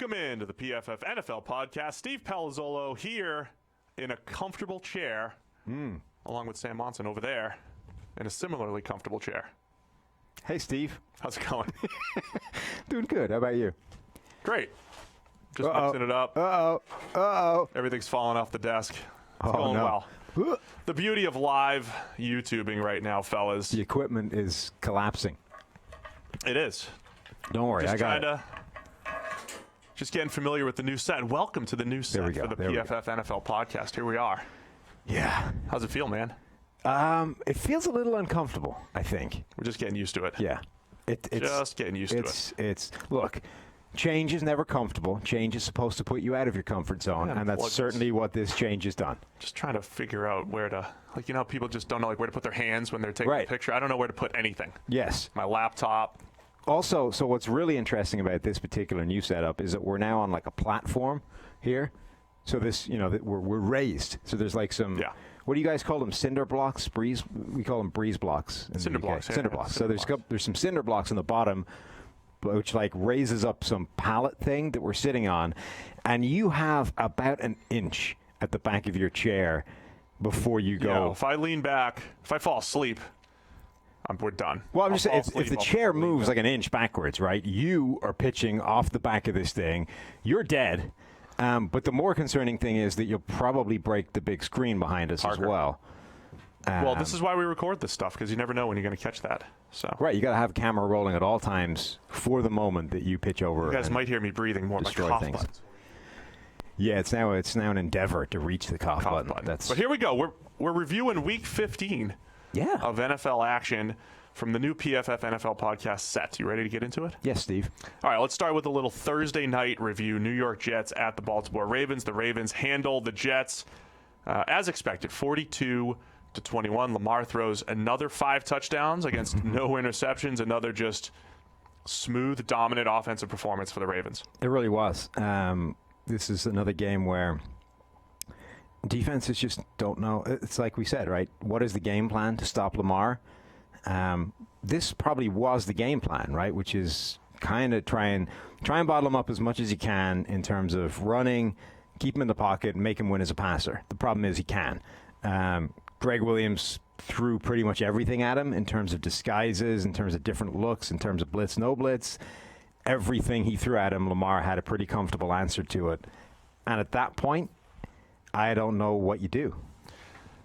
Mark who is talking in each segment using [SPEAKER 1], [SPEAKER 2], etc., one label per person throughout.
[SPEAKER 1] Welcome into the PFF NFL podcast. Steve Palazzolo here in a comfortable chair, along with Sam Monson over there in a similarly comfortable chair.
[SPEAKER 2] Hey, Steve.
[SPEAKER 1] How's it going?
[SPEAKER 2] Doing good. How about you?
[SPEAKER 1] Great. Just mixing it up. Everything's falling off the desk. It's going well. The beauty of live YouTubing right now, fellas.
[SPEAKER 2] The equipment is collapsing.
[SPEAKER 1] It is.
[SPEAKER 2] Don't worry, I got it.
[SPEAKER 1] Just getting familiar with the new set. Welcome to the new set for the PFF NFL podcast. Here we are.
[SPEAKER 2] Yeah.
[SPEAKER 1] How's it feel, man?
[SPEAKER 2] It feels a little uncomfortable, I think.
[SPEAKER 1] We're just getting used to it.
[SPEAKER 2] Yeah.
[SPEAKER 1] It's just getting used to it.
[SPEAKER 2] Look, change is never comfortable. Change is supposed to put you out of your comfort zone, and that's certainly what this change has done.
[SPEAKER 1] Just trying to figure out where to, people just don't know where to put their hands when they're taking a picture. I don't know where to put anything.
[SPEAKER 2] Yes.
[SPEAKER 1] My laptop.
[SPEAKER 2] Also, so what's really interesting about this particular new setup is that we're now on like a platform here. So this, we're raised. So there's like some, what do you guys call them? Cinder blocks? We call them breeze blocks.
[SPEAKER 1] Cinder blocks.
[SPEAKER 2] Cinder blocks. So there's some cinder blocks on the bottom, which like raises up some pallet thing that we're sitting on. And you have about an inch at the back of your chair before you go.
[SPEAKER 1] Yeah, if I lean back, if I fall asleep, we're done.
[SPEAKER 2] Well, I'm just saying, if the chair moves like an inch backwards, right, you are pitching off the back of this thing. You're dead. But the more concerning thing is that you'll probably break the big screen behind us as well.
[SPEAKER 1] Well, this is why we record this stuff, because you never know when you're going to catch that. So
[SPEAKER 2] right, you got to have a camera rolling at all times for the moment that you pitch over.
[SPEAKER 1] You guys might hear me breathing more.
[SPEAKER 2] Destroy
[SPEAKER 1] my cough
[SPEAKER 2] things.
[SPEAKER 1] buttons.
[SPEAKER 2] Yeah, it's now an endeavor to reach the cough button.
[SPEAKER 1] But here we go. We're reviewing Week 15. Of NFL action from the new PFF NFL podcast set. You ready to get into it?
[SPEAKER 2] Yes, Steve.
[SPEAKER 1] All right, let's start with a little Thursday night review. New York Jets at the Baltimore Ravens. The Ravens handle the Jets as expected, 42-21. Lamar throws another 5 touchdowns against no interceptions. Another just smooth, dominant offensive performance for the Ravens.
[SPEAKER 2] It really was. This is another game where defenses just don't know. It's like we said, right? What is the game plan to stop Lamar? This probably was the game plan, right? Which is kind of try and bottle him up as much as you can in terms of running, keep him in the pocket, and make him win as a passer. The problem is he can. Greg Williams threw pretty much everything at him in terms of disguises, in terms of different looks, in terms of blitz, no blitz. Everything he threw at him, Lamar had a pretty comfortable answer to it. And at that point, I don't know what you do.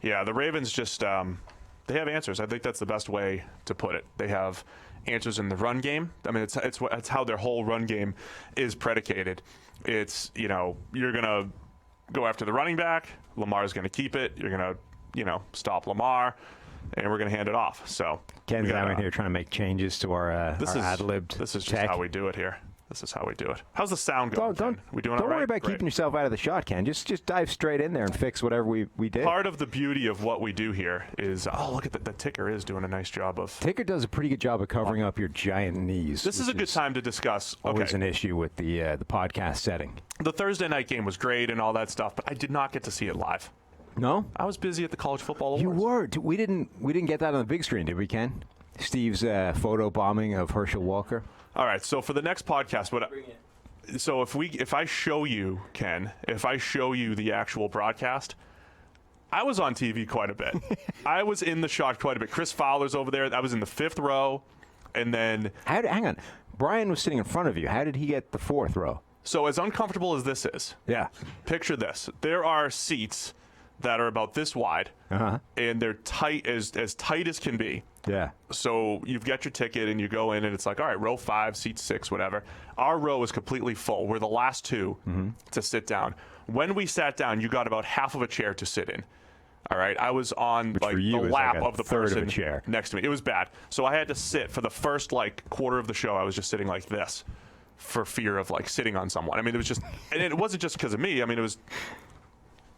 [SPEAKER 1] Yeah, the Ravens just they have answers. I think that's the best way to put it. They have answers in the run game. I mean, it's how their whole run game is predicated. It's, you're going to go after the running back. Lamar's going to keep it. You're going to, stop Lamar, and we're going to hand it off. So
[SPEAKER 2] Ken's out in here trying to make changes to our ad-libbed
[SPEAKER 1] This is just
[SPEAKER 2] tech.
[SPEAKER 1] how we do it here. This is how we do it. How's the sound going?
[SPEAKER 2] Don't worry about keeping yourself out of the shot, Ken. Just dive straight in there and fix whatever we did.
[SPEAKER 1] Part of the beauty of what we do here is, look at the ticker is doing a nice job of.
[SPEAKER 2] Ticker does a pretty good job of covering up your giant knees.
[SPEAKER 1] This is a good time to discuss.
[SPEAKER 2] Always an issue with the podcast setting.
[SPEAKER 1] The Thursday night game was great and all that stuff, but I did not get to see it live.
[SPEAKER 2] No,
[SPEAKER 1] I was busy at the College Football Awards.
[SPEAKER 2] You were. We didn't get that on the big screen, did we, Ken? Steve's photo bombing of Herschel Walker.
[SPEAKER 1] All right. So for the next podcast, So if I show you, Ken, the actual broadcast, I was on TV quite a bit. I was in the shot quite a bit. Chris Fowler's over there. I was in the 5th row, and then
[SPEAKER 2] hang on, Brian was sitting in front of you. How did he get the 4th row?
[SPEAKER 1] So as uncomfortable as this is, picture this: there are seats that are about this wide, and they're tight as tight as can be.
[SPEAKER 2] Yeah.
[SPEAKER 1] So you've got your ticket, and you go in, and it's like, all right, row 5, seat 6, whatever. Our row is completely full. We're the last two to sit down. When we sat down, you got about half of a chair to sit in. All right, I was on the lap of the person next to me. It was bad. So I had to sit for the first quarter of the show. I was just sitting like this for fear of sitting on someone. I mean, it was just, and it wasn't just because of me. I mean, it was.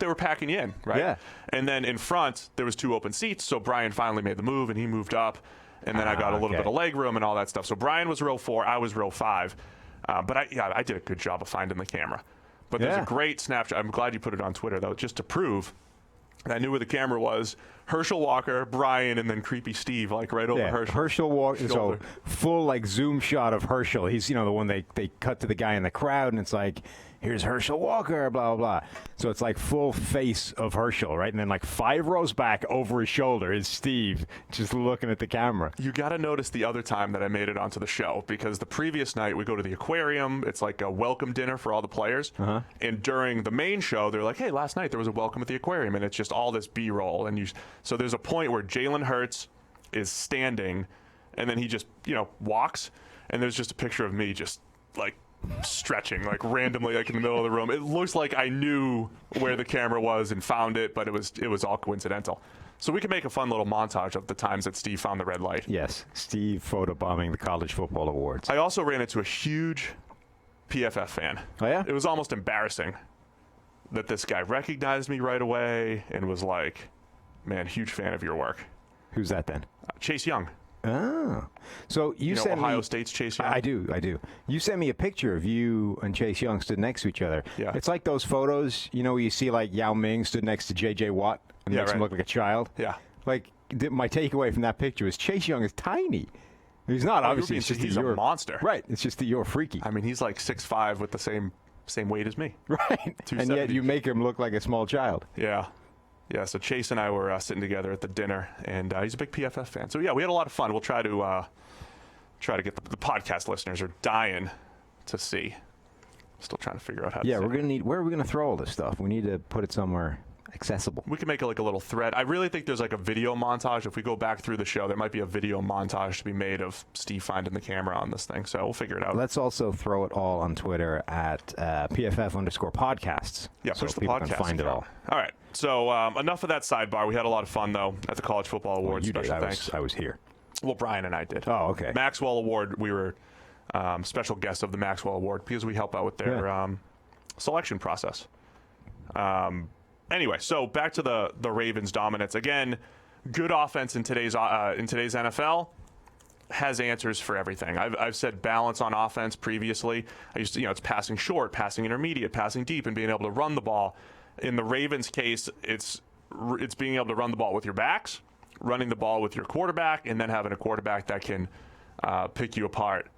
[SPEAKER 1] They were packing you in, right?
[SPEAKER 2] Yeah.
[SPEAKER 1] And then in front, there was 2 open seats, so Brian finally made the move, and he moved up, and then I got a little bit of leg room and all that stuff. So Brian was row 4, I was row 5, but I did a good job of finding the camera. But there's a great snapshot. I'm glad you put it on Twitter, though, just to prove And I knew where the camera was. Herschel Walker, Brian, and then creepy Steve, like right over
[SPEAKER 2] Herschel Walker. So full like zoom shot of Herschel. He's the one they cut to the guy in the crowd, and it's like, here's Herschel Walker, blah, blah, blah. So it's like full face of Herschel, right? And then like 5 rows back over his shoulder is Steve just looking at the camera.
[SPEAKER 1] You got to notice the other time that I made it onto the show, because the previous night we go to the aquarium. It's like a welcome dinner for all the players. And during the main show, they're like, hey, last night there was a welcome at the aquarium. And it's just all this B-roll. And so there's a point where Jalen Hurts is standing, and then he just, walks. And there's just a picture of me just like stretching like randomly like in the middle of the room. It looks like I knew where the camera was and found it, but it was all coincidental. So we can make a fun little montage of the times that Steve found the red light.
[SPEAKER 2] Yes, Steve photobombing the college football awards.
[SPEAKER 1] I also ran into a huge PFF fan.
[SPEAKER 2] Oh yeah?
[SPEAKER 1] It was almost embarrassing that this guy recognized me right away and was like, man, huge fan of your work.
[SPEAKER 2] Who's that then?
[SPEAKER 1] Chase Young.
[SPEAKER 2] Oh, so you sent
[SPEAKER 1] Ohio
[SPEAKER 2] me,
[SPEAKER 1] State's Chase Young?
[SPEAKER 2] I do. You sent me a picture of you and Chase Young stood next to each other.
[SPEAKER 1] Yeah.
[SPEAKER 2] It's like those photos, where you see like Yao Ming stood next to J.J. Watt and makes him look like a child.
[SPEAKER 1] Yeah.
[SPEAKER 2] Like, my takeaway from that picture is Chase Young is tiny. He's not, obviously.
[SPEAKER 1] He's a monster.
[SPEAKER 2] Right. It's just that you're freaky.
[SPEAKER 1] I mean, he's like 6'5" with the same weight as me.
[SPEAKER 2] Right. And yet you make him look like a small child.
[SPEAKER 1] Yeah. Yeah, so Chase and I were sitting together at the dinner, and he's a big PFF fan. So, yeah, we had a lot of fun. We'll try to get the podcast listeners are dying to see. Still trying to figure out how to
[SPEAKER 2] where are we going to throw all this stuff? We need to put it somewhere accessible.
[SPEAKER 1] We can make like a little thread. I really think there's like a video montage. If we go back through the show, there might be a video montage to be made of Steve finding the camera on this thing. So we'll figure it out.
[SPEAKER 2] Let's also throw it all on Twitter at PFF_podcasts.
[SPEAKER 1] Yeah,
[SPEAKER 2] so
[SPEAKER 1] push the
[SPEAKER 2] people
[SPEAKER 1] podcast
[SPEAKER 2] can find it all.
[SPEAKER 1] All right. So enough of that sidebar. We had a lot of fun, though, at the College Football Awards.
[SPEAKER 2] You
[SPEAKER 1] Special
[SPEAKER 2] did.
[SPEAKER 1] thanks.
[SPEAKER 2] I was here.
[SPEAKER 1] Well, Brian and I did.
[SPEAKER 2] Oh, okay.
[SPEAKER 1] Maxwell Award, we were special guests of the Maxwell Award because we help out with their selection process. Anyway, so back to the Ravens' dominance. Again, good offense in today's NFL has answers for everything. I've said balance on offense previously. I used to, it's passing short, passing intermediate, passing deep, and being able to run the ball. In the Ravens' case, it's being able to run the ball with your backs, running the ball with your quarterback, and then having a quarterback that can pick you apart,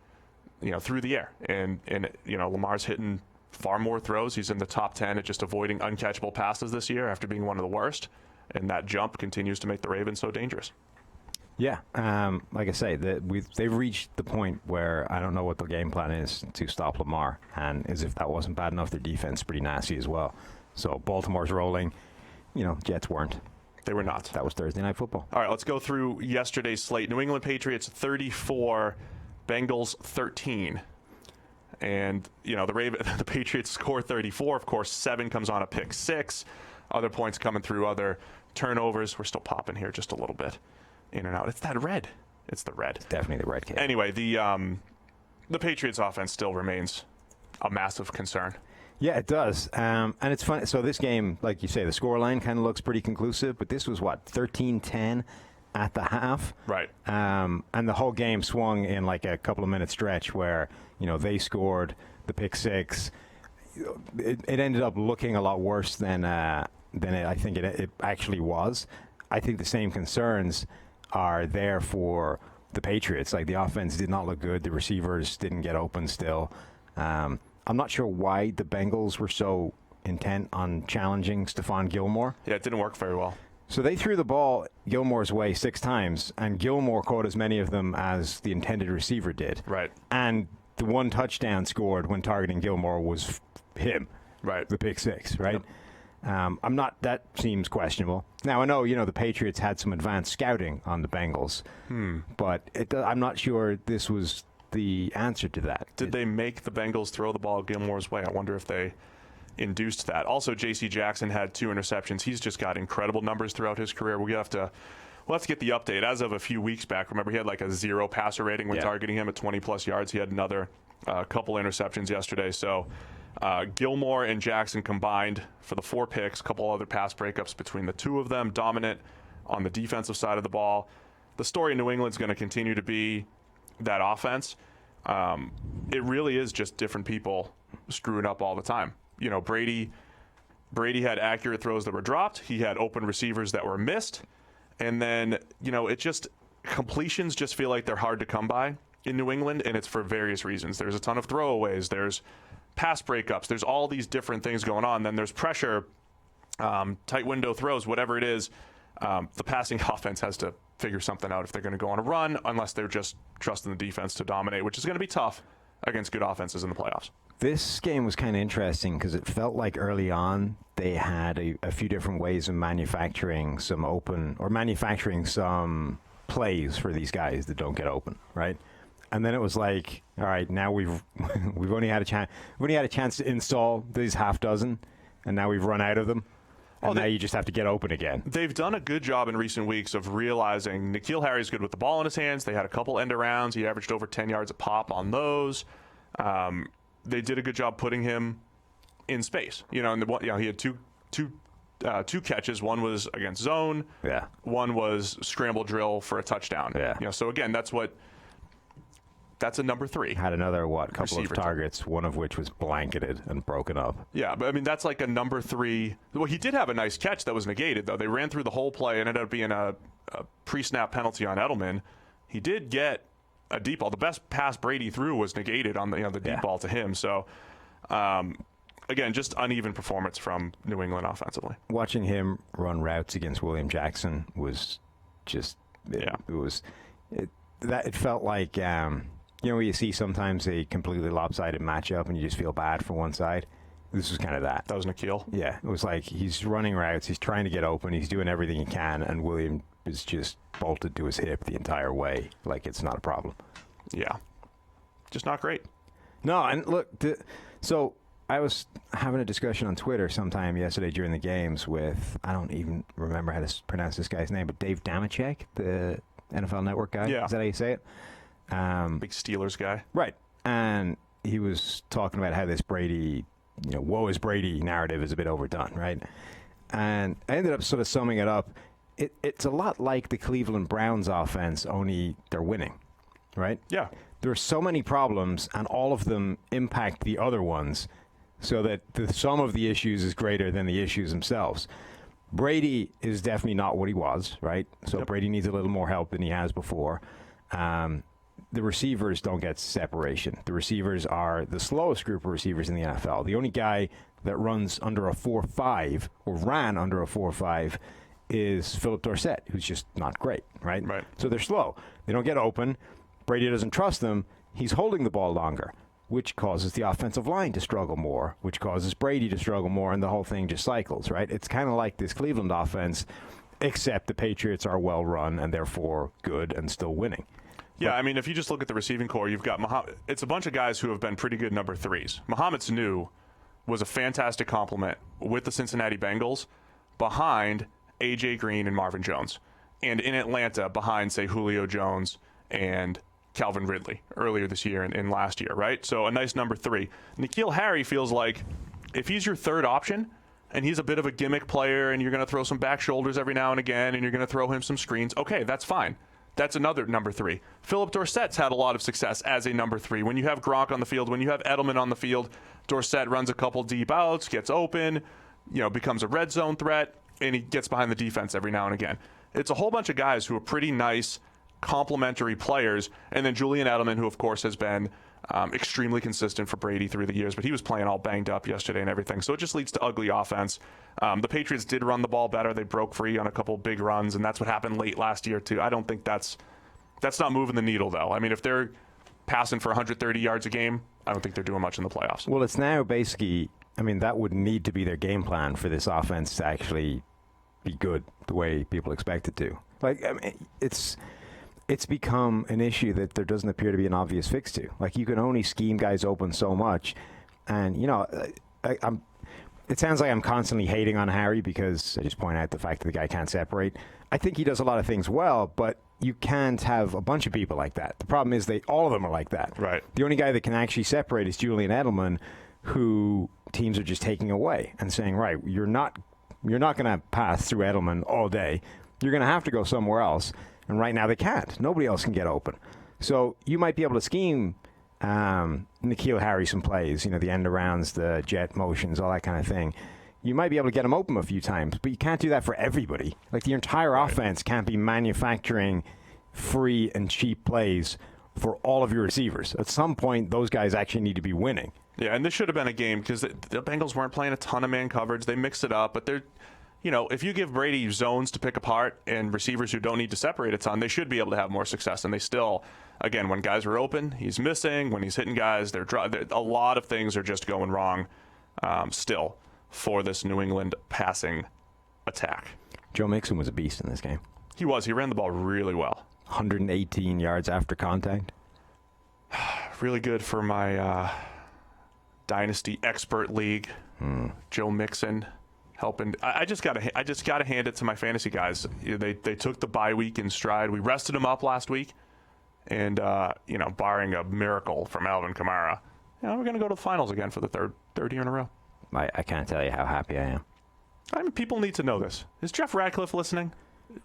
[SPEAKER 1] through the air. And Lamar's hitting far more throws. He's in the top 10 at just avoiding uncatchable passes this year after being one of the worst. And that jump continues to make the Ravens so dangerous.
[SPEAKER 2] Yeah, like I say, they've reached the point where I don't know what the game plan is to stop Lamar. And as if that wasn't bad enough, their defense is pretty nasty as well. So Baltimore's rolling. Jets weren't.
[SPEAKER 1] They were not.
[SPEAKER 2] That was Thursday Night Football.
[SPEAKER 1] All right, let's go through yesterday's slate. New England Patriots 34, Bengals 13. And, the Patriots score 34. Of course, 7 comes on a pick 6. Other points coming through other turnovers. We're still popping here just a little bit in and out. It's that red. It's the red.
[SPEAKER 2] It's definitely the red kid.
[SPEAKER 1] Anyway, the Patriots offense still remains a massive concern.
[SPEAKER 2] Yeah, it does. And it's funny. So this game, like you say, the scoreline kind of looks pretty conclusive, but this was, 13-10 at the half?
[SPEAKER 1] Right.
[SPEAKER 2] And the whole game swung in like a couple of minute stretch where, they scored the pick 6. It ended up looking a lot worse than I think it actually was. I think the same concerns are there for the Patriots. Like, the offense did not look good. The receivers didn't get open still. I'm not sure why the Bengals were so intent on challenging Stephon Gilmore.
[SPEAKER 1] Yeah, it didn't work very well.
[SPEAKER 2] So they threw the ball Gilmore's way 6 times, and Gilmore caught as many of them as the intended receiver did.
[SPEAKER 1] Right.
[SPEAKER 2] And the one touchdown scored when targeting Gilmore was him.
[SPEAKER 1] Right.
[SPEAKER 2] The pick 6, right?
[SPEAKER 1] Yep.
[SPEAKER 2] That seems questionable. Now, I know, the Patriots had some advanced scouting on the Bengals, but I'm not sure this was the answer to that.
[SPEAKER 1] Did they make the Bengals throw the ball Gilmore's way? I wonder if they induced that. Also, J.C. Jackson had 2 interceptions. He's just got incredible numbers throughout his career. We'll have to get the update. As of a few weeks back, remember, he had like a 0 passer rating when targeting him at 20-plus yards. He had another couple interceptions yesterday. So Gilmore and Jackson combined for the 4 picks, a couple other pass breakups between the 2 of them, dominant on the defensive side of the ball. The story in New England is going to continue to be that offense. It really is just different people screwing up all the time. Brady Brady had accurate throws that were dropped. He had open receivers that were missed. And then, completions just feel like they're hard to come by in New England, and it's for various reasons. There's a ton of throwaways. There's pass breakups. There's all these different things going on. Then there's pressure, tight window throws, whatever it is. The passing offense has to figure something out if they're going to go on a run, unless they're just trusting the defense to dominate, which is going to be tough against good offenses in the playoffs. This
[SPEAKER 2] game was kind of interesting because it felt like early on they had a few different ways of manufacturing some plays for these guys that don't get open, right? And then it was like, all right, now we've only had a chance to install these half dozen, and now we've run out of them. And now you just have to get open again. They've done a good job in recent weeks of realizing Nikhil Harry's good with the ball in his hands. They had a couple end arounds. He averaged over 10 yards a pop on those. They did a good job putting him in space. He had two catches. One was against zone. Yeah. One was scramble drill for a touchdown. Yeah. So again, that's a number 3. Had another, couple of targets, one of which was blanketed and broken up. Yeah, but that's like a number 3. Well, he did have a nice catch that was negated, though. They ran through the whole play and ended up being a pre-snap penalty on Edelman. He did get a deep ball. The best pass Brady threw was negated on the deep ball to him. So, again, just uneven performance from New England offensively. Watching him run routes against William Jackson was just, it felt like, you see sometimes a completely lopsided matchup and you just feel bad for one side. This was kind of that. That was Nikhil? Yeah. It was like he's running routes, he's trying to get open, he's doing everything he can, and William is just bolted to his hip the entire way. Like it's not a problem. Yeah. Just not great. No, and look, so I was having a discussion on Twitter sometime yesterday during the games with, I don't even remember how to pronounce this guy's name, but Dave Damashek, the NFL Network guy. Yeah. Is that how you say it? Big Steelers guy. Right. And he was talking about how this Brady, woe is Brady narrative is a bit overdone, right? And I ended up sort of summing it up. It's a lot like the Cleveland Browns offense, only they're winning, right? Yeah. There are so many problems, and all of them impact the other ones, so that the sum of the issues is greater than the issues themselves. Brady is definitely not what he was, right? So Brady needs a little more help than he has before. The receivers don't get separation. The receivers are the slowest group of receivers in the NFL. The only guy that runs under a 4.5 or ran under a 4.5 is Philip Dorsett, who's just not great, right? Right. So they're slow. They don't get open. Brady doesn't trust them. He's holding the ball longer, which causes the offensive line to struggle more, which causes Brady to struggle more, and the whole thing just cycles, right? It's kind of like this Cleveland offense, except the Patriots are well run and therefore good and still winning. Yeah, if you just look at the receiving core, you've got Muhammad. It's a bunch of guys who have been pretty good number 3s. Mohamed Sanu was a fantastic compliment with the Cincinnati Bengals behind A.J. Green and Marvin Jones. And in Atlanta behind, say, Julio Jones and Calvin Ridley earlier this year and last year, right? So a nice number 3. Nikhil Harry feels like if he's your third option and he's a bit of a gimmick player and you're going to throw some back shoulders every now and again and you're going to throw him some screens, okay, that's fine. That's another number 3. Philip Dorsett's had a lot of success as a number 3. When you have Gronk on the field, when you have Edelman on the field, Dorsett runs a couple deep outs, gets open, becomes a red zone threat, and he gets behind the defense every now and again. It's a whole bunch of guys who are pretty nice, complementary players, and then Julian Edelman, who of course has been extremely consistent for Brady through the years, but he was playing all banged up yesterday and everything. So it just leads to ugly offense. The Patriots did run the ball better. They broke free on a couple big runs, and that's what happened late last year too. I don't think that's not moving the needle, though. If they're passing for 130 yards a game, I don't think they're doing much in the playoffs. Well, it's now basically, that would need to be their game plan for this offense to actually be good the way people expect it to. It's become an issue that there doesn't appear to be an obvious fix to. You can only scheme guys open so much. And, it sounds like I'm constantly hating on Harry because I just point out the fact that the guy can't separate. I think he does a lot of things well, but you can't have a bunch of people like that. The problem is all of them are like that. Right. The only guy that can actually separate is Julian Edelman, who teams are just taking away and saying, right, you're not going to pass through Edelman all day. You're going to have to go somewhere else. And right now they can't. Nobody else can get open. So you might be able to scheme Nikhil Harry some plays, the end arounds, the jet motions, all that kind of thing. you might be able to get them open a few times, but you can't do that for everybody. Like, the entire offense can't be manufacturing free and cheap plays for all of your receivers. At some point, those guys actually need to be winning.
[SPEAKER 1] Yeah, and this should have been a game because the Bengals weren't playing a ton of man coverage. They mixed it up, but they're, if you give Brady zones to pick apart and receivers who don't need to separate a ton, they should be able to have more success. And they still, again, when guys are open, he's missing. When he's hitting guys, a lot of things are just going wrong still for this New England passing attack.
[SPEAKER 2] Joe Mixon was a beast in this game.
[SPEAKER 1] He was. He ran the ball really well.
[SPEAKER 2] 118 yards after contact.
[SPEAKER 1] Really good for my Dynasty Expert League. Joe Mixon helping. I just gotta hand it to my fantasy guys. They took the bye week in stride. We rested them up last week, and barring a miracle from Alvin Kamara, we're gonna go to the finals again for the third year in a row.
[SPEAKER 2] I can't tell you how happy I am.
[SPEAKER 1] I mean, people need to know this. Is Jeff Radcliffe listening?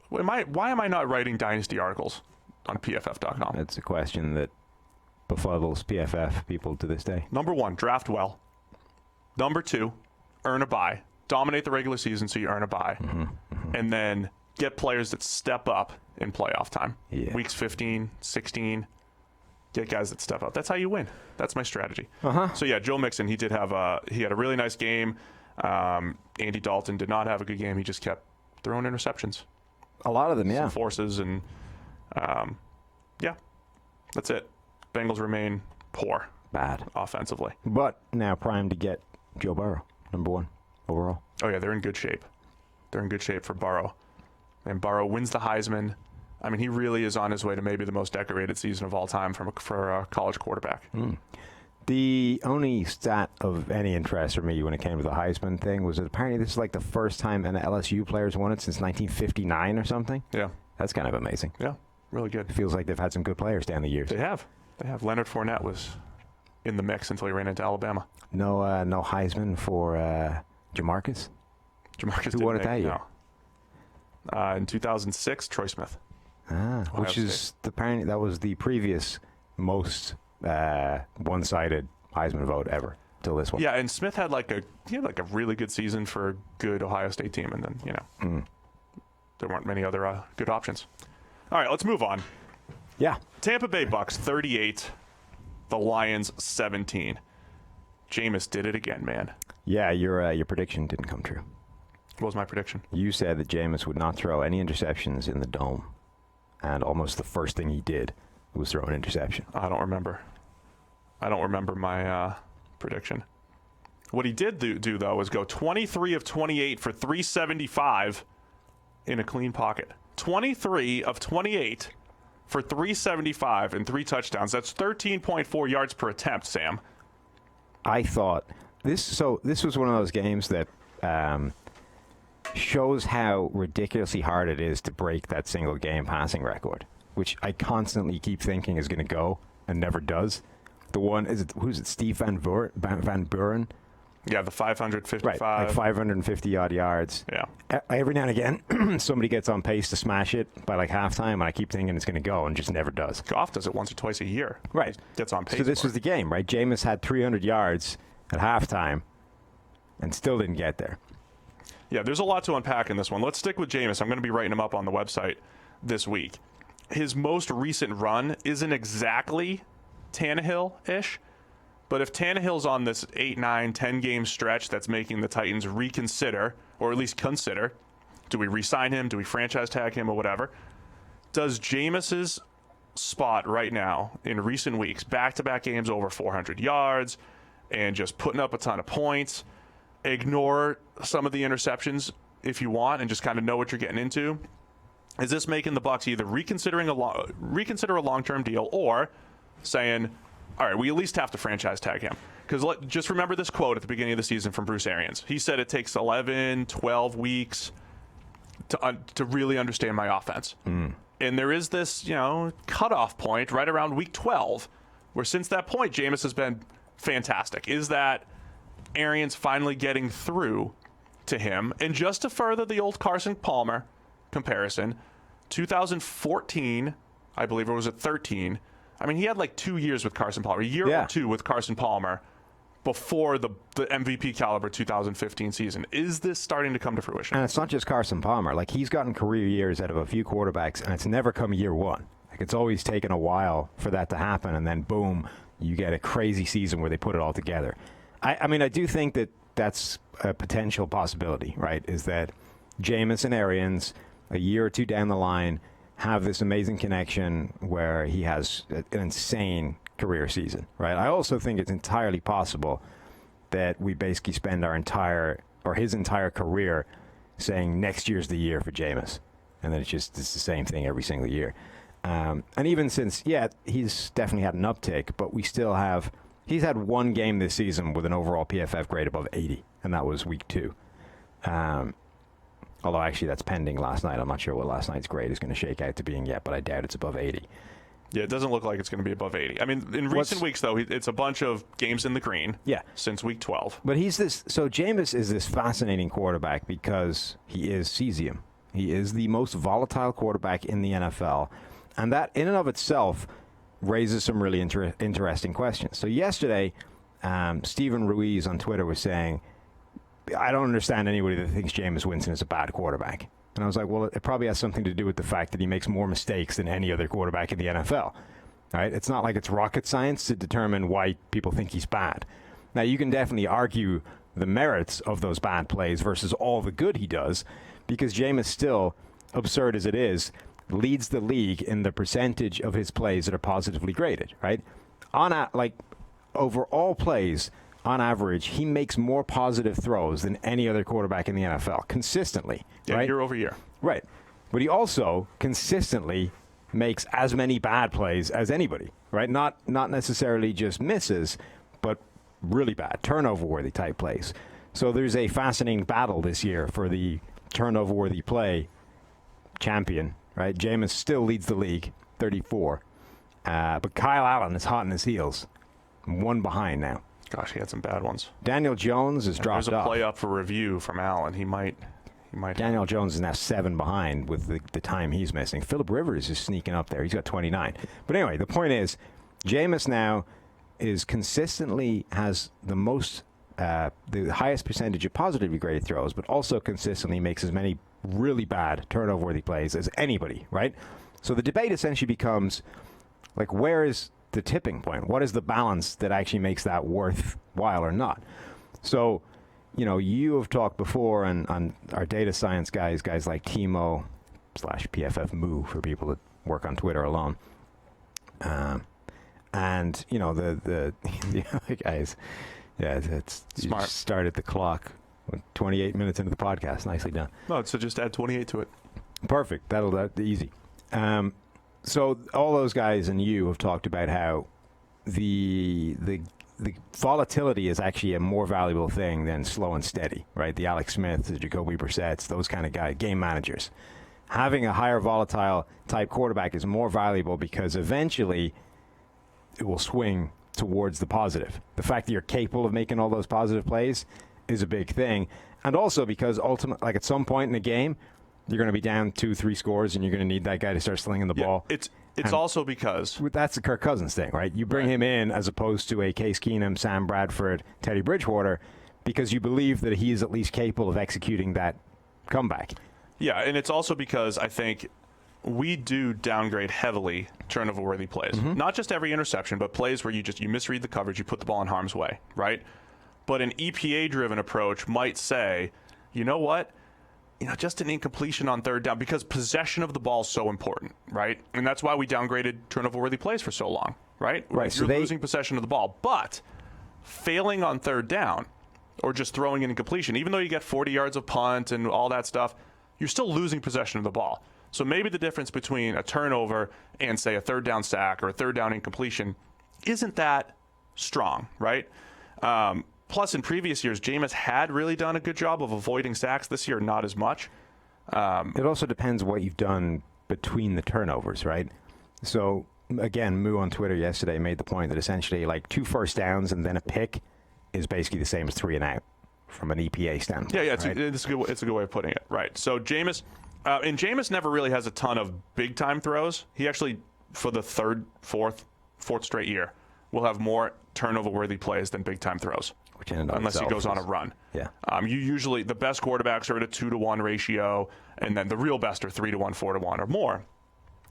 [SPEAKER 1] Why am I not writing Dynasty articles on PFF.com?
[SPEAKER 2] It's a question that befuddles PFF people to this day.
[SPEAKER 1] Number 1, draft well. Number 2, earn a bye. Dominate the regular season so you earn a bye. And then get players that step up in playoff time.
[SPEAKER 2] Yeah.
[SPEAKER 1] Weeks 15, 16. Get guys that step up. That's how you win. That's my strategy. So, yeah, Joe Mixon, he had a really nice game. Andy Dalton did not have a good game. He just kept throwing interceptions.
[SPEAKER 2] A lot of them, yeah.
[SPEAKER 1] Some forces, and that's it. Bengals remain poor.
[SPEAKER 2] Bad.
[SPEAKER 1] Offensively.
[SPEAKER 2] But now primed to get Joe Burrow, number 1 overall.
[SPEAKER 1] Oh, yeah, they're in good shape. They're in good shape for Burrow. And Burrow wins the Heisman. I mean, he really is on his way to maybe the most decorated season of all time for a college quarterback.
[SPEAKER 2] The only stat of any interest for me when it came to the Heisman thing was that apparently this is like the first time an LSU player's won it since 1959 or something.
[SPEAKER 1] Yeah.
[SPEAKER 2] That's kind of amazing.
[SPEAKER 1] Yeah, really good.
[SPEAKER 2] It feels like they've had some good players down the years.
[SPEAKER 1] They have. Leonard Fournette was in the mix until he ran into Alabama.
[SPEAKER 2] No Heisman for Jamarcus?
[SPEAKER 1] Jamarcus
[SPEAKER 2] Who won it that year?
[SPEAKER 1] No. In 2006, Troy Smith.
[SPEAKER 2] Which is apparently that was the previous most one-sided Heisman vote ever till this one.
[SPEAKER 1] Yeah, and Smith had a really good season for a good Ohio State team, and then there weren't many other good options. All right, let's move on.
[SPEAKER 2] Yeah.
[SPEAKER 1] Tampa Bay Bucks 38, the Lions 17. Jameis did it again, man.
[SPEAKER 2] Yeah, your prediction didn't come true.
[SPEAKER 1] What was my prediction? You
[SPEAKER 2] said that Jameis would not throw any interceptions in the dome, and almost the first thing he did was throw an interception.
[SPEAKER 1] I don't remember my prediction. What he did do though, was go 23 of 28 for 375 in a clean pocket. 23 of 28 for 375 and 3 touchdowns. That's 13.4 yards per attempt, Sam.
[SPEAKER 2] I thought this was one of those games that shows how ridiculously hard it is to break that single game passing record, which I constantly keep thinking is going to go and never does. The one who's it? Steve Van Buren.
[SPEAKER 1] Yeah, the 555.
[SPEAKER 2] Right, like 550 odd yards.
[SPEAKER 1] Yeah.
[SPEAKER 2] Every now and again, somebody gets on pace to smash it by like halftime, and I keep thinking it's going to go, and just never does.
[SPEAKER 1] Goff does it once or twice a year.
[SPEAKER 2] Right.
[SPEAKER 1] Gets on pace.
[SPEAKER 2] So this was the game, right? Jameis had 300 yards at halftime, and still didn't get there.
[SPEAKER 1] Yeah, there's a lot to unpack in this one. Let's stick with Jameis. I'm going to be writing him up on the website this week. His most recent run isn't exactly Tannehill-ish, but if Tannehill's on this 8, 9, 10-game stretch that's making the Titans reconsider, or at least consider, do we re-sign him, do we franchise tag him, or whatever, does Jameis's spot right now in recent weeks, back-to-back games over 400 yards, and just putting up a ton of points, ignore some of the interceptions if you want and just kind of know what you're getting into, is this making the Bucs either reconsider a long-term deal or saying, all right, we at least have to franchise tag him? Because just remember this quote at the beginning of the season from Bruce Arians. He said it takes 11, 12 weeks to really understand my offense. And there is this, cutoff point right around week 12 where since that point, Jameis has been fantastic. Is that Arians finally getting through to him? And just to further the old Carson Palmer comparison, 2014, I believe, or was it 13? I mean, he had like 2 years with Carson Palmer, a year or two with Carson Palmer. before the MVP caliber 2015 season. Is this starting to come to fruition?
[SPEAKER 2] And it's not just Carson Palmer. Like, he's gotten career years out of a few quarterbacks, and it's never come year one. Like, it's always taken a while for that to happen, and then boom, you get a crazy season where they put it all together. I mean, I do think that that's a potential possibility, right? Is that Jameis and Arians, a year or two down the line, have this amazing connection where he has an insane career season, right? I also think it's entirely possible that we basically spend his entire career saying next year's the year for Jameis, and then it's the same thing every single year. And even since, he's definitely had an uptick, but he's had one game this season with an overall PFF grade above 80, and that was week 2. Although actually that's pending last night. I'm not sure what last night's grade is going to shake out to being yet, but I doubt it's above 80.
[SPEAKER 1] Yeah, it doesn't look like it's going to be above 80. I mean, in recent weeks, though, it's a bunch of games in the green since week 12.
[SPEAKER 2] But Jameis is this fascinating quarterback because he is cesium. He is the most volatile quarterback in the NFL, and that in and of itself raises some really interesting questions. So yesterday, Stephen Ruiz on Twitter was saying, I don't understand anybody that thinks Jameis Winston is a bad quarterback. And I was like, well, it probably has something to do with the fact that he makes more mistakes than any other quarterback in the NFL. Right? It's not like it's rocket science to determine why people think he's bad. Now, you can definitely argue the merits of those bad plays versus all the good he does, because Jameis still, absurd as it is, leads the league in the percentage of his plays that are positively graded, right? Over all plays, on average, he makes more positive throws than any other quarterback in the NFL, consistently, right?
[SPEAKER 1] Year over year.
[SPEAKER 2] Right. But he also consistently makes as many bad plays as anybody, right? Not necessarily just misses, but really bad, turnover-worthy type plays. So there's a fascinating battle this year for the turnover-worthy play champion, right? Jameis still leads the league, 34. But Kyle Allen is hot in his heels, one behind now.
[SPEAKER 1] Gosh, he had some bad ones.
[SPEAKER 2] Daniel Jones has dropped off.
[SPEAKER 1] There's a play up for review from Allen. He might.
[SPEAKER 2] Daniel Jones is now 7 behind with the time he's missing. Phillip Rivers is sneaking up there. He's got 29. But anyway, the point is, Jameis now has the highest percentage of positively graded throws, but also consistently makes as many really bad turnover-worthy plays as anybody, right? So the debate essentially becomes, like, where is the tipping point? What is the balance that actually makes that worthwhile or not? So, you have talked before on our data science guys like Timo /PFF Moo for people that work on Twitter alone. And, the other guys, it's
[SPEAKER 1] smart.
[SPEAKER 2] Started the clock 28 minutes into the podcast. Nicely done.
[SPEAKER 1] No, so just add 28 to it.
[SPEAKER 2] Perfect. That'll easy. So all those guys and you have talked about how the volatility is actually a more valuable thing than slow and steady, right? The Alex Smiths, the Jacoby Brissett's, those kind of guys, game managers. Having a higher volatile type quarterback is more valuable because eventually it will swing towards the positive. The fact that you're capable of making all those positive plays is a big thing. And also because ultimately, like at some point in the game, you're going to be down 2-3 scores, and you're going to need that guy to start slinging the ball.
[SPEAKER 1] It's also because
[SPEAKER 2] that's the Kirk Cousins thing, right? You bring him in as opposed to a Case Keenum, Sam Bradford, Teddy Bridgewater, because you believe that he is at least capable of executing that comeback.
[SPEAKER 1] Yeah, and it's also because I think we do downgrade heavily turnover-worthy plays. Mm-hmm. Not just every interception, but plays where you misread the coverage, you put the ball in harm's way, right? But an EPA-driven approach might say, you know what? Just an incompletion on third down, because possession of the ball is so important, right? And that's why we downgraded turnover-worthy plays for so long, right?
[SPEAKER 2] Right.
[SPEAKER 1] You're losing possession of the ball. But failing on third down or just throwing an incompletion, even though you get 40 yards of punt and all that stuff, you're still losing possession of the ball. So maybe the difference between a turnover and, say, a third down sack or a third down incompletion isn't that strong, right? Plus, in previous years, Jameis had really done a good job of avoiding sacks. This year, not as much.
[SPEAKER 2] It also depends what you've done between the turnovers, right? So, again, Moo on Twitter yesterday made the point that essentially, like, 2 first downs and then a pick is basically the same as 3 and out from an EPA standpoint.
[SPEAKER 1] Yeah, it's a good way of putting it, right? So, Jameis never really has a ton of big-time throws. He actually, for the fourth straight year, will have more turnover-worthy plays than big-time throws.
[SPEAKER 2] Which in and of
[SPEAKER 1] unless he
[SPEAKER 2] itself
[SPEAKER 1] goes on a
[SPEAKER 2] is-
[SPEAKER 1] run.
[SPEAKER 2] Yeah.
[SPEAKER 1] You usually, the best quarterbacks are at a 2-to-1 ratio, and then the real best are 3-to-1, 4-to-1, or more.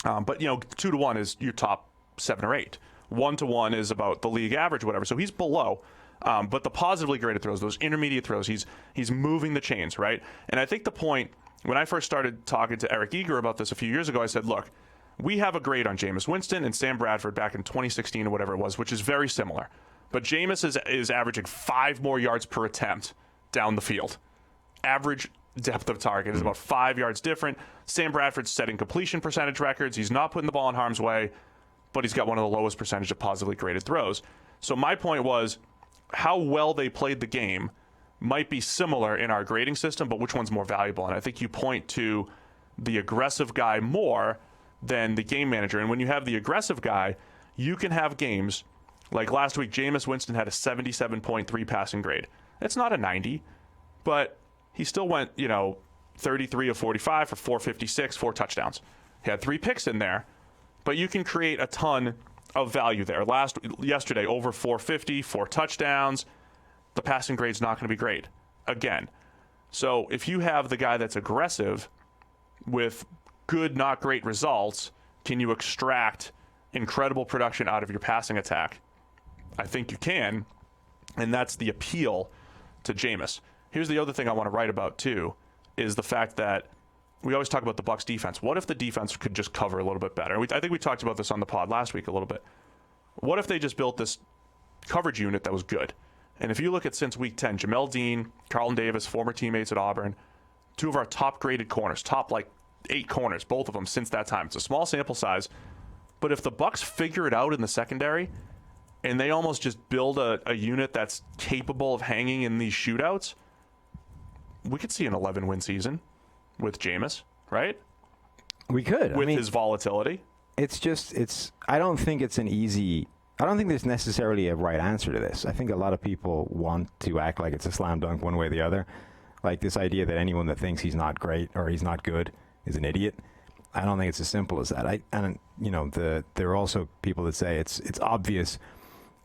[SPEAKER 1] But 2-to-1 is your top 7 or 8. 1-to-1 is about the league average, whatever. So he's below. But the positively graded throws, those intermediate throws, he's moving the chains, right? And I think the point, when I first started talking to Eric Eager about this a few years ago, I said, look, we have a grade on Jameis Winston and Sam Bradford back in 2016 or whatever it was, which is very similar. But Jameis is averaging 5 more yards per attempt down the field. Average depth of target is about 5 yards different. Sam Bradford's setting completion percentage records. He's not putting the ball in harm's way, but he's got one of the lowest percentage of positively graded throws. So my point was, how well they played the game might be similar in our grading system, but which one's more valuable? And I think you point to the aggressive guy more than the game manager. And when you have the aggressive guy, you can have games like last week. Jameis Winston had a 77.3 passing grade. It's not a 90, but he still went 33 of 45 for 456, 4 touchdowns. He had 3 picks in there, but you can create a ton of value there. Yesterday, over 450, 4 touchdowns. The passing grade's not going to be great again. So if you have the guy that's aggressive with good, not great results, can you extract incredible production out of your passing attack? I think you can, and that's the appeal to Jameis. Here's the other thing I want to write about too, is the fact that we always talk about the Bucs defense. What if the defense could just cover a little bit better? I think we talked about this on the pod last week a little bit. What if they just built this coverage unit that was good? And if you look at since week 10, Jamel Dean, Carlton Davis, former teammates at Auburn, 2 of our top graded corners, top 8 corners, both of them since that time. It's a small sample size, but if the Bucs figure it out in the secondary and they almost just build a unit that's capable of hanging in these shootouts, we could see an 11-win season with Jameis, right?
[SPEAKER 2] We could.
[SPEAKER 1] With his volatility.
[SPEAKER 2] I don't think there's necessarily a right answer to this. I think a lot of people want to act like it's a slam dunk one way or the other. Like this idea that anyone that thinks he's not great or he's not good is an idiot. I don't think it's as simple as that. There are also people that say it's obvious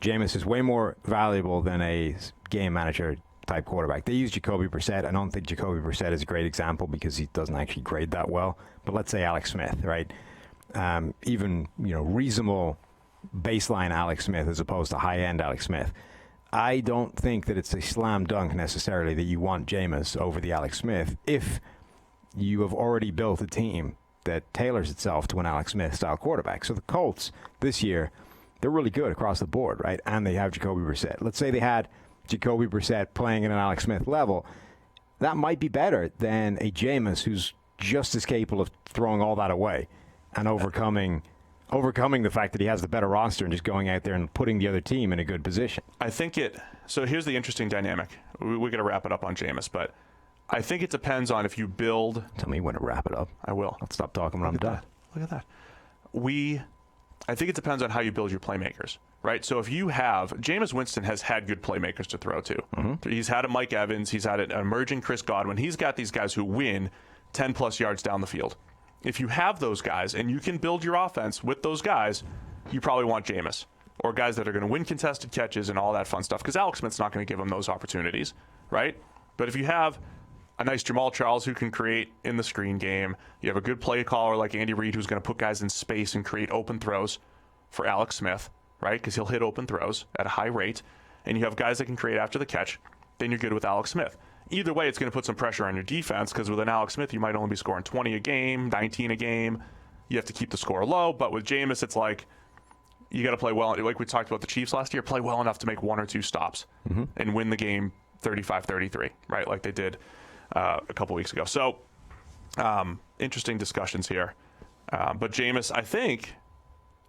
[SPEAKER 2] Jameis is way more valuable than a game manager type quarterback. They use Jacoby Brissett. I don't think Jacoby Brissett is a great example because he doesn't actually grade that well. But let's say Alex Smith, right? Even reasonable baseline Alex Smith as opposed to high-end Alex Smith. I don't think that it's a slam dunk necessarily that you want Jameis over the Alex Smith if you have already built a team that tailors itself to an Alex Smith style quarterback. So the Colts this year, they're really good across the board, right? And they have Jacoby Brissett. Let's say they had Jacoby Brissett playing at an Alex Smith level. That might be better than a Jameis who's just as capable of throwing all that away and overcoming the fact that he has the better roster and just going out there and putting the other team in a good position.
[SPEAKER 1] I think so here's the interesting dynamic. We're going to wrap it up on Jameis, but I think it depends on if you build.
[SPEAKER 2] Tell me when to wrap it up.
[SPEAKER 1] I will.
[SPEAKER 2] I'll stop talking when I'm done.
[SPEAKER 1] Look at that. I think it depends on how you build your playmakers, right? So if you have, Jameis Winston has had good playmakers to throw to. Mm-hmm. He's had a Mike Evans. He's had an emerging Chris Godwin. He's got these guys who win 10-plus yards down the field. If you have those guys and you can build your offense with those guys, you probably want Jameis or guys that are going to win contested catches and all that fun stuff because Alex Smith's not going to give them those opportunities, right? But if you have a nice Jamal Charles who can create in the screen game, you have a good play caller like Andy Reid who's going to put guys in space and create open throws for Alex Smith, right? Because he'll hit open throws at a high rate, and you have guys that can create after the catch, then you're good with Alex Smith. Either way, it's going to put some pressure on your defense because with an Alex Smith, you might only be scoring 20 a game, 19 a game. You have to keep the score low. But with Jameis, it's like you got to play well. Like we talked about the Chiefs last year, play well enough to make 1 or 2 stops and win the game 35-33, right? Like they did a couple weeks ago. So interesting discussions here. But Jameis, I think,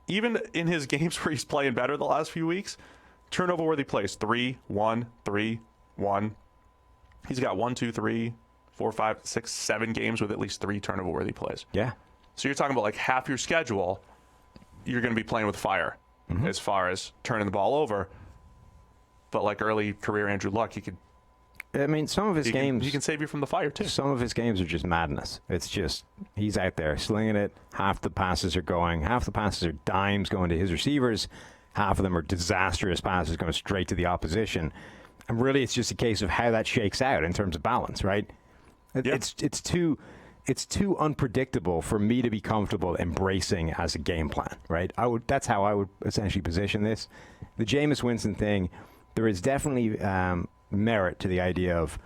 [SPEAKER 1] even in his games where he's playing better the last few weeks, turnover-worthy plays, 3-1, 3-1. He's got 1, 2, 3, 4, 5, 6, 7 games with at least 3 turnover-worthy plays.
[SPEAKER 2] Yeah.
[SPEAKER 1] So you're talking about like half your schedule, you're going to be playing with fire as far as turning the ball over. But like early career Andrew Luck,
[SPEAKER 2] some of his games...
[SPEAKER 1] He can save you from the fire, too.
[SPEAKER 2] Some of his games are just madness. It's just, he's out there slinging it. Half the passes are dimes going to his receivers. half of them are disastrous passes going straight to the opposition. And really, it's just a case of how that shakes out in terms of balance, right?
[SPEAKER 1] Yeah.
[SPEAKER 2] It's too unpredictable for me to be comfortable embracing as a game plan, right? That's how I would essentially position this. The Jameis Winston thing, there is definitely merit to the idea of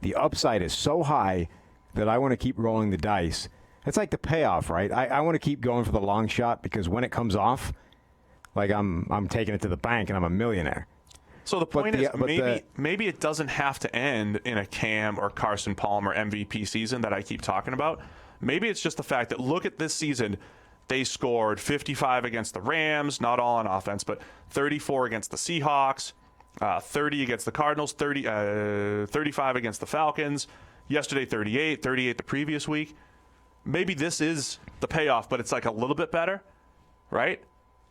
[SPEAKER 2] the upside is so high that I want to keep rolling the dice. It's like the payoff, right? I want to keep going for the long shot because when it comes off, like I'm taking it to the bank and I'm a millionaire.
[SPEAKER 1] So the point is, maybe it doesn't have to end in a Cam or Carson Palmer MVP season that I keep talking about. Maybe it's just the fact that, look at this season, they scored 55 against the Rams, not all on offense, but 34 against the Seahawks, 30 against the Cardinals, 35 against the Falcons, yesterday 38 the previous week. Maybe this is the payoff, but it's like a little bit better, right?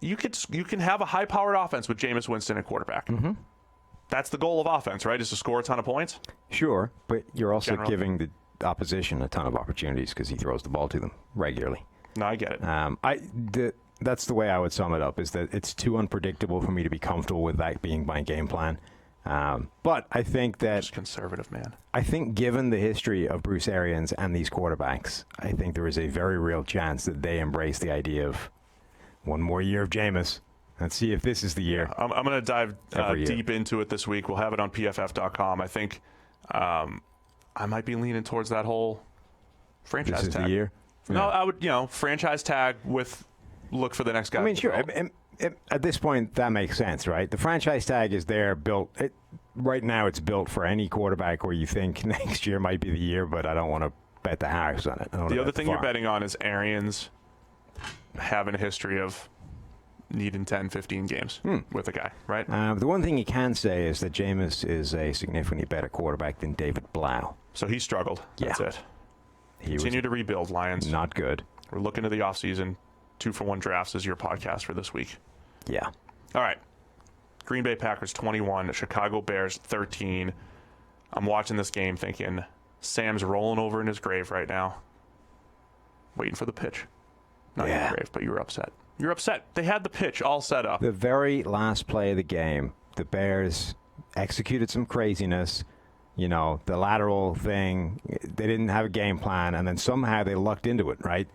[SPEAKER 1] You can have a high-powered offense with Jameis Winston at quarterback. Mm-hmm. That's the goal of offense, right? Is to score a ton of points.
[SPEAKER 2] Sure, but you're also giving the opposition a ton of opportunities because he throws the ball to them regularly.
[SPEAKER 1] No, I get it.
[SPEAKER 2] That's the way I would sum it up. Is that it's too unpredictable for me to be comfortable with that being my game plan. But I think that
[SPEAKER 1] just conservative, man.
[SPEAKER 2] I think given the history of Bruce Arians and these quarterbacks, I think there is a very real chance that they embrace the idea of one more year of Jameis. Let's see if this is the year.
[SPEAKER 1] I'm going to dive deep into it this week. We'll have it on PFF.com. I think I might be leaning towards that whole franchise tag.
[SPEAKER 2] This is the year?
[SPEAKER 1] No, I would, franchise tag with look for the next guy.
[SPEAKER 2] I mean, sure. At this point, that makes sense, right? The franchise tag is there, built. Right now, it's built for any quarterback where you think next year might be the year, but I don't want to bet the house on it.
[SPEAKER 1] The other thing you're betting on is Arians having a history of needing 10, 15 games with a guy, right?
[SPEAKER 2] The one thing you can say is that Jameis is a significantly better quarterback than David Blau.
[SPEAKER 1] So he struggled. That's it. Continue to rebuild, Lions.
[SPEAKER 2] Not good.
[SPEAKER 1] We're looking to the offseason. 2-for-1 drafts is your podcast for this week.
[SPEAKER 2] Yeah.
[SPEAKER 1] All right. Green Bay Packers 21, Chicago Bears 13. I'm watching this game thinking Sam's rolling over in his grave right now, waiting for the pitch. Not in the grave, but you were upset. You're upset. They had the pitch all set up.
[SPEAKER 2] The very last play of the game, the Bears executed some craziness. The lateral thing, they didn't have a game plan, and then somehow they lucked into it, right?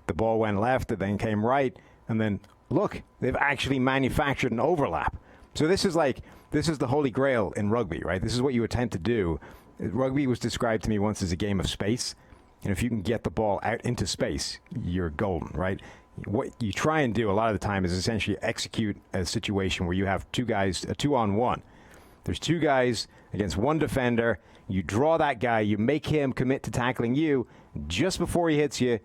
[SPEAKER 2] The ball went left, it then came right, and then, look, they've actually manufactured an overlap. So this is the holy grail in rugby, right? This is what you attempt to do. Rugby was described to me once as a game of space. And if you can get the ball out into space, you're golden, right? What you try and do a lot of the time is essentially execute a situation where you have two guys, a 2-on-1. There's two guys against one defender. You draw that guy. You make him commit to tackling you. Just before he hits you,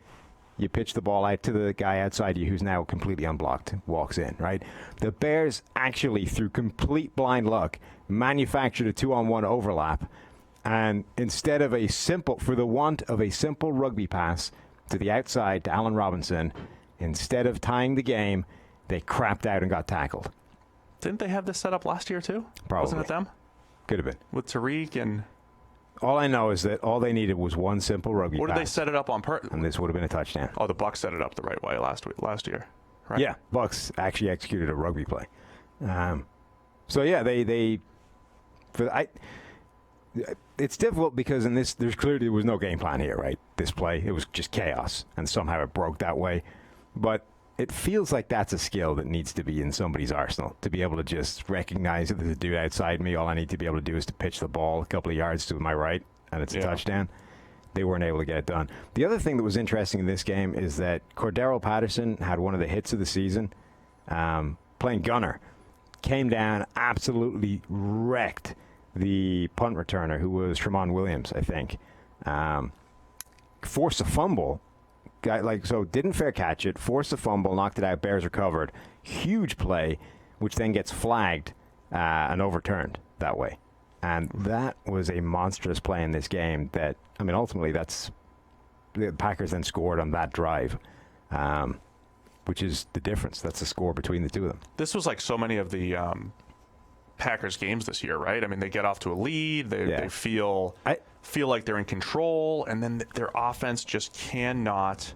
[SPEAKER 2] you pitch the ball out to the guy outside you who's now completely unblocked, walks in, right? The Bears actually, through complete blind luck, manufactured a 2-on-1 overlap. And instead of for the want of a simple rugby pass to the outside to Allen Robinson, instead of tying the game, they crapped out and got tackled.
[SPEAKER 1] Didn't they have this set up last year too?
[SPEAKER 2] Probably.
[SPEAKER 1] Wasn't it them?
[SPEAKER 2] Could have been.
[SPEAKER 1] With Tariq and...
[SPEAKER 2] All I know is that all they needed was one simple rugby pass.
[SPEAKER 1] Or did they set it up on purpose?
[SPEAKER 2] And this would have been a touchdown.
[SPEAKER 1] Oh, the Bucs set it up the right way last year, right?
[SPEAKER 2] Yeah, Bucs actually executed a rugby play. It's difficult because there clearly was no game plan here, right? This play, it was just chaos, and somehow it broke that way. But it feels like that's a skill that needs to be in somebody's arsenal, to be able to just recognize that there's a dude outside me. All I need to be able to do is to pitch the ball a couple of yards to my right, and it's a touchdown. They weren't able to get it done. The other thing that was interesting in this game is that Cordero Patterson had one of the hits of the season, playing gunner, came down, absolutely wrecked the punt returner, who was Tramon Williams, I think. Forced a fumble. Didn't fair catch it, forced a fumble, knocked it out, Bears recovered. Huge play, which then gets flagged and overturned that way. And that was a monstrous play in this game that, ultimately the Packers then scored on that drive, which is the difference. That's the score between the two of them.
[SPEAKER 1] This was like so many of the Packers games this year, right? They get off to a lead, they feel like they're in control, and then their offense just cannot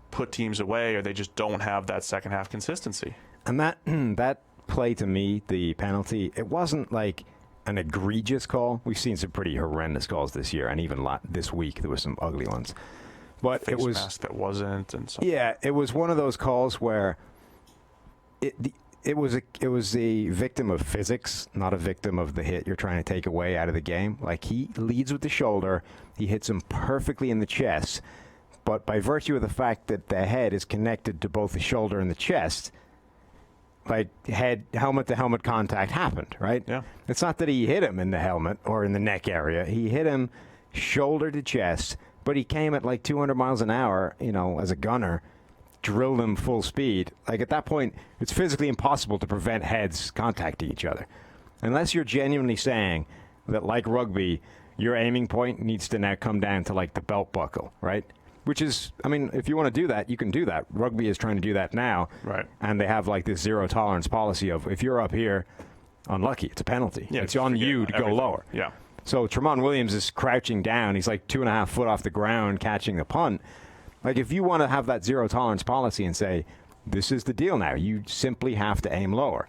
[SPEAKER 1] put teams away, or they just don't have that second half consistency.
[SPEAKER 2] And that that play to me, the penalty, it wasn't like an egregious call. We've seen some pretty horrendous calls this year, and even this week there were some ugly ones. But
[SPEAKER 1] Face
[SPEAKER 2] it was
[SPEAKER 1] mask that wasn't, and so.
[SPEAKER 2] Yeah, it was one of those calls where it was a victim of physics, not a victim of the hit you're trying to take away out of the game. Like, he leads with the shoulder, he hits him perfectly in the chest, but by virtue of the fact that the head is connected to both the shoulder and the chest, like, helmet-to-helmet contact happened, right?
[SPEAKER 1] Yeah.
[SPEAKER 2] It's not that he hit him in the helmet or in the neck area. He hit him shoulder to chest, but he came at like 200 miles an hour, as a gunner, drilled him full speed. Like, at that point, it's physically impossible to prevent heads contacting each other. Unless you're genuinely saying that, like rugby, your aiming point needs to now come down to, like, the belt buckle, right? Which is, I mean, if you want to do that, you can do that. Rugby is trying to do that now.
[SPEAKER 1] Right.
[SPEAKER 2] And they have, like, this zero-tolerance policy of, if you're up here, unlucky, it's a penalty.
[SPEAKER 1] Yeah,
[SPEAKER 2] it's on you to go lower.
[SPEAKER 1] Yeah.
[SPEAKER 2] So Tremont Williams is crouching down. He's like 2.5 foot off the ground catching the punt. Like, if you want to have that zero-tolerance policy and say, this is the deal now, you simply have to aim lower,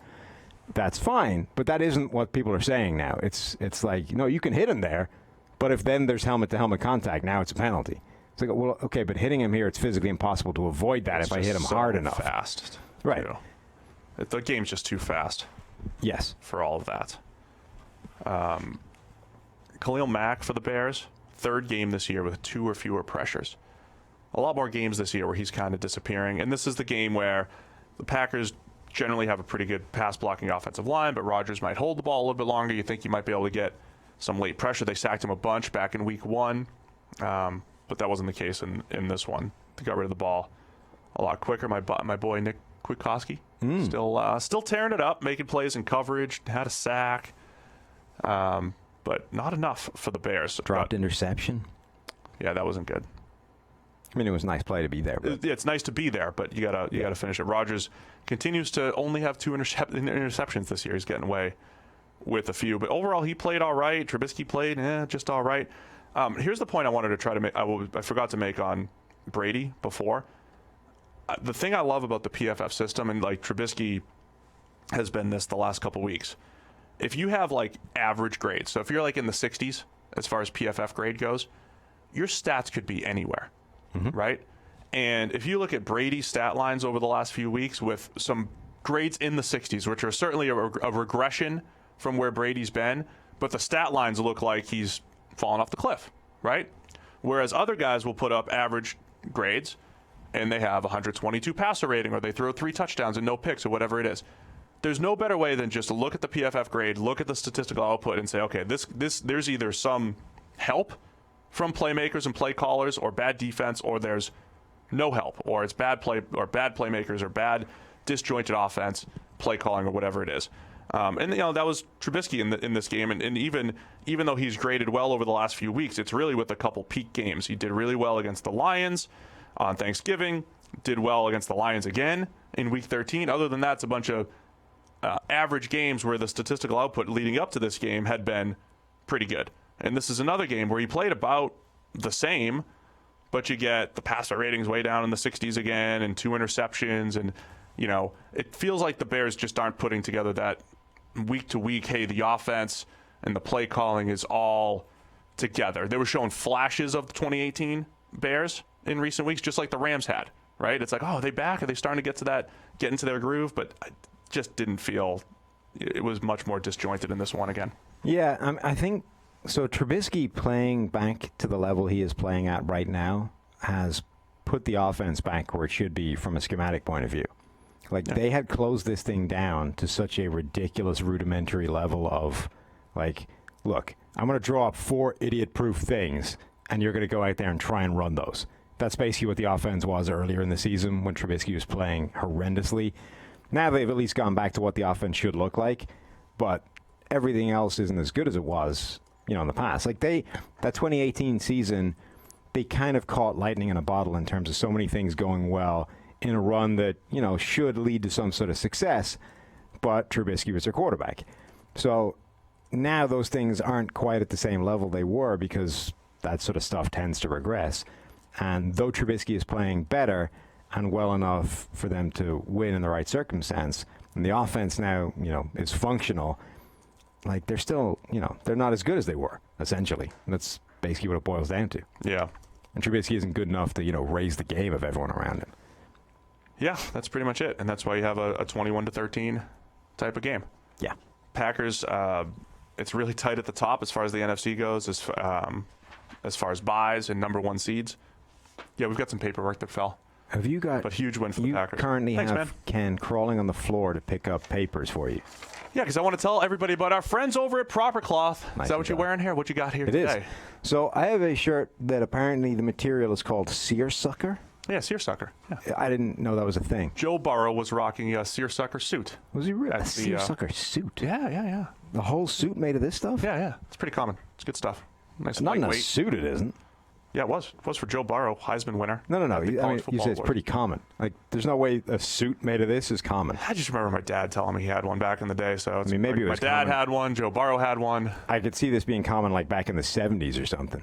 [SPEAKER 2] that's fine. But that isn't what people are saying now. It's like, no, you can hit him there, but if then there's helmet-to-helmet contact, now it's a penalty. It's like, well, okay, but hitting him here, it's physically impossible to avoid that if I hit him hard enough.
[SPEAKER 1] Fast.
[SPEAKER 2] Right.
[SPEAKER 1] The game's just too fast.
[SPEAKER 2] Yes.
[SPEAKER 1] For all of that. Khalil Mack for the Bears, third game this year with 2 or fewer pressures. A lot more games this year where he's kind of disappearing. And this is the game where the Packers generally have a pretty good pass-blocking offensive line, but Rodgers might hold the ball a little bit longer. You think you might be able to get some late pressure. They sacked him a bunch back in week 1. But that wasn't the case in this one. They got rid of the ball a lot quicker. My boy Nick Kwiatkowski still tearing it up, making plays in coverage, had a sack, but not enough for the Bears.
[SPEAKER 2] Dropped interception.
[SPEAKER 1] Yeah, that wasn't good.
[SPEAKER 2] I mean, it was a nice play to be there. But.
[SPEAKER 1] It's nice to be there, but you gotta finish it. Rodgers continues to only have 2 interceptions this year. He's getting away with a few, but overall he played all right. Trubisky played just all right. Here's the point I wanted to try to make. I forgot to make on Brady before. The thing I love about the PFF system, and like Trubisky has been this the last couple weeks, if you have like average grades, so if you're like in the 60s as far as PFF grade goes, your stats could be anywhere, right? And if you look at Brady's stat lines over the last few weeks with some grades in the 60s, which are certainly a regression from where Brady's been, but the stat lines look like he's fallen off the cliff, right? Whereas other guys will put up average grades and they have 122 passer rating, or they throw 3 touchdowns and no picks, or whatever it is. There's no better way than just to look at the PFF grade, look at the statistical output, and say, okay, there's either some help from playmakers and play callers, or bad defense, or there's no help, or it's bad playmakers, or bad disjointed offense, play calling, or whatever it is. And that was Trubisky in this game, and even though he's graded well over the last few weeks, it's really with a couple peak games. He did really well against the Lions on Thanksgiving, did well against the Lions again in Week 13. Other than that, it's a bunch of average games where the statistical output leading up to this game had been pretty good. And this is another game where he played about the same, but you get the passer ratings way down in the 60s again, and 2 interceptions, and it feels like the Bears just aren't putting together that week to week, hey, the offense and the play calling is all together. They were showing flashes of the 2018 Bears in recent weeks, just like the Rams had, right? It's like, oh, are they back? Are they starting to get into their groove? But I just didn't feel it was much more disjointed in this one again.
[SPEAKER 2] Yeah, I think so. Trubisky playing back to the level he is playing at right now has put the offense back where it should be from a schematic point of view. Like, they had closed this thing down to such a ridiculous rudimentary level of, like, look, I'm going to draw up 4 idiot-proof things, and you're going to go out there and try and run those. That's basically what the offense was earlier in the season when Trubisky was playing horrendously. Now they've at least gone back to what the offense should look like, but everything else isn't as good as it was, in the past. Like, that 2018 season, they kind of caught lightning in a bottle in terms of so many things going well in a run that, should lead to some sort of success, but Trubisky was their quarterback. So now those things aren't quite at the same level they were, because that sort of stuff tends to regress. And though Trubisky is playing better, and well enough for them to win in the right circumstance, and the offense now, is functional, like they're still, they're not as good as they were, essentially. And that's basically what it boils down to.
[SPEAKER 1] Yeah.
[SPEAKER 2] And Trubisky isn't good enough to, raise the game of everyone around him.
[SPEAKER 1] Yeah, that's pretty much it. And that's why you have a 21-13 type of game.
[SPEAKER 2] Yeah.
[SPEAKER 1] Packers, it's really tight at the top as far as the NFC goes, as far as buys and number one seeds. Yeah, we've got some paperwork that fell.
[SPEAKER 2] Have you got...
[SPEAKER 1] But huge win for the Packers.
[SPEAKER 2] You currently
[SPEAKER 1] Thanks,
[SPEAKER 2] have
[SPEAKER 1] man.
[SPEAKER 2] Ken crawling on the floor to pick up papers for you.
[SPEAKER 1] Yeah, because I want to tell everybody about our friends over at Proper Cloth.
[SPEAKER 2] Nice
[SPEAKER 1] Is that what you're wearing here? What you got here
[SPEAKER 2] It
[SPEAKER 1] today?
[SPEAKER 2] is. So I have a shirt that apparently the material is called seersucker.
[SPEAKER 1] Yeah, seersucker. Yeah.
[SPEAKER 2] I didn't know that was a thing.
[SPEAKER 1] Joe Burrow was rocking a seersucker suit.
[SPEAKER 2] Was he really? A
[SPEAKER 1] That's the,
[SPEAKER 2] seersucker suit?
[SPEAKER 1] Yeah.
[SPEAKER 2] The whole suit made of this stuff?
[SPEAKER 1] Yeah. It's pretty common. It's good stuff. Nice and
[SPEAKER 2] Not in a
[SPEAKER 1] lightweight.
[SPEAKER 2] suit, it isn't.
[SPEAKER 1] Yeah, it was. It was for Joe Burrow, Heisman winner.
[SPEAKER 2] No.
[SPEAKER 1] at the
[SPEAKER 2] I
[SPEAKER 1] College
[SPEAKER 2] mean, you
[SPEAKER 1] Football
[SPEAKER 2] said it's
[SPEAKER 1] Awards.
[SPEAKER 2] pretty common. Like, there's no way a suit made of this is common.
[SPEAKER 1] I just remember my dad telling me he had one back in the day. So it's
[SPEAKER 2] maybe
[SPEAKER 1] like
[SPEAKER 2] it
[SPEAKER 1] my
[SPEAKER 2] was
[SPEAKER 1] dad
[SPEAKER 2] common.
[SPEAKER 1] had one. Joe Burrow had one.
[SPEAKER 2] I could see this being common, like, back in the 70s or something.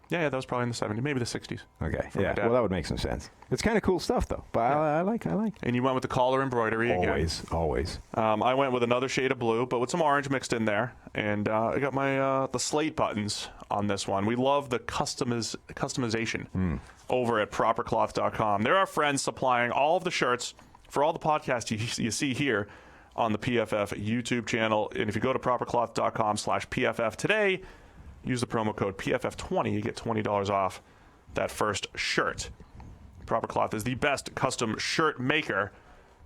[SPEAKER 1] Yeah, that was probably in the 70s, maybe the 60s.
[SPEAKER 2] Okay,
[SPEAKER 1] For my
[SPEAKER 2] yeah.
[SPEAKER 1] dad.
[SPEAKER 2] Well, that would make some sense. It's kind of cool stuff, though. But I like.
[SPEAKER 1] And you went with the collar embroidery again.
[SPEAKER 2] Always.
[SPEAKER 1] I went with another shade of blue, but with some orange mixed in there. And I got my the slate buttons on this one. We love the customization over at propercloth.com. They're our friends supplying all of the shirts for all the podcasts you see here on the PFF YouTube channel. And if you go to propercloth.com/PFF today, use the promo code PFF20, you get $20 off that first shirt. Proper Cloth is the best custom shirt maker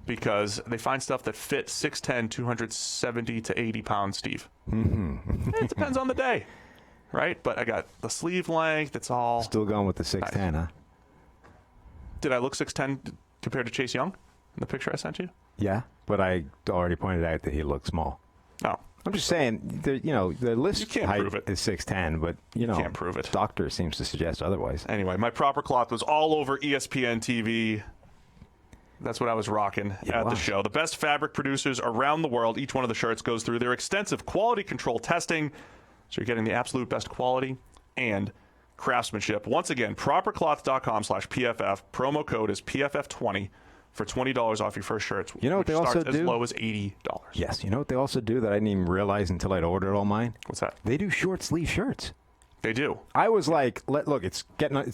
[SPEAKER 1] because they find stuff that fits 6'10", 270 to 80 pounds, Steve. It depends on the day, right? But I got the sleeve length. It's all...
[SPEAKER 2] Still going with the 6'10", huh?
[SPEAKER 1] Did I look 6'10" compared to Chase Young in the picture I sent you?
[SPEAKER 2] Yeah, but I already pointed out that he looked small.
[SPEAKER 1] No.
[SPEAKER 2] I'm just saying, the list
[SPEAKER 1] can't
[SPEAKER 2] height
[SPEAKER 1] prove it.
[SPEAKER 2] is 6'10", but,
[SPEAKER 1] Can't prove it.
[SPEAKER 2] Doctor seems to suggest otherwise.
[SPEAKER 1] Anyway, my Proper Cloth was all over ESPN TV. That's what I was rocking at the show. The best fabric producers around the world. Each one of the shirts goes through their extensive quality control testing. So you're getting the absolute best quality and craftsmanship. Once again, propercloth.com/PFF. Promo code is PFF20 for $20 off your first shirts.
[SPEAKER 2] You know what they also
[SPEAKER 1] starts
[SPEAKER 2] do?
[SPEAKER 1] as low as $80.
[SPEAKER 2] Yes, you know what they also do that I didn't even realize until I'd ordered all mine?
[SPEAKER 1] What's that?
[SPEAKER 2] They do short sleeve shirts.
[SPEAKER 1] They do.
[SPEAKER 2] I was like, look, it's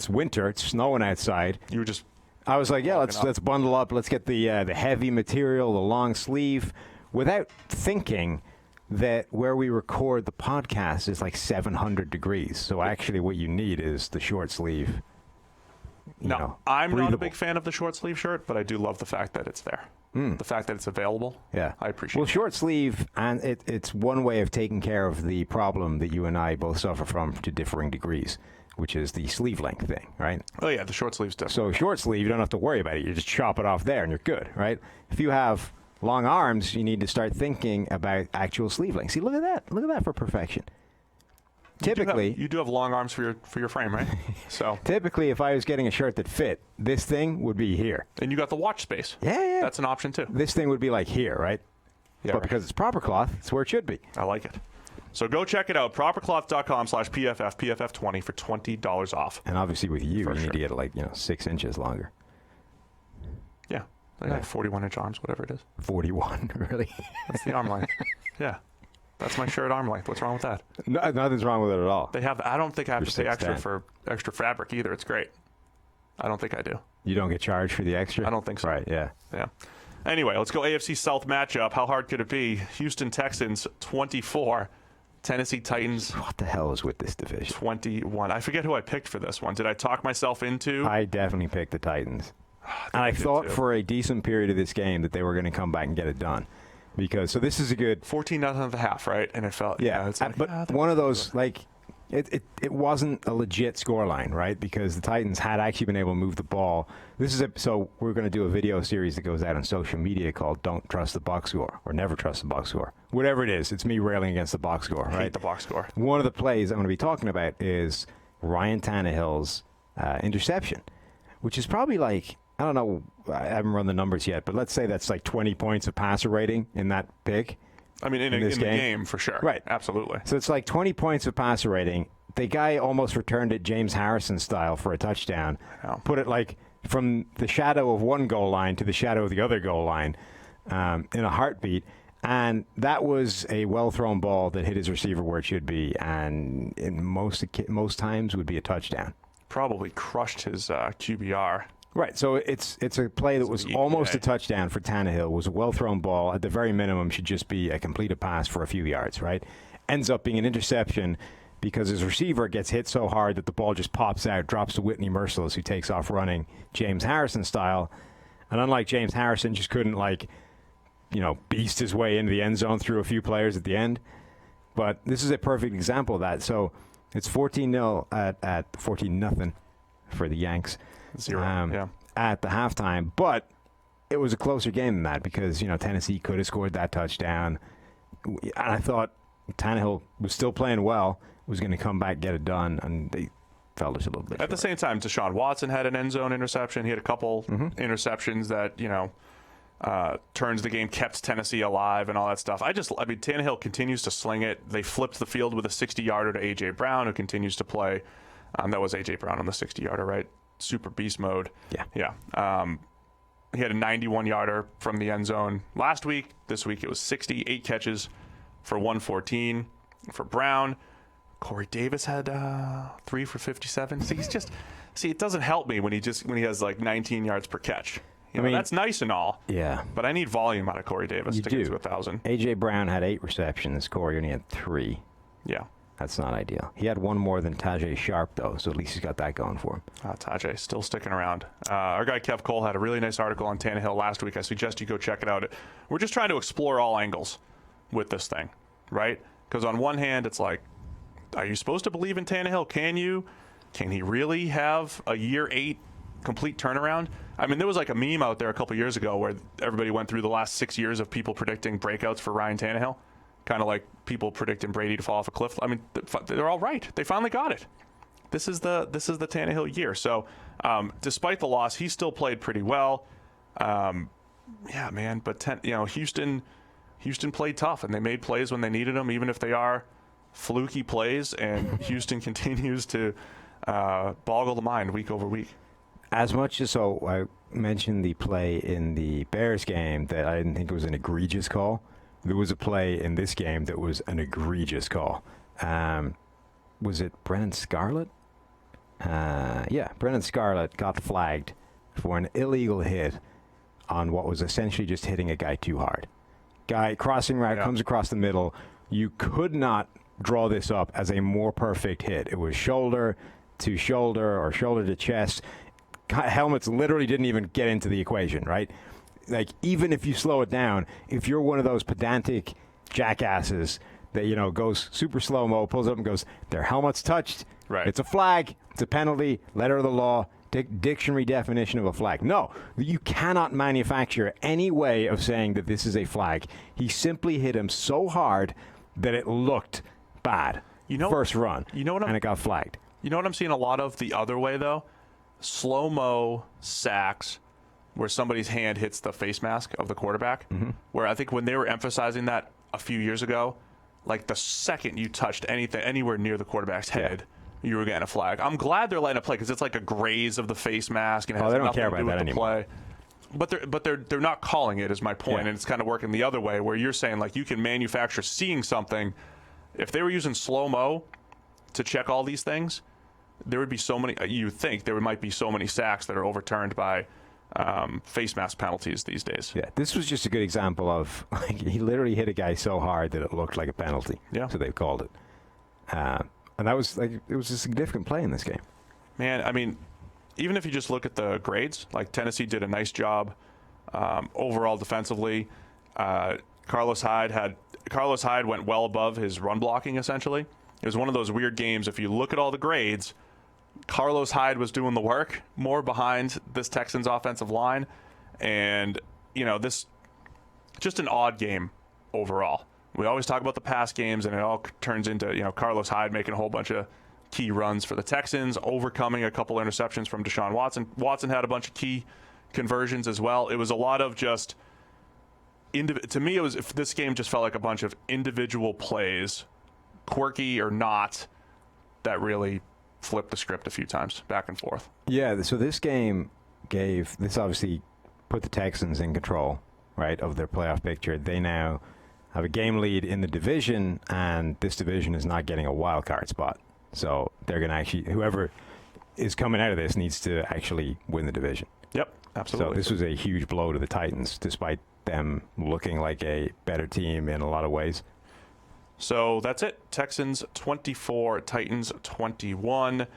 [SPEAKER 2] winter, it's snowing outside.
[SPEAKER 1] You were just...
[SPEAKER 2] I was like, yeah, let's bundle up. Let's get the heavy material, the long sleeve, without thinking that where we record the podcast is like 700 degrees. So actually, what you need is the short sleeve.
[SPEAKER 1] I'm not a
[SPEAKER 2] breathable.
[SPEAKER 1] big fan of the short sleeve shirt, but I do love the fact that it's there. The fact that it's available.
[SPEAKER 2] Yeah,
[SPEAKER 1] I appreciate
[SPEAKER 2] Well,
[SPEAKER 1] it.
[SPEAKER 2] short sleeve, and it's one way of taking care of the problem that you and I both suffer from to differing degrees, which is the sleeve length thing, right?
[SPEAKER 1] Oh, yeah, the short sleeve's different.
[SPEAKER 2] So short sleeve, you don't have to worry about it. You just chop it off there and you're good, right? If you have long arms, you need to start thinking about actual sleeve length. See, look at that. Look at that for perfection. Typically,
[SPEAKER 1] you do have long arms for your frame, right? So,
[SPEAKER 2] typically, if I was getting a shirt that fit, this thing would be here.
[SPEAKER 1] and you got the watch space.
[SPEAKER 2] Yeah.
[SPEAKER 1] That's an option too.
[SPEAKER 2] This thing would be like here, right?
[SPEAKER 1] Yeah,
[SPEAKER 2] But
[SPEAKER 1] right.
[SPEAKER 2] because it's proper cloth, it's where it should be.
[SPEAKER 1] I like it. So go check it out. Propercloth.com/PFF, PFF20 for $20 off.
[SPEAKER 2] And obviously, with you,
[SPEAKER 1] For
[SPEAKER 2] you
[SPEAKER 1] sure.
[SPEAKER 2] need to get it like 6 inches longer.
[SPEAKER 1] Yeah. I got 41-inch arms, whatever it is.
[SPEAKER 2] 41, really?
[SPEAKER 1] That's the arm length. Yeah. That's my shirt arm length. What's wrong with that?
[SPEAKER 2] No, nothing's wrong with it at all.
[SPEAKER 1] They have. I don't think I have to
[SPEAKER 2] For
[SPEAKER 1] pay extra
[SPEAKER 2] 6'10".
[SPEAKER 1] for extra fabric either. It's great. I don't think I do.
[SPEAKER 2] You don't get charged for the extra?
[SPEAKER 1] I don't think so.
[SPEAKER 2] Right, yeah.
[SPEAKER 1] Yeah. Anyway, let's go AFC South matchup. How hard could it be? Houston Texans 24, Tennessee Titans
[SPEAKER 2] What the hell is with this division?
[SPEAKER 1] 21. I forget who I picked for this one. Did I talk myself into?
[SPEAKER 2] I definitely picked the Titans. And
[SPEAKER 1] I
[SPEAKER 2] I
[SPEAKER 1] did
[SPEAKER 2] thought
[SPEAKER 1] too.
[SPEAKER 2] for a decent period of this game that they were going to come back and get it done. So this is a good...
[SPEAKER 1] 14-0 at the half, right? And it felt...
[SPEAKER 2] Yeah,
[SPEAKER 1] it's like,
[SPEAKER 2] but one of those, like, it wasn't a legit scoreline, right? Because the Titans had actually been able to move the ball. So we're going to do a video series that goes out on social media called Don't Trust the Box Score, or Never Trust the Box Score. Whatever it is, it's me railing against the box score,
[SPEAKER 1] I hate
[SPEAKER 2] right?
[SPEAKER 1] the box score.
[SPEAKER 2] One of the plays I'm going to be talking about is Ryan Tannehill's interception, which is probably like, I don't know, I haven't run the numbers yet, but let's say that's like 20 points of passer rating in that pick.
[SPEAKER 1] I mean, in
[SPEAKER 2] this
[SPEAKER 1] the
[SPEAKER 2] game?
[SPEAKER 1] game, for sure.
[SPEAKER 2] Right.
[SPEAKER 1] Absolutely.
[SPEAKER 2] So it's like 20 points of passer rating. The guy almost returned it James Harrison style for a touchdown.
[SPEAKER 1] I know.
[SPEAKER 2] Put it like from the shadow of one goal line to the shadow of the other goal line in a heartbeat. And that was a well-thrown ball that hit his receiver where it should be, and in most times would be a touchdown.
[SPEAKER 1] Probably crushed his QBR.
[SPEAKER 2] Right, so it's a play that was almost a touchdown for Tannehill. It was a well-thrown ball. At the very minimum, should just be a completed pass for a few yards, right? Ends up being an interception because his receiver gets hit so hard that the ball just pops out, drops to Whitney Merciless, who takes off running James Harrison style. And unlike James Harrison, just couldn't, beast his way into the end zone through a few players at the end. But this is a perfect example of that. So it's 14-0 at 14-0 for the Yanks.
[SPEAKER 1] 0,
[SPEAKER 2] at the halftime. But it was a closer game than that because, Tennessee could have scored that touchdown. And I thought Tannehill was still playing well, was going to come back, get it done, and they fell just a little bit
[SPEAKER 1] At the same time, Deshaun Watson had an end zone interception. He had a couple interceptions that, turns the game, kept Tennessee alive and all that stuff. Tannehill continues to sling it. They flipped the field with a 60-yarder to A.J. Brown, who continues to play. That was A.J. Brown on the 60-yarder, right? Super beast mode. Yeah. He had a 91-yarder from the end zone last week. This week it was 68 catches for 114 for Brown. Corey Davis had 3 for 57. It doesn't help me when he has like 19 yards per catch. That's nice and all.
[SPEAKER 2] Yeah.
[SPEAKER 1] But I need volume out of Corey Davis to get to 1,000.
[SPEAKER 2] A.J. Brown had 8 receptions. Corey only had 3.
[SPEAKER 1] Yeah.
[SPEAKER 2] That's not ideal. He had one more than Tajay Sharp, though, so at least he's got that going for him.
[SPEAKER 1] Tajay still sticking around. Our guy Kev Cole had a really nice article on Tannehill last week. I suggest you go check it out. We're just trying to explore all angles with this thing, right? Because on one hand, it's like, are you supposed to believe in Tannehill? Can you? Can he really have a year 8 complete turnaround? There was like a meme out there a couple years ago where everybody went through the last 6 years of people predicting breakouts for Ryan Tannehill. Kind of like people predicting Brady to fall off a cliff. They're all right. They finally got it. This is the Tannehill year. So, despite the loss, he still played pretty well. But Houston played tough, and they made plays when they needed them, even if they are fluky plays. And Houston continues to boggle the mind week over week.
[SPEAKER 2] As much as I mentioned the play in the Bears game that I didn't think it was an egregious call. There was a play in this game that was an egregious call. Was it Brennan Scarlet? Brennan Scarlet got flagged for an illegal hit on what was essentially just hitting a guy too hard. Guy crossing route comes across the middle. You could not draw this up as a more perfect hit. It was shoulder to shoulder or shoulder to chest. Helmets literally didn't even get into the equation, right? Like, even if you slow it down, if you're one of those pedantic jackasses that, goes super slow-mo, pulls up and goes, their helmet's touched.
[SPEAKER 1] Right.
[SPEAKER 2] It's a flag. It's a penalty. Letter of the law. Dictionary definition of a flag. No, you cannot manufacture any way of saying that this is a flag. He simply hit him so hard that it looked bad. First run. And it got flagged.
[SPEAKER 1] You know what I'm seeing a lot of the other way, though? Slow-mo sacks where somebody's hand hits the face mask of the quarterback, where I think when they were emphasizing that a few years ago, like the second you touched anything anywhere near the quarterback's head, you were getting a flag. I'm glad they're letting it play because it's like a graze of the face mask and it has
[SPEAKER 2] they don't
[SPEAKER 1] nothing
[SPEAKER 2] care
[SPEAKER 1] to do
[SPEAKER 2] about
[SPEAKER 1] with
[SPEAKER 2] that
[SPEAKER 1] the
[SPEAKER 2] anymore.
[SPEAKER 1] play. But they're not calling it, is my point, and it's kind of working the other way where you're saying like you can manufacture seeing something. If they were using slow-mo to check all these things, there would be so many. You think there might be so many sacks that are overturned by face mask penalties these days.
[SPEAKER 2] Yeah, this was just a good example of he literally hit a guy so hard that it looked like a penalty.
[SPEAKER 1] Yeah.
[SPEAKER 2] So they called it. And that was it was a significant play in this game.
[SPEAKER 1] Man, even if you just look at the grades, like Tennessee did a nice job overall defensively. Carlos Hyde went well above his run blocking essentially. It was one of those weird games. If you look at all the grades, Carlos Hyde was doing the work more behind this Texans offensive line. And, this just an odd game overall. We always talk about the pass games, and it all turns into, Carlos Hyde making a whole bunch of key runs for the Texans, overcoming a couple interceptions from Deshaun Watson. Watson had a bunch of key conversions as well. It was a lot of just, to me, this game just felt like a bunch of individual plays, quirky or not, that really flipped the script a few times back and forth.
[SPEAKER 2] Yeah, so this game this obviously put the Texans in control, right, of their playoff picture. They now have a game lead in the division, and this division is not getting a wild card spot. So they're going to actually, whoever is coming out of this needs to actually win the division.
[SPEAKER 1] Yep, absolutely.
[SPEAKER 2] So this was a huge blow to the Titans, despite them looking like a better team in a lot of ways.
[SPEAKER 1] So that's it. Texans 24, Titans 21.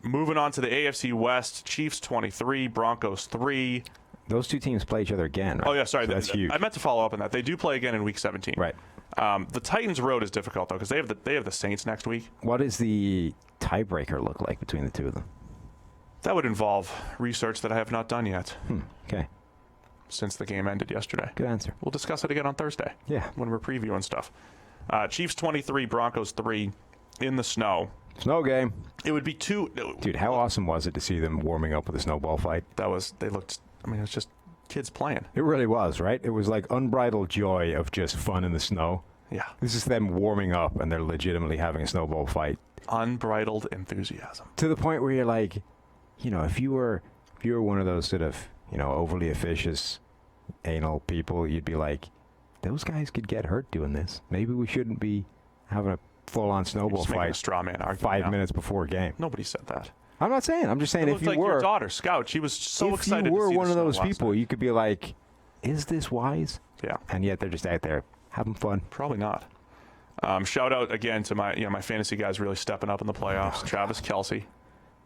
[SPEAKER 1] Moving on to the AFC West, Chiefs 23, Broncos 3.
[SPEAKER 2] Those two teams play each other again, right?
[SPEAKER 1] Oh, yeah, sorry.
[SPEAKER 2] So that's huge.
[SPEAKER 1] I meant to follow up on that. They do play again in Week 17.
[SPEAKER 2] Right.
[SPEAKER 1] The Titans' road is difficult, though, because they have the Saints next week.
[SPEAKER 2] What does the tiebreaker look like between the two of them?
[SPEAKER 1] That would involve research that I have not done yet.
[SPEAKER 2] Okay.
[SPEAKER 1] Since the game ended yesterday.
[SPEAKER 2] Good answer.
[SPEAKER 1] We'll discuss it again on Thursday.
[SPEAKER 2] Yeah.
[SPEAKER 1] When we're previewing stuff. Chiefs 23, Broncos 3 in the snow.
[SPEAKER 2] Snow game.
[SPEAKER 1] It would be two.
[SPEAKER 2] Dude, how awesome was it to see them warming up with a snowball fight?
[SPEAKER 1] They looked, I mean, it was just kids playing.
[SPEAKER 2] It really was, right? It was like unbridled joy of just fun in the snow.
[SPEAKER 1] Yeah.
[SPEAKER 2] This is them warming up, and they're legitimately having a snowball fight.
[SPEAKER 1] Unbridled enthusiasm.
[SPEAKER 2] To the point where you're like, if you were one of those sort of, overly officious, anal people, you'd be like, those guys could get hurt doing this. Maybe we shouldn't be having a full-on snowball fight
[SPEAKER 1] a straw man argument
[SPEAKER 2] 5 minutes before a game.
[SPEAKER 1] Nobody said that.
[SPEAKER 2] I'm not saying. I'm just saying
[SPEAKER 1] It
[SPEAKER 2] if you
[SPEAKER 1] looked like
[SPEAKER 2] were
[SPEAKER 1] your daughter, Scout, she was so excited.
[SPEAKER 2] If you were
[SPEAKER 1] to see
[SPEAKER 2] one
[SPEAKER 1] the
[SPEAKER 2] of
[SPEAKER 1] snow
[SPEAKER 2] those
[SPEAKER 1] last
[SPEAKER 2] people,
[SPEAKER 1] night.
[SPEAKER 2] you could be like, "Is this wise?"
[SPEAKER 1] Yeah.
[SPEAKER 2] And yet they're just out there having fun.
[SPEAKER 1] Probably not. Shout out again to my fantasy guys really stepping up in the playoffs. Travis Kelce.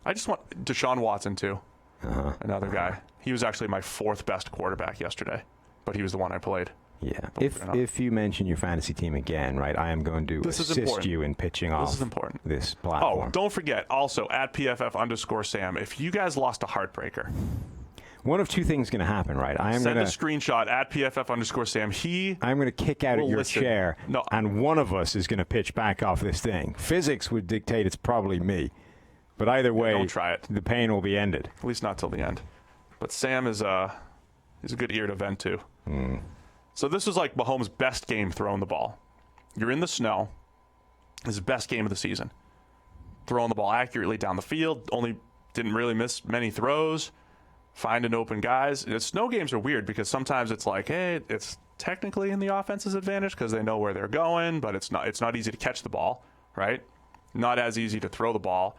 [SPEAKER 1] I just want Deshaun Watson too. Another guy. He was actually my fourth best quarterback yesterday, but he was the one I played.
[SPEAKER 2] Yeah. If you mention your fantasy team again, right, I am going to assist you in pitching off this platform.
[SPEAKER 1] Oh, don't forget, also, at PFF_Sam, if you guys lost a heartbreaker.
[SPEAKER 2] One of two things going to happen, right?
[SPEAKER 1] Send a screenshot at PFF_Sam.
[SPEAKER 2] I'm going to kick out of your chair,
[SPEAKER 1] No.
[SPEAKER 2] and one of us is going to pitch back off this thing. Physics would dictate it's probably me. But either way,
[SPEAKER 1] don't try it.
[SPEAKER 2] The pain will be ended.
[SPEAKER 1] At least not till the end. But Sam is he's a good ear to vent to. So this was like Mahomes' best game throwing the ball. You're in the snow. This is his best game of the season. Throwing the ball accurately down the field. Only didn't really miss many throws. Finding open guys. Snow games are weird because sometimes it's like, hey, it's technically in the offense's advantage because they know where they're going, but it's not easy to catch the ball, right? Not as easy to throw the ball.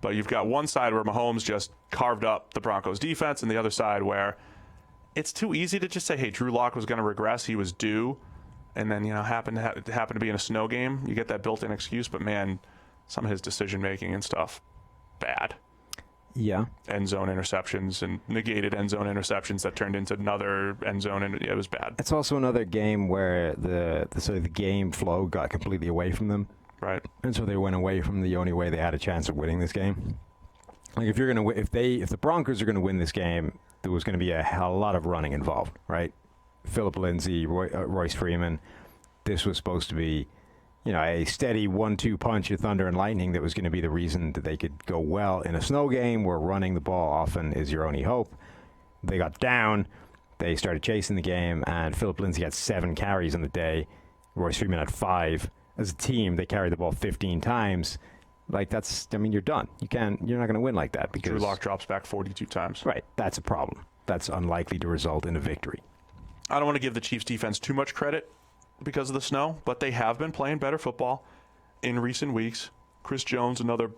[SPEAKER 1] But you've got one side where Mahomes just carved up the Broncos defense, and the other side where it's too easy to just say, hey, Drew Lock was going to regress. He was due. And then, happened to be in a snow game. You get that built-in excuse. But, man, some of his decision-making and stuff, bad.
[SPEAKER 2] Yeah.
[SPEAKER 1] End zone interceptions and negated end zone interceptions that turned into another end zone. And it was bad.
[SPEAKER 2] It's also another game where the sort of the game flow got completely away from them.
[SPEAKER 1] Right.
[SPEAKER 2] And so they went away from the only way they had a chance of winning this game. Like if the Broncos are going to win this game, there was going to be a lot of running involved, right? Philip Lindsay, Royce Freeman. This was supposed to be, a steady 1-2 punch of thunder and lightning that was going to be the reason that they could go well in a snow game where running the ball often is your only hope. They got down. They started chasing the game, and Philip Lindsay had 7 carries on the day. Royce Freeman had 5. As a team, they carried the ball 15 times. Like you're done. You're not going to win like that because
[SPEAKER 1] Drew Lock drops back 42 times.
[SPEAKER 2] Right. That's a problem. That's unlikely to result in a victory.
[SPEAKER 1] I don't want to give the Chiefs defense too much credit because of the snow, but they have been playing better football in recent weeks. Chris Jones, another,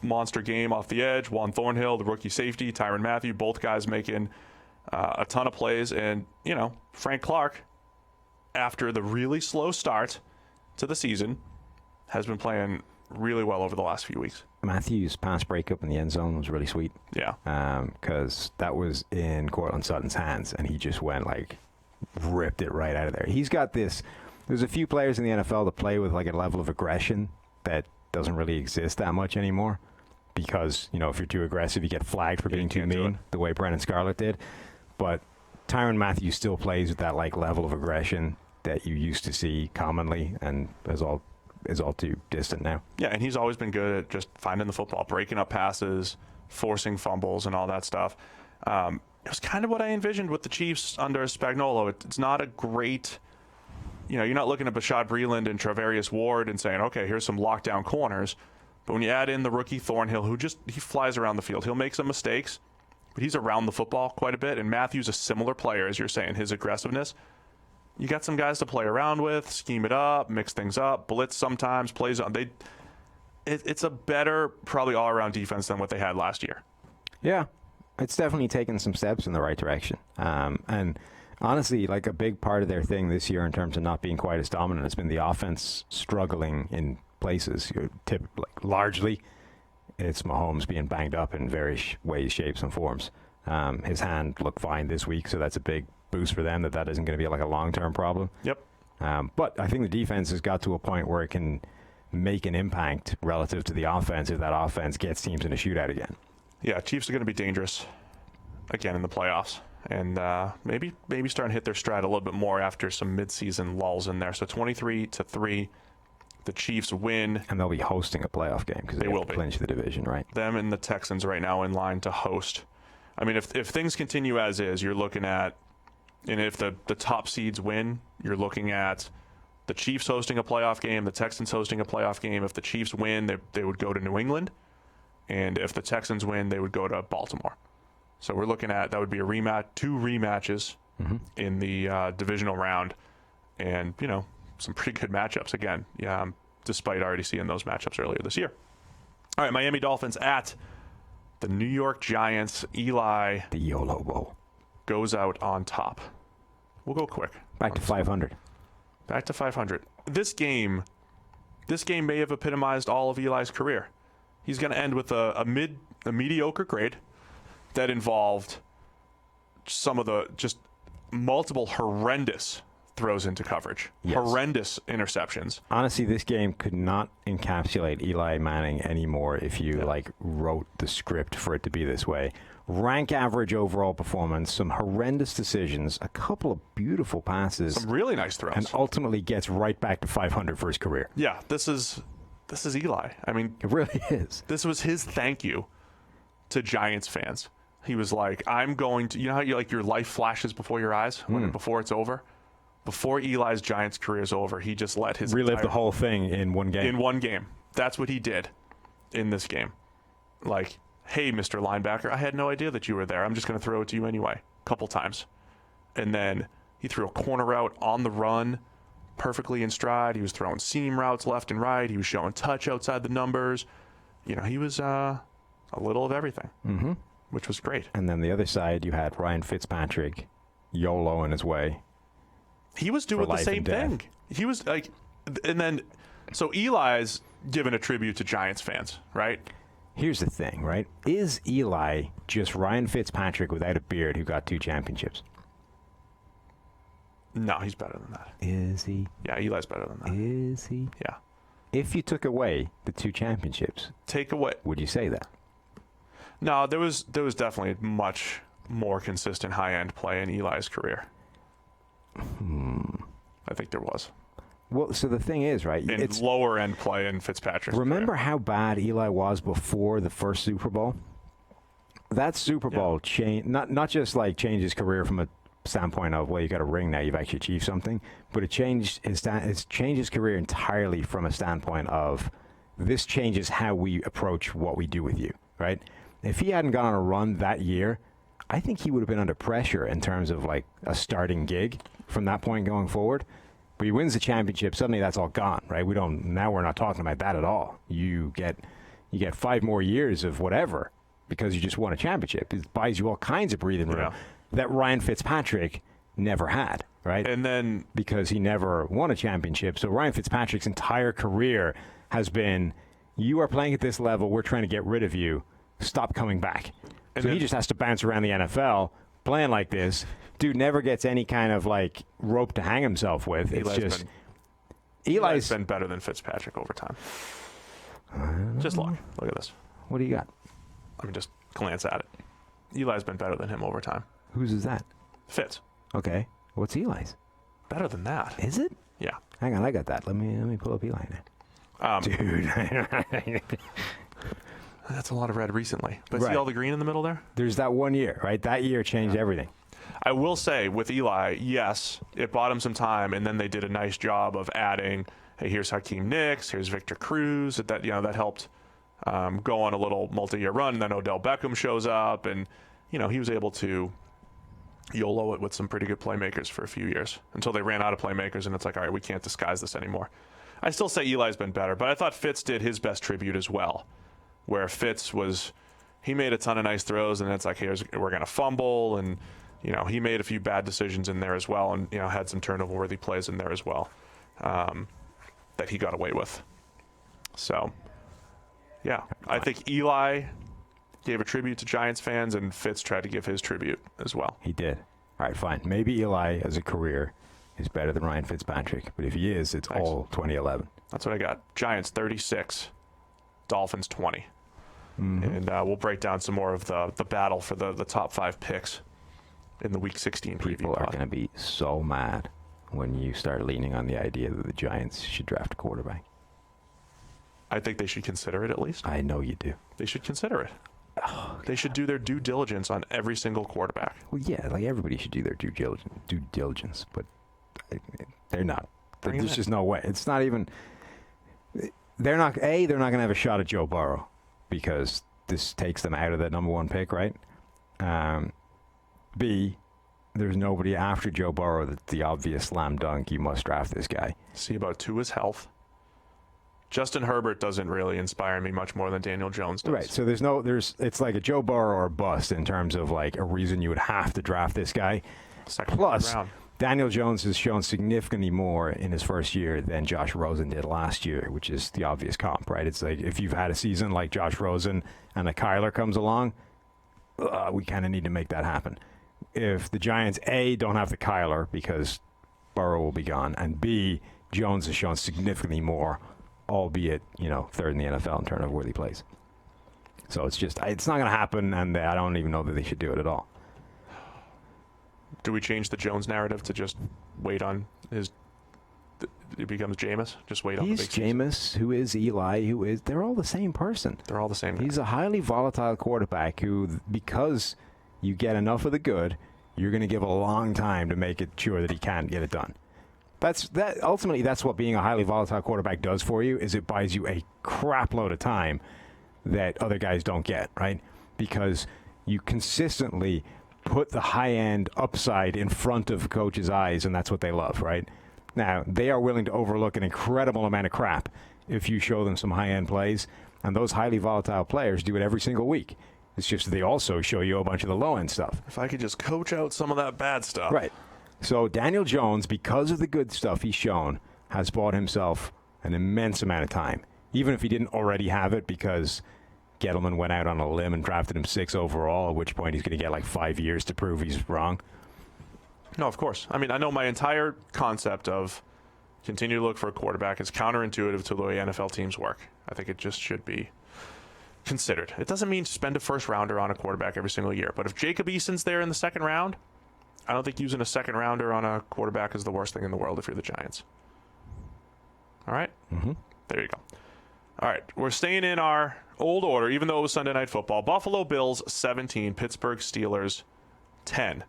[SPEAKER 1] monster game off the edge. Juan Thornhill, the rookie safety, Tyrann Mathieu, both guys making a ton of plays. And, Frank Clark, after the really slow start to the season, has been playing really well over the last few weeks.
[SPEAKER 2] Matthew's pass breakup in the end zone was really sweet.
[SPEAKER 1] Yeah.
[SPEAKER 2] Because that was in Cortland Sutton's hands, and he just went, ripped it right out of there. He's got this. There's a few players in the NFL that play with, a level of aggression that doesn't really exist that much anymore. Because, if you're too aggressive, you get flagged for being too mean, the way Brennan Scarlet did. But Tyrann Mathieu still plays with that, level of aggression that you used to see commonly, and is all too distant now.
[SPEAKER 1] Yeah, and he's always been good at just finding the football, breaking up passes, forcing fumbles, and all that stuff. It was kind of what I envisioned with the Chiefs under Spagnuolo. It's not a great, you're not looking at Bashaud Breeland and Travarius Ward and saying, okay, here's some lockdown corners. But when you add in the rookie Thornhill, he flies around the field. He'll make some mistakes, but he's around the football quite a bit. And Matthew's a similar player, as you're saying, his aggressiveness. You got some guys to play around with, scheme it up, mix things up, blitz sometimes, plays on. It's a better, probably all-around defense than what they had last year.
[SPEAKER 2] Yeah, it's definitely taken some steps in the right direction. And honestly, like a big part of their thing this year in terms of not being quite as dominant has been the offense struggling in places. Largely, it's Mahomes being banged up in various ways, shapes, and forms. His hand looked fine this week, so that's a big boost for them that isn't going to be like a long-term problem.
[SPEAKER 1] Yep.
[SPEAKER 2] But I think the defense has got to a point where it can make an impact relative to the offense if that offense gets teams in a shootout again.
[SPEAKER 1] Yeah, Chiefs are going to be dangerous again in the playoffs. And maybe starting to hit their stride a little bit more after some midseason lulls in there. So 23-3, the Chiefs win.
[SPEAKER 2] And they'll be hosting a playoff game because they will clinch the division, right?
[SPEAKER 1] Them and the Texans right now in line to host. I mean, if things continue as is, you're looking at, and if the top seeds win, you're looking at the Chiefs hosting a playoff game, the Texans hosting a playoff game. If the Chiefs win, they would go to New England. And if the Texans win, they would go to Baltimore. So we're looking at, that would be a rematch, 2 rematches in the divisional round. And, some pretty good matchups again, despite already seeing those matchups earlier this year. All right, Miami Dolphins at the New York Giants. Eli,
[SPEAKER 2] the YOLO Bowl,
[SPEAKER 1] goes out on top. We'll go quick.
[SPEAKER 2] Back to 500.
[SPEAKER 1] Back to 500. This game may have epitomized all of Eli's career. He's going to end with a mediocre grade that involved some of the just multiple horrendous throws into coverage, horrendous interceptions.
[SPEAKER 2] Honestly, this game could not encapsulate Eli Manning anymore if you wrote the script for it to be this way. Rank average overall performance, some horrendous decisions, a couple of beautiful passes,
[SPEAKER 1] some really nice throws,
[SPEAKER 2] and ultimately gets right back to 500 for his career.
[SPEAKER 1] Yeah, this is Eli. I mean,
[SPEAKER 2] it really is.
[SPEAKER 1] This was his thank you to Giants fans. He was like, I'm going to, how your life flashes before your eyes before it's over? Before Eli's Giants career is over, he just let his
[SPEAKER 2] relive the whole thing in one game.
[SPEAKER 1] In one game. That's what he did in this game. Like, hey, Mr. Linebacker, I had no idea that you were there. I'm just going to throw it to you anyway, a couple times. And then he threw a corner route on the run, perfectly in stride. He was throwing seam routes left and right. He was showing touch outside the numbers. He was a little of everything, which was great.
[SPEAKER 2] And then the other side, you had Ryan Fitzpatrick, YOLO in his way.
[SPEAKER 1] He was doing the same thing. He was like, and then, so Eli's given a tribute to Giants fans, right?
[SPEAKER 2] Here's the thing, right? Is Eli just Ryan Fitzpatrick without a beard who got 2 championships?
[SPEAKER 1] No, he's better than that.
[SPEAKER 2] Is he?
[SPEAKER 1] Yeah, Eli's better than that.
[SPEAKER 2] Is he?
[SPEAKER 1] Yeah.
[SPEAKER 2] If you took away the 2 championships, would you say that?
[SPEAKER 1] No, there was definitely much more consistent high-end play in Eli's career. I think there was.
[SPEAKER 2] Well, so the thing is, right?
[SPEAKER 1] It's lower-end play in Fitzpatrick's
[SPEAKER 2] Remember
[SPEAKER 1] career.
[SPEAKER 2] how bad Eli was before the first Super Bowl? That Super Bowl changed, not just like changed his career from a standpoint of, well, you got a ring now, you've actually achieved something, but it changed his career entirely from a standpoint of, this changes how we approach what we do with you, right? If he hadn't gone on a run that year, I think he would have been under pressure in terms of like a starting gig from that point going forward. But he wins the championship, suddenly that's all gone, right? Now we're not talking about that at all. You get 5 more years of whatever because you just won a championship. It buys you all kinds of breathing room that Ryan Fitzpatrick never had, right?
[SPEAKER 1] And then
[SPEAKER 2] because he never won a championship. So Ryan Fitzpatrick's entire career has been, you are playing at this level, we're trying to get rid of you, stop coming back. So he just has to bounce around the NFL playing like this. Dude never gets any kind of like rope to hang himself with. Eli's
[SPEAKER 1] been better than Fitzpatrick over time. Just look at this.
[SPEAKER 2] What do you got?
[SPEAKER 1] I mean, just glance at it. Eli's been better than him over time.
[SPEAKER 2] Whose is that?
[SPEAKER 1] Fitz.
[SPEAKER 2] Okay. What's Eli's?
[SPEAKER 1] Better than that.
[SPEAKER 2] Is it?
[SPEAKER 1] Yeah.
[SPEAKER 2] Hang on, I got that. Let me pull up Eli now. Dude.
[SPEAKER 1] That's a lot of red recently. But
[SPEAKER 2] Right.
[SPEAKER 1] see all the green in the middle there?
[SPEAKER 2] There's that one year, right? That year changed everything.
[SPEAKER 1] I will say with Eli, yes, it bought him some time, and then they did a nice job of adding, hey, here's Hakeem Nicks, here's Victor Cruz. That helped go on a little multi-year run. And then Odell Beckham shows up, and he was able to YOLO it with some pretty good playmakers for a few years until they ran out of playmakers, and it's like, all right, we can't disguise this anymore. I still say Eli's been better, but I thought Fitz did his best tribute as well, where Fitz he made a ton of nice throws, and it's like, we're going to fumble, and, he made a few bad decisions in there as well, and, had some turnover-worthy plays in there as well that he got away with. So, yeah, I think Eli gave a tribute to Giants fans, and Fitz tried to give his tribute as well.
[SPEAKER 2] He did. All right, fine. Maybe Eli, as a career, is better than Ryan Fitzpatrick, but if he is, it's all 2011.
[SPEAKER 1] That's what I got. Giants 36, Dolphins 20. And we'll break down some more of the battle for the top 5 picks in the Week 16 preview.
[SPEAKER 2] People are going to be so mad when you start leaning on the idea that the Giants should draft a quarterback.
[SPEAKER 1] I think they should consider it at least.
[SPEAKER 2] I know you do.
[SPEAKER 1] They should consider it. They should do their due diligence on every single quarterback.
[SPEAKER 2] Well, yeah, like everybody should do their due diligence, but they're not. There's just no way. It's not even. They're not going to have a shot at Joe Burrow because this takes them out of the number 1 pick, right? B, there's nobody after Joe Burrow that's the obvious slam dunk. You must draft this guy.
[SPEAKER 1] See about Tua's health. Justin Herbert doesn't really inspire me much more than Daniel Jones does.
[SPEAKER 2] Right. So it's like a Joe Burrow or a bust in terms of like a reason you would have to draft this guy. Plus, Daniel Jones has shown significantly more in his first year than Josh Rosen did last year, which is the obvious comp, right? It's like if you've had a season like Josh Rosen and a Kyler comes along, we kind of need to make that happen. If the Giants, A, don't have the Kyler because Burrow will be gone, and B, Jones has shown significantly more, albeit, third in the NFL in turnover-worthy plays. So it's not going to happen, and I don't even know that they should do it at all.
[SPEAKER 1] Do we change the Jones narrative to just wait on it becomes Jameis? Just wait on the big season?
[SPEAKER 2] He's Jameis, who is Eli, they're all the same person.
[SPEAKER 1] They're all the same guy.
[SPEAKER 2] He's a highly volatile quarterback who, because you get enough of the good, you're going to give a long time to make it sure that he can get it done. Ultimately, that's what being a highly volatile quarterback does for you, is it buys you a crap load of time that other guys don't get, right? Because you consistently put the high-end upside in front of coaches' eyes, and that's what they love, right? Now, they are willing to overlook an incredible amount of crap if you show them some high-end plays, and those highly volatile players do it every single week. It's just they also show you a bunch of the low-end stuff.
[SPEAKER 1] If I could just coach out some of that bad stuff.
[SPEAKER 2] Right. So Daniel Jones, because of the good stuff he's shown, has bought himself an immense amount of time, even if he didn't already have it because Gettleman went out on a limb and drafted him 6 overall, at which point he's going to get like 5 years to prove he's wrong.
[SPEAKER 1] No, of course. I mean, I know my entire concept of continue to look for a quarterback is counterintuitive to the way NFL teams work. I think it just should be considered. It doesn't mean spend a first rounder on a quarterback every single year, but if Jacob Eason's there in the second round, I don't think using a second rounder on a quarterback is the worst thing in the world if you're the Giants. All right?
[SPEAKER 2] Mm-hmm.
[SPEAKER 1] There you go. All right, we're staying in our old order, even though it was Sunday Night Football. Buffalo Bills 17, Pittsburgh Steelers 10.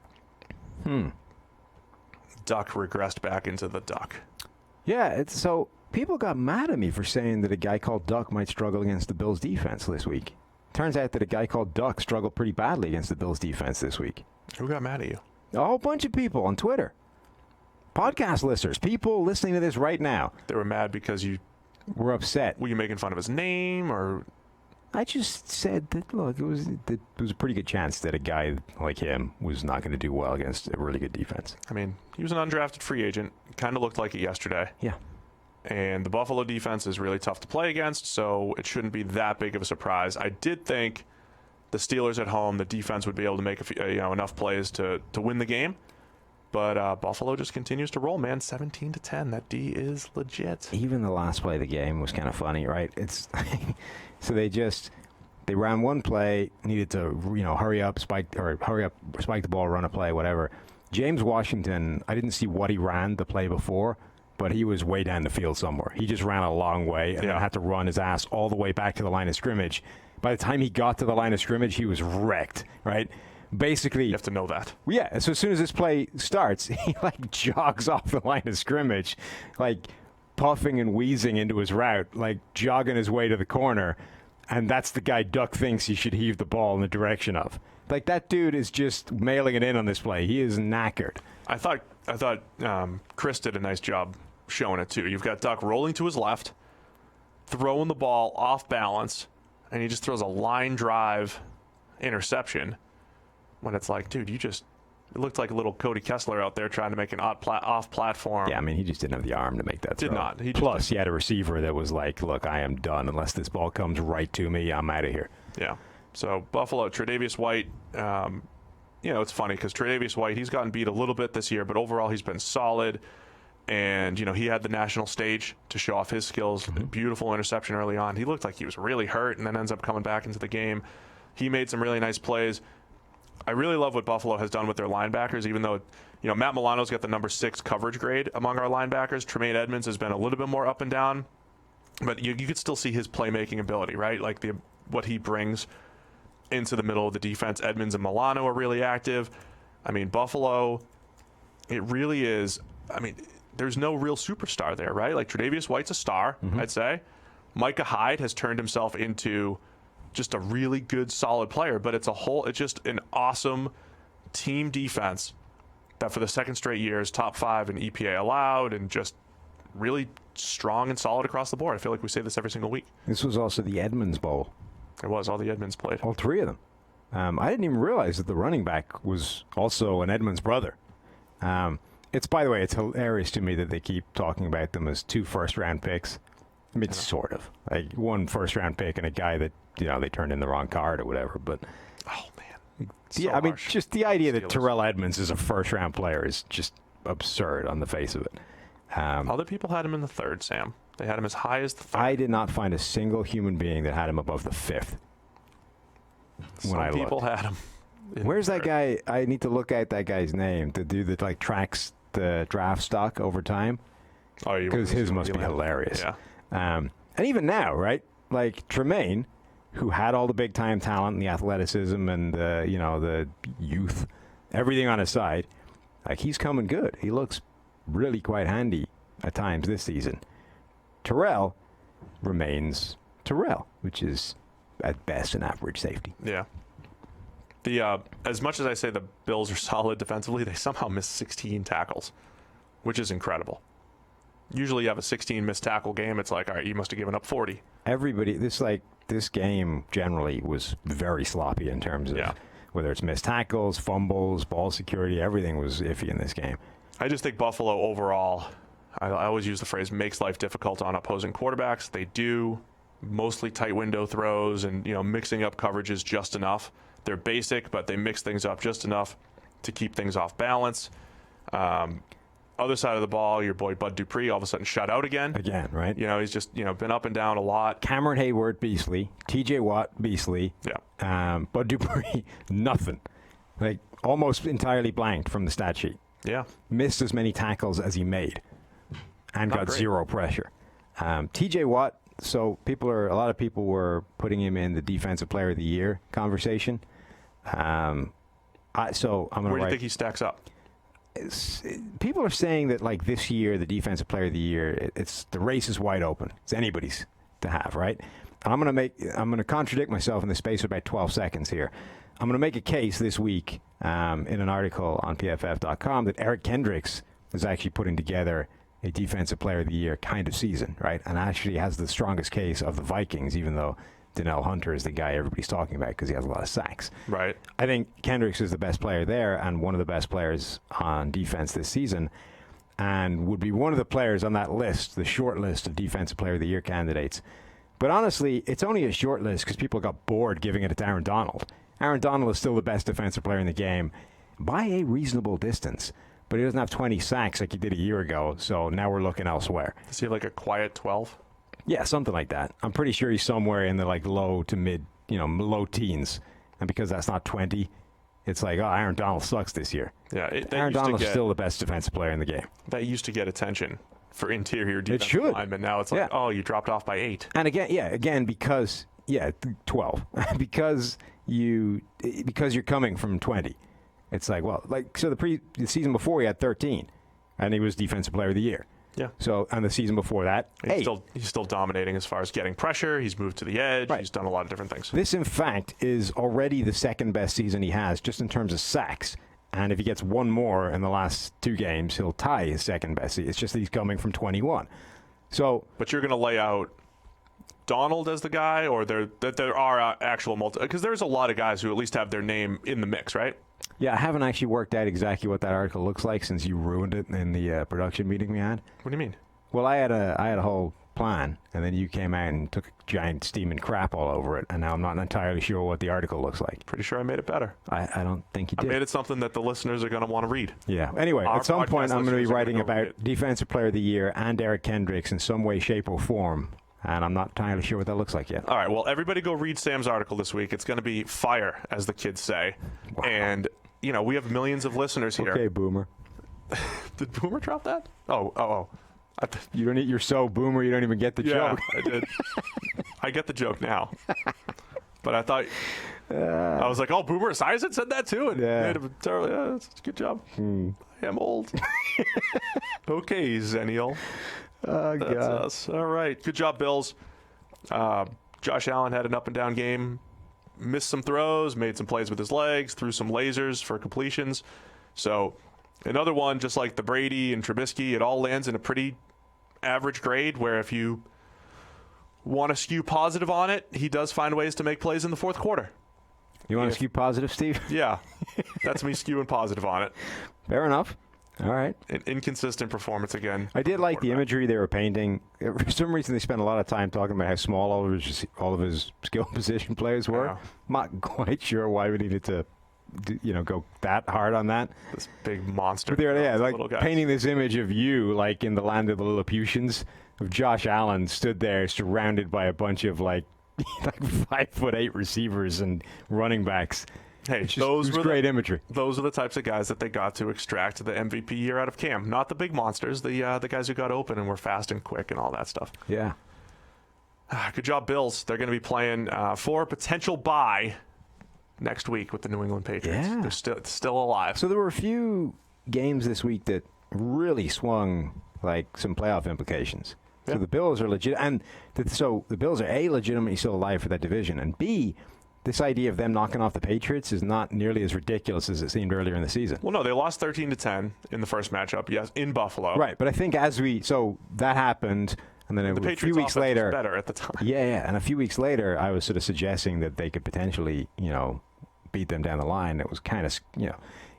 [SPEAKER 1] Duck regressed back into the duck.
[SPEAKER 2] Yeah, so people got mad at me for saying that a guy called Duck might struggle against the Bills defense this week. Turns out that a guy called Duck struggled pretty badly against the Bills defense this week.
[SPEAKER 1] Who got mad at you?
[SPEAKER 2] A whole bunch of people on Twitter. Podcast listeners, people listening to this right now.
[SPEAKER 1] They were mad because you
[SPEAKER 2] were upset.
[SPEAKER 1] Were you making fun of his name, or?
[SPEAKER 2] I just said that, look, there was a pretty good chance that a guy like him was not going to do well against a really good defense.
[SPEAKER 1] I mean, he was an undrafted free agent. Kind of looked like it yesterday.
[SPEAKER 2] Yeah.
[SPEAKER 1] And the Buffalo defense is really tough to play against, so it shouldn't be that big of a surprise. I did think the Steelers at home, the defense would be able to make enough plays to win the game. But Buffalo just continues to roll, man. 17-10. That D is legit.
[SPEAKER 2] Even the last play of the game was kind of funny, right? It's so they ran one play, needed to hurry up, spike the ball, run a play, whatever. James Washington, I didn't see what he ran the play before, but he was way down the field somewhere. He just ran a long way and then had to run his ass all the way back to the line of scrimmage. By the time he got to the line of scrimmage, he was wrecked, right? Basically,
[SPEAKER 1] you have to know that.
[SPEAKER 2] Yeah, so as soon as this play starts, he jogs off the line of scrimmage, puffing and wheezing into his route, jogging his way to the corner. and that's the guy Duck thinks he should heave the ball in the direction of. Like, that dude is just mailing it in on this play. He is knackered.
[SPEAKER 1] I thought Chris did a nice job showing it too. You've got Duck rolling to his left, throwing the ball off balance, and he just throws a line drive interception. When it's like, dude, it looked like a little Cody Kessler out there trying to make an off platform.
[SPEAKER 2] Yeah, I mean, he just didn't have the arm to make that throw.
[SPEAKER 1] Did not.
[SPEAKER 2] Plus, he had a receiver that was like, look, I am done. Unless this ball comes right to me, I'm out of here.
[SPEAKER 1] Yeah. So Buffalo, Tre'Davious White, it's funny because Tre'Davious White, he's gotten beat a little bit this year, but overall he's been solid. And, he had the national stage to show off his skills. Beautiful interception early on. He looked like he was really hurt and then ends up coming back into the game. He made some really nice plays. I really love what Buffalo has done with their linebackers, even though, Matt Milano's got the number 6 coverage grade among our linebackers. Tremaine Edmonds has been a little bit more up and down, but you could still see his playmaking ability, right? Like what he brings into the middle of the defense. Edmonds and Milano are really active. I mean, Buffalo, it really is, there's no real superstar there, right? Like Tre'Davious White's a star, I'd say. Micah Hyde has turned himself into just a really good, solid player, but it's just an awesome team defense that for the second straight year is top 5 in EPA allowed and just really strong and solid across the board. I feel like we say this every single week.
[SPEAKER 2] This was also the Edmonds Bowl.
[SPEAKER 1] It was. All the Edmonds played.
[SPEAKER 2] All 3 of them. I didn't even realize that the running back was also an Edmonds brother. By the way, it's hilarious to me that they keep talking about them as 2 first-round picks. I mean, sort of. Like 1 first-round pick and a guy that, they turned in the wrong card or whatever. But
[SPEAKER 1] oh, man. So
[SPEAKER 2] yeah, I mean,
[SPEAKER 1] harsh.
[SPEAKER 2] just the idea that Terrell Edmonds is a first-round player is just absurd on the face of it.
[SPEAKER 1] Other people had him in the 3rd, Sam. They had him as high as the 3rd.
[SPEAKER 2] I did not find a single human being that had him above the 5th.
[SPEAKER 1] Some people had him.
[SPEAKER 2] Where's that guy? I need to look at that guy's name. The dude that tracks the draft stock over time.
[SPEAKER 1] Oh,
[SPEAKER 2] because his must be hilarious.
[SPEAKER 1] Yeah.
[SPEAKER 2] And even now, right? Like Tremaine, who had all the big time talent and the athleticism and the youth, everything on his side, like he's coming good. He looks really quite handy at times this season. Terrell remains Terrell, which is at best an average safety.
[SPEAKER 1] Yeah. As much as I say the Bills are solid defensively, they somehow missed 16 tackles, which is incredible. Usually you have a 16 missed tackle game, it's like, all right, you must have given up 40.
[SPEAKER 2] Everybody, this game generally was very sloppy in terms of whether it's missed tackles, fumbles, ball security, everything was iffy in this game.
[SPEAKER 1] I just think Buffalo overall, I always use the phrase, makes life difficult on opposing quarterbacks. They do mostly tight window throws and, mixing up coverages just enough. They're basic, but they mix things up just enough to keep things off balance. Other side of the ball, your boy Bud Dupree all of a sudden shut out again.
[SPEAKER 2] Again, right?
[SPEAKER 1] He's just, been up and down a lot.
[SPEAKER 2] Cameron Hayward, beastly. TJ Watt, beastly.
[SPEAKER 1] Yeah.
[SPEAKER 2] Bud Dupree, nothing. Like, almost entirely blanked from the stat sheet.
[SPEAKER 1] Yeah.
[SPEAKER 2] Missed as many tackles as he made and
[SPEAKER 1] Not
[SPEAKER 2] got
[SPEAKER 1] great.
[SPEAKER 2] zero pressure. TJ Watt, so a lot of people were putting him in the Defensive Player of the Year conversation. I'm going to
[SPEAKER 1] Where do you think he stacks up?
[SPEAKER 2] People are saying that this year, the Defensive Player of the Year, the race is wide open. It's anybody's to have, right? And I'm going to contradict myself in the space of about 12 seconds here. I'm going to make a case this week in an article on PFF.com that Eric Kendricks is actually putting together a Defensive Player of the Year kind of season, right? And actually has the strongest case of the Vikings, even though Donnell Hunter is the guy everybody's talking about because he has a lot of sacks.
[SPEAKER 1] Right.
[SPEAKER 2] I think Kendricks is the best player there and one of the best players on defense this season and would be one of the players on that list, the short list of Defensive Player of the Year candidates. But honestly, it's only a short list because people got bored giving it to Aaron Donald. Aaron Donald is still the best defensive player in the game by a reasonable distance, but he doesn't have 20 sacks like he did a year ago, so now we're looking elsewhere.
[SPEAKER 1] Does he have a quiet 12?
[SPEAKER 2] Yeah, something like that. I'm pretty sure he's somewhere in the low to mid, low teens. And because that's not 20, it's Aaron Donald sucks this year.
[SPEAKER 1] Yeah,
[SPEAKER 2] Aaron Donald is still the best defensive player in the game.
[SPEAKER 1] That used to get attention for interior defensive linemen. Now it's oh, you dropped off by 8.
[SPEAKER 2] And again, because 12, because you're coming from 20. It's so the season before he had 13, and he was Defensive Player of the Year.
[SPEAKER 1] Yeah.
[SPEAKER 2] So, and the season before that,
[SPEAKER 1] He's still dominating as far as getting pressure. He's moved to the edge.
[SPEAKER 2] Right.
[SPEAKER 1] He's done a lot of different things.
[SPEAKER 2] This, in fact, is already the second best season he has, just in terms of sacks. And if he gets one more in the last 2 games, he'll tie his second best. It's just that he's coming from 21. So,
[SPEAKER 1] but you're going to lay out Donald as the guy, or there are actual because there's a lot of guys who at least have their name in the mix, right?
[SPEAKER 2] yeah, I haven't actually worked out exactly what that article looks like since you ruined it in the production meeting we had.
[SPEAKER 1] What do you mean?
[SPEAKER 2] Well, I had a whole plan, and then you came out and took a giant steaming crap all over it, and now I'm not entirely sure what the article looks like.
[SPEAKER 1] Pretty sure I made it better.
[SPEAKER 2] I don't think you did.
[SPEAKER 1] I made it something that the listeners are going to want to read.
[SPEAKER 2] Yeah. Anyway,
[SPEAKER 1] Our
[SPEAKER 2] at some point, I'm going to be writing about
[SPEAKER 1] it.
[SPEAKER 2] Defensive Player of the Year and Eric Kendricks in some way, shape, or form, and I'm not entirely sure what that looks like yet.
[SPEAKER 1] All right, well, everybody go read Sam's article this week. It's going to be fire, as the kids say.
[SPEAKER 2] Wow.
[SPEAKER 1] And, you know, we have millions of listeners here.
[SPEAKER 2] Okay, Boomer.
[SPEAKER 1] Did Boomer drop that? Oh.
[SPEAKER 2] You're so Boomer, you don't even get the
[SPEAKER 1] Yeah,
[SPEAKER 2] joke.
[SPEAKER 1] I did. I get the joke now. But I thought, I was like, oh, Boomer Esiason said that too. And
[SPEAKER 2] Yeah.
[SPEAKER 1] made a terrible, yeah, that's a good job. I am old. Okay, Zennial.
[SPEAKER 2] Oh,
[SPEAKER 1] That's
[SPEAKER 2] God.
[SPEAKER 1] us. All right. Good job, Bills. Josh Allen had an up-and-down game. Missed some throws, made some plays with his legs, threw some lasers for completions. So another one, just like the Brady and Trubisky, it all lands in a pretty average grade where if you want to skew positive on it, he does find ways to make plays in the fourth quarter.
[SPEAKER 2] You want to skew positive, Steve?
[SPEAKER 1] Yeah, that's me skewing positive on it.
[SPEAKER 2] Fair enough. All right.
[SPEAKER 1] An inconsistent performance again.
[SPEAKER 2] I did like the imagery they were painting. For some reason, they spent a lot of time talking about how small all of his skill position players were.
[SPEAKER 1] Yeah.
[SPEAKER 2] Not quite sure why we needed to, go that hard on that.
[SPEAKER 1] This big monster.
[SPEAKER 2] But there, yeah,
[SPEAKER 1] little
[SPEAKER 2] like
[SPEAKER 1] guys.
[SPEAKER 2] painting this image of you, like in the land of the Lilliputians, of Josh Allen stood there surrounded by a bunch of like 5'8" receivers and running backs.
[SPEAKER 1] Hey,
[SPEAKER 2] It
[SPEAKER 1] those
[SPEAKER 2] was
[SPEAKER 1] were
[SPEAKER 2] great imagery.
[SPEAKER 1] Those are the types of guys that they got to extract the MVP year out of Cam. Not the big monsters, the guys who got open and were fast and quick and all that stuff.
[SPEAKER 2] Yeah.
[SPEAKER 1] Good job, Bills. They're going to be playing for a potential bye next week with the New England Patriots.
[SPEAKER 2] Yeah.
[SPEAKER 1] They're still alive.
[SPEAKER 2] So there were a few games this week that really swung like some playoff implications.
[SPEAKER 1] Yeah.
[SPEAKER 2] So the Bills are legit, and so the Bills are A, legitimately still alive for that division, and B, this idea of them knocking off the Patriots is not nearly as ridiculous as it seemed earlier in the season.
[SPEAKER 1] Well, no, they lost 13-10 in the first matchup. Yes, in Buffalo.
[SPEAKER 2] Right, but I think so that happened, and then
[SPEAKER 1] The
[SPEAKER 2] a
[SPEAKER 1] Patriots
[SPEAKER 2] few weeks
[SPEAKER 1] offense
[SPEAKER 2] later,
[SPEAKER 1] was better at the time.
[SPEAKER 2] yeah, and a few weeks later, I was sort of suggesting that they could potentially, beat them down the line. It was kind of,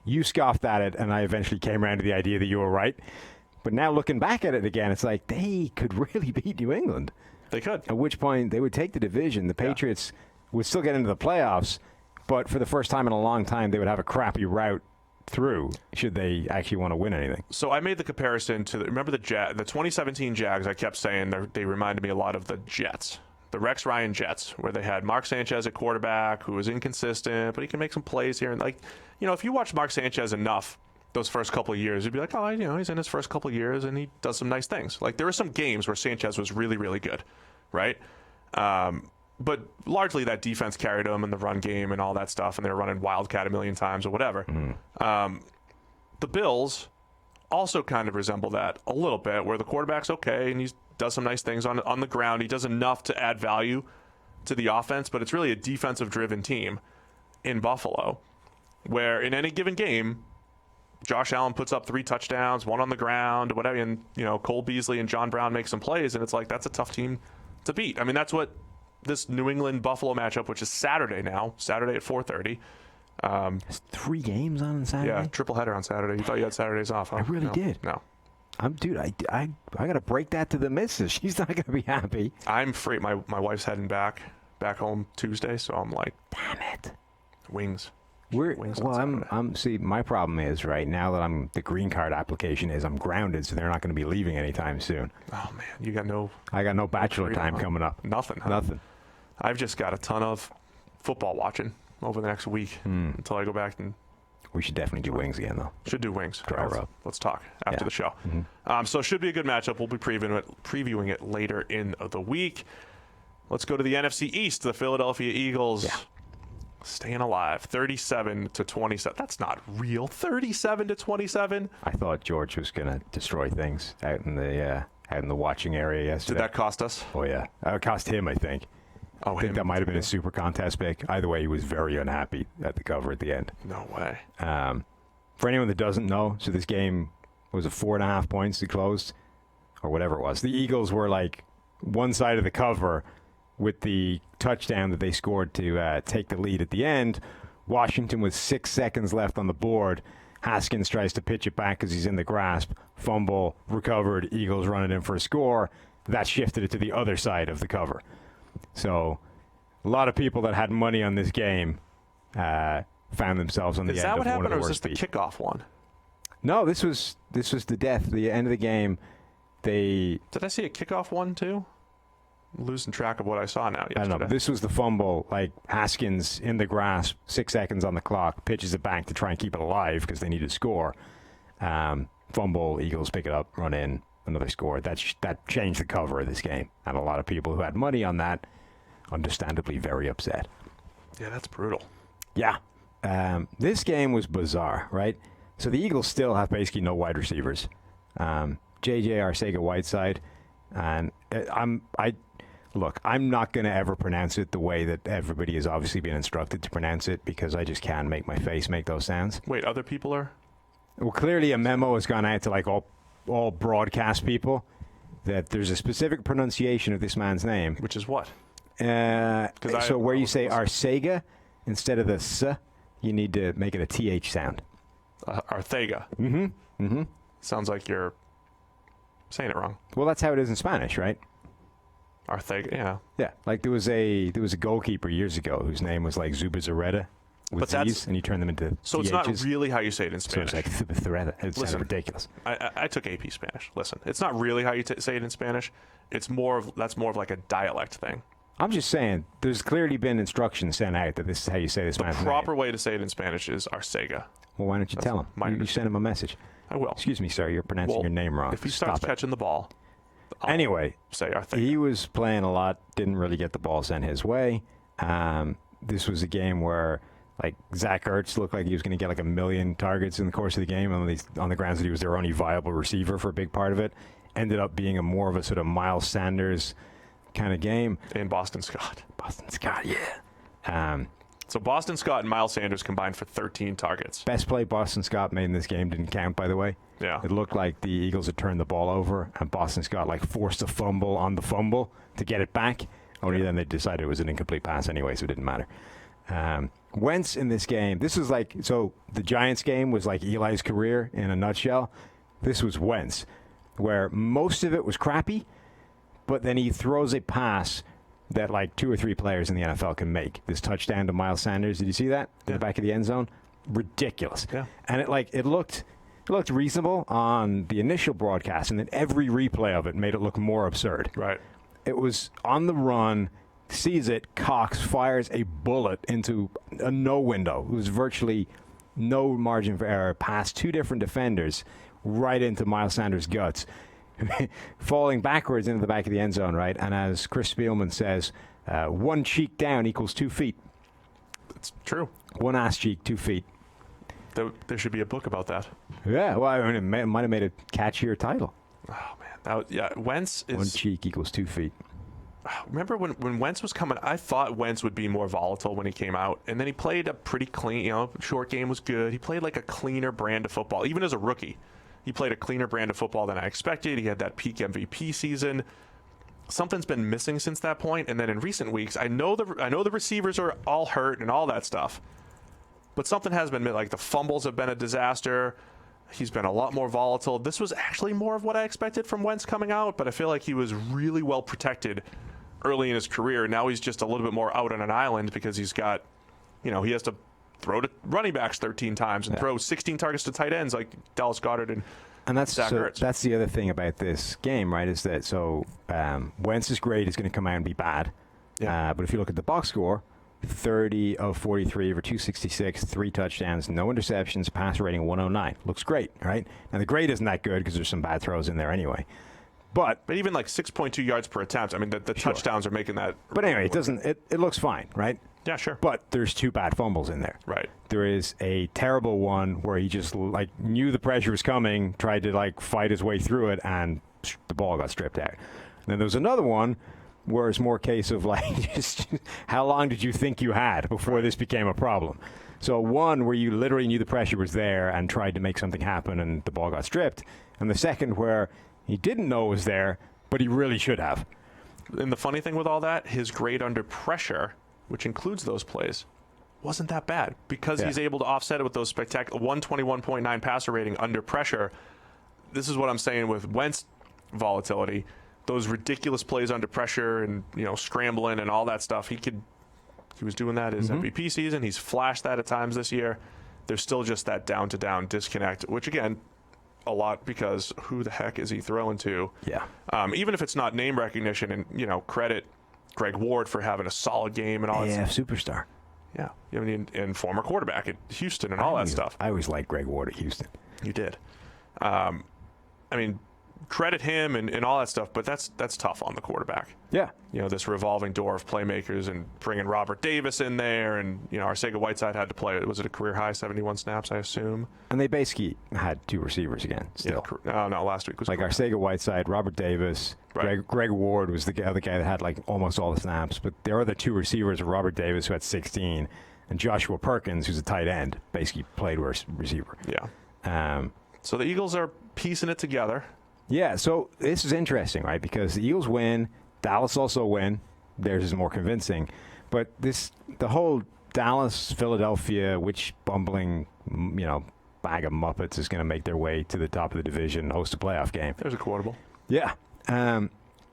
[SPEAKER 2] you scoffed at it, and I eventually came around to the idea that you were right. But now looking back at it again, it's like they could really beat New England.
[SPEAKER 1] They could.
[SPEAKER 2] At which point they would take the division. The Patriots would still get into the playoffs, but for the first time in a long time, they would have a crappy route through should they actually want to win anything.
[SPEAKER 1] So I made the comparison to remember the 2017 Jags. I kept saying they reminded me a lot of the Jets, the Rex Ryan Jets, where they had Mark Sanchez at quarterback who was inconsistent, but he can make some plays here. And if you watch Mark Sanchez enough those first couple of years, you'd be like, oh, he's in his first couple of years and he does some nice things. Like there were some games where Sanchez was really, really good, right? But largely that defense carried him in the run game and all that stuff, and they were running Wildcat a million times or whatever. The Bills also kind of resemble that a little bit, where the quarterback's okay and he does some nice things on the ground. He does enough to add value to the offense, but it's really a defensive-driven team in Buffalo, where in any given game, Josh Allen puts up 3 touchdowns, 1 on the ground, whatever, and Cole Beasley and John Brown make some plays, and it's like that's a tough team to beat. I mean, that's what this New England-Buffalo matchup, which is Saturday at 4:30.
[SPEAKER 2] There's 3 games on Saturday?
[SPEAKER 1] Yeah, triple header on Saturday. You thought you had Saturdays off, huh?
[SPEAKER 2] I really
[SPEAKER 1] No.
[SPEAKER 2] did.
[SPEAKER 1] No.
[SPEAKER 2] Dude, I got to break that to the missus. She's not going to be happy.
[SPEAKER 1] I'm free. My wife's heading back home Tuesday, so I'm like,
[SPEAKER 2] Damn it.
[SPEAKER 1] wings.
[SPEAKER 2] See, my problem is right now that the green card application is I'm grounded, so they're not going to be leaving anytime soon.
[SPEAKER 1] Oh, man.
[SPEAKER 2] I got no bachelor
[SPEAKER 1] freedom,
[SPEAKER 2] time
[SPEAKER 1] huh?
[SPEAKER 2] coming up.
[SPEAKER 1] Nothing, huh?
[SPEAKER 2] Nothing.
[SPEAKER 1] I've just got a ton of football watching over the next week until I go back and
[SPEAKER 2] We should definitely do wings again, though.
[SPEAKER 1] should do wings.
[SPEAKER 2] Dry rub.
[SPEAKER 1] Let's talk after
[SPEAKER 2] Yeah.
[SPEAKER 1] the show. So it should be a good matchup. We'll be previewing it later in the week. Let's go to the NFC East. The Philadelphia Eagles Staying alive. 37-27. That's not real. 37-27.
[SPEAKER 2] I thought George was going to destroy things out in the watching area yesterday.
[SPEAKER 1] Did that cost us?
[SPEAKER 2] Oh, yeah. It cost him, I think.
[SPEAKER 1] Oh,
[SPEAKER 2] I think that might have been a super contest pick. Either way, he was very unhappy at the cover at the end.
[SPEAKER 1] No way.
[SPEAKER 2] For anyone that doesn't know, so this game was 4.5 points. It closed, or whatever it was. The Eagles were like one side of the cover with the touchdown that they scored to take the lead at the end. Washington with 6 seconds left on the board. Haskins tries to pitch it back because he's in the grasp. Fumble, recovered. Eagles run it in for a score. That shifted it to the other side of the cover. So a lot of people that had money on this game found themselves on the end of one of the worst beats. Is that what happened, or was
[SPEAKER 1] this the kickoff one?
[SPEAKER 2] No, this was the death. The end of the game. Did
[SPEAKER 1] I see a kickoff one too? I'm losing track of what I saw now yesterday.
[SPEAKER 2] I don't know. This was the fumble. Like Haskins in the grasp, 6 seconds on the clock, pitches it back to try and keep it alive because they need to score. Fumble, Eagles pick it up, run in, another score. That changed the cover of this game. And a lot of people who had money on that, understandably very upset.
[SPEAKER 1] Yeah, that's brutal.
[SPEAKER 2] Yeah. This game was bizarre, right? So the Eagles still have basically no wide receivers. J.J. Arcega-Whiteside, and I'm not going to ever pronounce it the way that everybody has obviously been instructed to pronounce it because I just can't make my face make those sounds.
[SPEAKER 1] Wait, other people are?
[SPEAKER 2] Well, clearly a memo has gone out to like all broadcast people that there's a specific pronunciation of this man's name.
[SPEAKER 1] Which is what?
[SPEAKER 2] So where you say Arcega instead of the S, you need to make it a TH sound.
[SPEAKER 1] Arcega.
[SPEAKER 2] Mm-hmm. Mm-hmm.
[SPEAKER 1] Sounds like you're saying it wrong.
[SPEAKER 2] Well, that's how it is in Spanish, right?
[SPEAKER 1] Arcega, yeah.
[SPEAKER 2] Yeah, like there was a goalkeeper years ago whose name was like Zubizarreta with Z's, and you turn them into
[SPEAKER 1] So
[SPEAKER 2] THs.
[SPEAKER 1] It's not really how you say it in Spanish.
[SPEAKER 2] So it's like Zubizarreta. It sounded ridiculous.
[SPEAKER 1] I took AP Spanish. Listen, it's not really how you say it in Spanish. That's more of like a dialect thing.
[SPEAKER 2] I'm just saying, there's clearly been instructions sent out that this is how you say this man's name.
[SPEAKER 1] The proper way to say it in Spanish is Arcega.
[SPEAKER 2] Well, why don't you tell him? You send him a message.
[SPEAKER 1] I will.
[SPEAKER 2] Excuse me, sir, you're pronouncing your name wrong.
[SPEAKER 1] If he starts catching the ball,
[SPEAKER 2] anyway,
[SPEAKER 1] say Arcega.
[SPEAKER 2] He was playing a lot, didn't really get the ball sent his way. This was a game where like Zach Ertz looked like he was going to get like 1 million targets in the course of the game on the grounds that he was their only viable receiver for a big part of it. Ended up being a more of a sort of Miles Sanders kind of game.
[SPEAKER 1] And Boston Scott.
[SPEAKER 2] Boston Scott, yeah.
[SPEAKER 1] So Boston Scott and Miles Sanders combined for 13 targets.
[SPEAKER 2] Best play Boston Scott made in this game didn't count, by the way.
[SPEAKER 1] Yeah.
[SPEAKER 2] It looked like the Eagles had turned the ball over, and Boston Scott like forced a fumble on the fumble to get it back. Only then they decided it was an incomplete pass anyway, so it didn't matter. Wentz in this game, this was like, so the Giants game was like Eli's career in a nutshell. This was Wentz, where most of it was crappy, but then he throws a pass that like 2 or 3 players in the NFL can make. This touchdown to Miles Sanders, did you see that in the back of the end zone? Ridiculous.
[SPEAKER 1] Yeah.
[SPEAKER 2] And it looked reasonable on the initial broadcast, and then every replay of it made it look more absurd.
[SPEAKER 1] Right.
[SPEAKER 2] It was on the run, sees it, Cox fires a bullet into a no window. It was virtually no margin for error, past 2 different defenders, right into Miles Sanders' guts. Falling backwards into the back of the end zone, right? And as Chris Spielman says, 1 cheek down equals 2 feet.
[SPEAKER 1] It's true.
[SPEAKER 2] 1 ass cheek, 2 feet.
[SPEAKER 1] There should be a book about that.
[SPEAKER 2] Yeah, well, I mean, it might have made a catchier title.
[SPEAKER 1] Oh, man. Wentz is...
[SPEAKER 2] 1 cheek equals 2 feet.
[SPEAKER 1] Remember when Wentz was coming, I thought Wentz would be more volatile when he came out. And then he played a pretty clean, short game was good. He played like a cleaner brand of football, even as a rookie. He played a cleaner brand of football than I expected. He had that peak MVP season. Something's been missing since that point. And then in recent weeks, I know the receivers are all hurt and all that stuff, but something has been, like the fumbles have been a disaster. He's been a lot more volatile. This was actually more of what I expected from Wentz coming out, but I feel like he was really well protected early in his career. Now he's just a little bit more out on an island because he's got, he has to throw to running backs 13 times and throw 16 targets to tight ends like Dallas Goedert and Zach Ertz.
[SPEAKER 2] That's the other thing about this game, right, is that Wentz is great. He's going to come out and be bad. Yeah. But if you look at the box score, 30 of 43 over 266, 3 touchdowns, no interceptions, pass rating 109. Looks great, right? Now, the grade isn't that good because there's some bad throws in there anyway. But
[SPEAKER 1] even like 6.2 yards per attempt, I mean, the touchdowns are making that.
[SPEAKER 2] But anyway, it looks fine, right?
[SPEAKER 1] Yeah, sure.
[SPEAKER 2] But there's 2 bad fumbles in there.
[SPEAKER 1] Right.
[SPEAKER 2] There is a terrible one where he just knew the pressure was coming, tried to fight his way through it, and the ball got stripped out. And then there was another one where it's more a case of just how long did you think you had before this became a problem? So one where you literally knew the pressure was there and tried to make something happen and the ball got stripped. And the second where he didn't know it was there, but he really should have.
[SPEAKER 1] And the funny thing with all that, his grade under pressure, which includes those plays, wasn't that bad because he's able to offset it with those spectacular 121.9 passer rating under pressure. This is what I'm saying with Wentz volatility. Those ridiculous plays under pressure and scrambling and all that stuff. He was doing that his MVP season. He's flashed that at times this year. There's still just that down-to-down disconnect, which again, a lot because who the heck is he throwing to?
[SPEAKER 2] Yeah.
[SPEAKER 1] Even if it's not name recognition and credit Greg Ward for having a solid game and all that.
[SPEAKER 2] Yeah, superstar.
[SPEAKER 1] Yeah, and former quarterback at Houston and all that stuff.
[SPEAKER 2] I always liked Greg Ward at Houston.
[SPEAKER 1] You did. Credit him and all that stuff, but that's tough on the quarterback.
[SPEAKER 2] Yeah.
[SPEAKER 1] This revolving door of playmakers and bringing Robert Davis in there, and Arcega-Whiteside had to play. Was it a career high 71 snaps, I assume?
[SPEAKER 2] And they basically had 2 receivers again. Still.
[SPEAKER 1] Yeah, no, last week was
[SPEAKER 2] Arcega-Whiteside, Robert Davis.
[SPEAKER 1] Right.
[SPEAKER 2] Greg Ward was the other guy that had almost all the snaps, but there are the 2 receivers of Robert Davis who had 16, and Joshua Perkins, who's a tight end, basically played receiver.
[SPEAKER 1] Yeah. So the Eagles are piecing it together.
[SPEAKER 2] Yeah, so this is interesting, right? Because the Eagles win, Dallas also win. Theirs is more convincing. But the whole Dallas, Philadelphia, which bumbling, bag of Muppets is going to make their way to the top of the division and host a playoff game.
[SPEAKER 1] There's a quotable.
[SPEAKER 2] Yeah.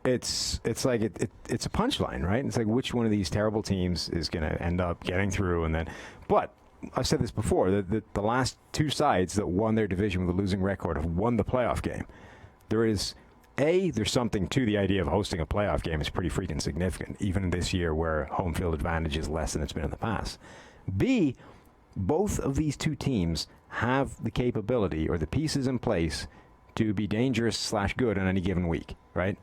[SPEAKER 2] It's like it's a punchline, right? It's like which one of these terrible teams is going to end up getting through, and then, but I've said this before, the last 2 sides that won their division with a losing record have won the playoff game. There's something to the idea of hosting a playoff game. It's pretty freaking significant, even this year where home field advantage is less than it's been in the past. B, both of these 2 teams have the capability or the pieces in place to be dangerous / good on any given week, right?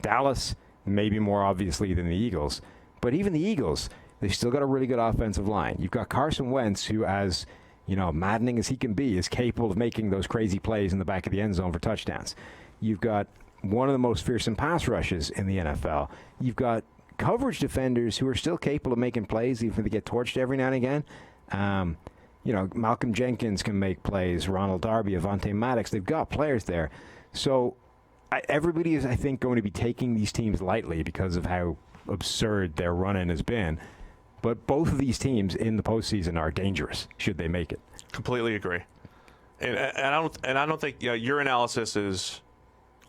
[SPEAKER 2] Dallas, maybe more obviously than the Eagles, but even the Eagles, they've still got a really good offensive line. You've got Carson Wentz, who, as maddening as he can be, is capable of making those crazy plays in the back of the end zone for touchdowns. You've got one of the most fearsome pass rushes in the NFL. You've got coverage defenders who are still capable of making plays, even if they get torched every now and again. Malcolm Jenkins can make plays. Ronald Darby, Avonte Maddox. They've got players there. So everybody is, I think, going to be taking these teams lightly because of how absurd their run-in has been. But both of these teams in the postseason are dangerous should they make it.
[SPEAKER 1] Completely agree, and I don't think your analysis is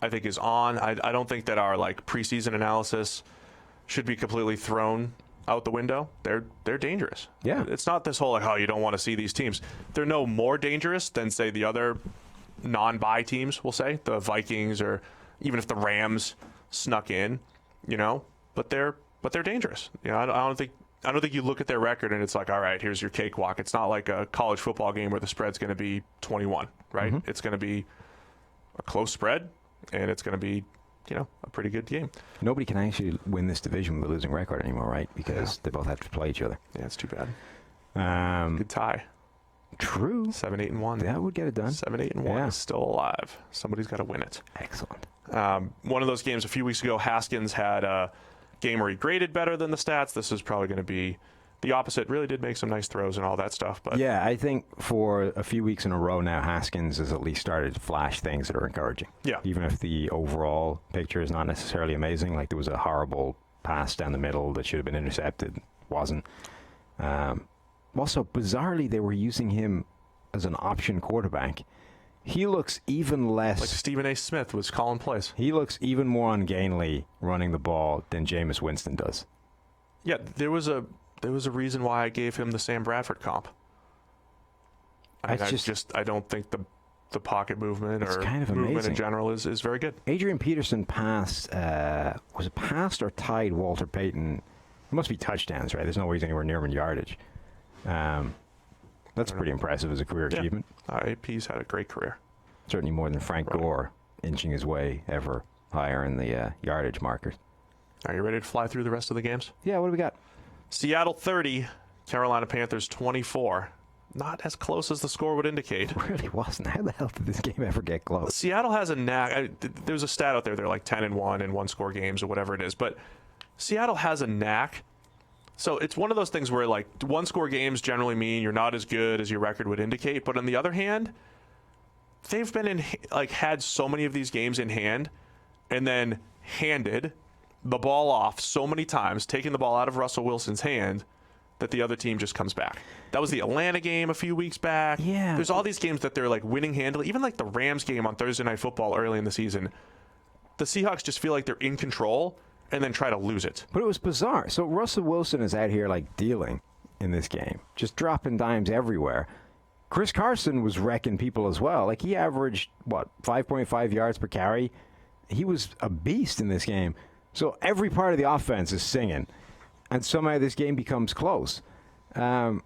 [SPEAKER 1] on. I don't think that our preseason analysis should be completely thrown out the window. They're dangerous.
[SPEAKER 2] Yeah,
[SPEAKER 1] it's not this whole you don't want to see these teams. They're no more dangerous than say the other non-bye teams. We'll say the Vikings or even if the Rams snuck in, but they're dangerous. I don't think you look at their record and it's all right, here's your cakewalk. It's not like a college football game where the spread's going to be 21, right? Mm-hmm. It's going to be a close spread, and it's going to be, a pretty good game.
[SPEAKER 2] Nobody can actually win this division with a losing record anymore, right? Because they both have to play each other.
[SPEAKER 1] Yeah, it's too bad. Good tie.
[SPEAKER 2] True.
[SPEAKER 1] 7-8-1.
[SPEAKER 2] That would get it done.
[SPEAKER 1] 7-8-1 is still alive. Somebody's got to win it.
[SPEAKER 2] Excellent.
[SPEAKER 1] One of those games a few weeks ago, Haskins had a game where he graded better than the stats. This is probably going to be the opposite. Really did make some nice throws and all that stuff. But
[SPEAKER 2] yeah, I think for a few weeks in a row now, Haskins has at least started to flash things that are encouraging.
[SPEAKER 1] Yeah.
[SPEAKER 2] Even if the overall picture is not necessarily amazing, like there was a horrible pass down the middle that should have been intercepted, wasn't. Also, bizarrely, they were using him as an option quarterback. He looks even less...
[SPEAKER 1] Like Stephen A. Smith was calling plays.
[SPEAKER 2] He looks even more ungainly running the ball than Jameis Winston does.
[SPEAKER 1] Yeah, there was a reason why I gave him the Sam Bradford comp. I don't think the pocket movement or
[SPEAKER 2] kind of
[SPEAKER 1] movement
[SPEAKER 2] amazing.
[SPEAKER 1] In general is very good.
[SPEAKER 2] Adrian Peterson passed, was it passed or tied Walter Payton? It must be touchdowns, right? There's no way he's anywhere near him in yardage. That's pretty impressive as a career achievement.
[SPEAKER 1] AP's had a great career.
[SPEAKER 2] Certainly more than Frank Gore, inching his way ever higher in the yardage markers.
[SPEAKER 1] Are you ready to fly through the rest of the games?
[SPEAKER 2] Yeah, what do we got?
[SPEAKER 1] Seattle 30, Carolina Panthers 24. Not as close as the score would indicate.
[SPEAKER 2] It really wasn't. How the hell did this game ever get close?
[SPEAKER 1] Seattle has a knack. There's a stat out there. They're like 10-1 in one-score games or whatever it is. But Seattle has a knack. So it's one of those things where like one-score games generally mean you're not as good as your record would indicate. But on the other hand, they've been had so many of these games in hand, and then handed the ball off so many times, taking the ball out of Russell Wilson's hand, that the other team just comes back. That was the Atlanta game a few weeks back.
[SPEAKER 2] Yeah.
[SPEAKER 1] There's all these games that they're like winning handily. Even like the Rams game on Thursday Night Football early in the season. The Seahawks just feel like they're in control and then try to lose it.
[SPEAKER 2] But it was bizarre. So Russell Wilson is out here like dealing in this game, just dropping dimes everywhere. Chris Carson was wrecking people as well. Like he averaged, 5.5 yards per carry? He was a beast in this game. So every part of the offense is singing. And somehow this game becomes close. Who am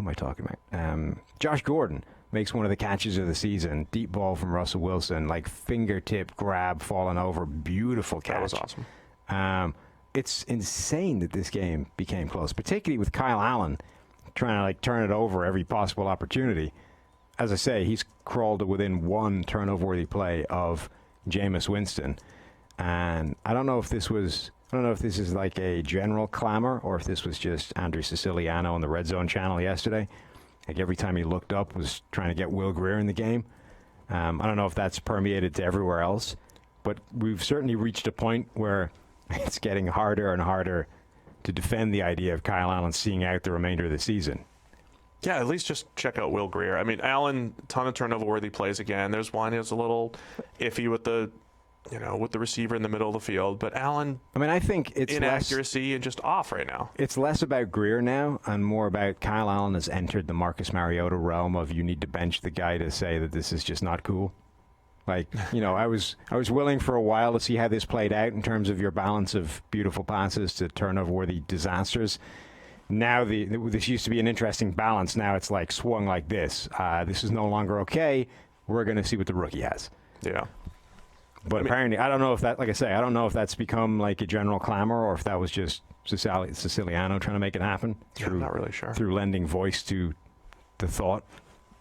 [SPEAKER 2] I talking about? Josh Gordon makes one of the catches of the season. Deep ball from Russell Wilson, like fingertip grab, falling over. Beautiful catch.
[SPEAKER 1] That was awesome.
[SPEAKER 2] It's insane that this game became close, particularly with Kyle Allen trying to like turn it over every possible opportunity. As I say, he's crawled to within one turnover-worthy play of Jameis Winston. And I don't know if this is like a general clamor or if this was just Andrew Siciliano on the Red Zone channel yesterday. Like every time he looked up was trying to get Will Grier in the game. I don't know if that's permeated to everywhere else, but we've certainly reached a point where it's getting harder and harder to defend the idea of Kyle Allen seeing out the remainder of the season.
[SPEAKER 1] Yeah, at least just check out Will Grier. I mean, Allen, ton of turnover-worthy plays again. There's one he was a little iffy with the receiver in the middle of the field, but Allen,
[SPEAKER 2] I think it's
[SPEAKER 1] inaccuracy and just off right now.
[SPEAKER 2] It's less about Grier now and more about Kyle Allen has entered the Marcus Mariota realm of you need to bench the guy to say that this is just not cool. Like, I was willing for a while to see how this played out in terms of your balance of beautiful passes to turnover-worthy disasters. Now this used to be an interesting balance. Now it's like swung like this. This is no longer okay. We're going to see what the rookie has.
[SPEAKER 1] Yeah.
[SPEAKER 2] But apparently, I don't know if that, like I say, I don't know if that's become like a general clamor or if that was just Siciliano trying to make it happen.
[SPEAKER 1] I'm not really sure.
[SPEAKER 2] Through lending voice to the thought.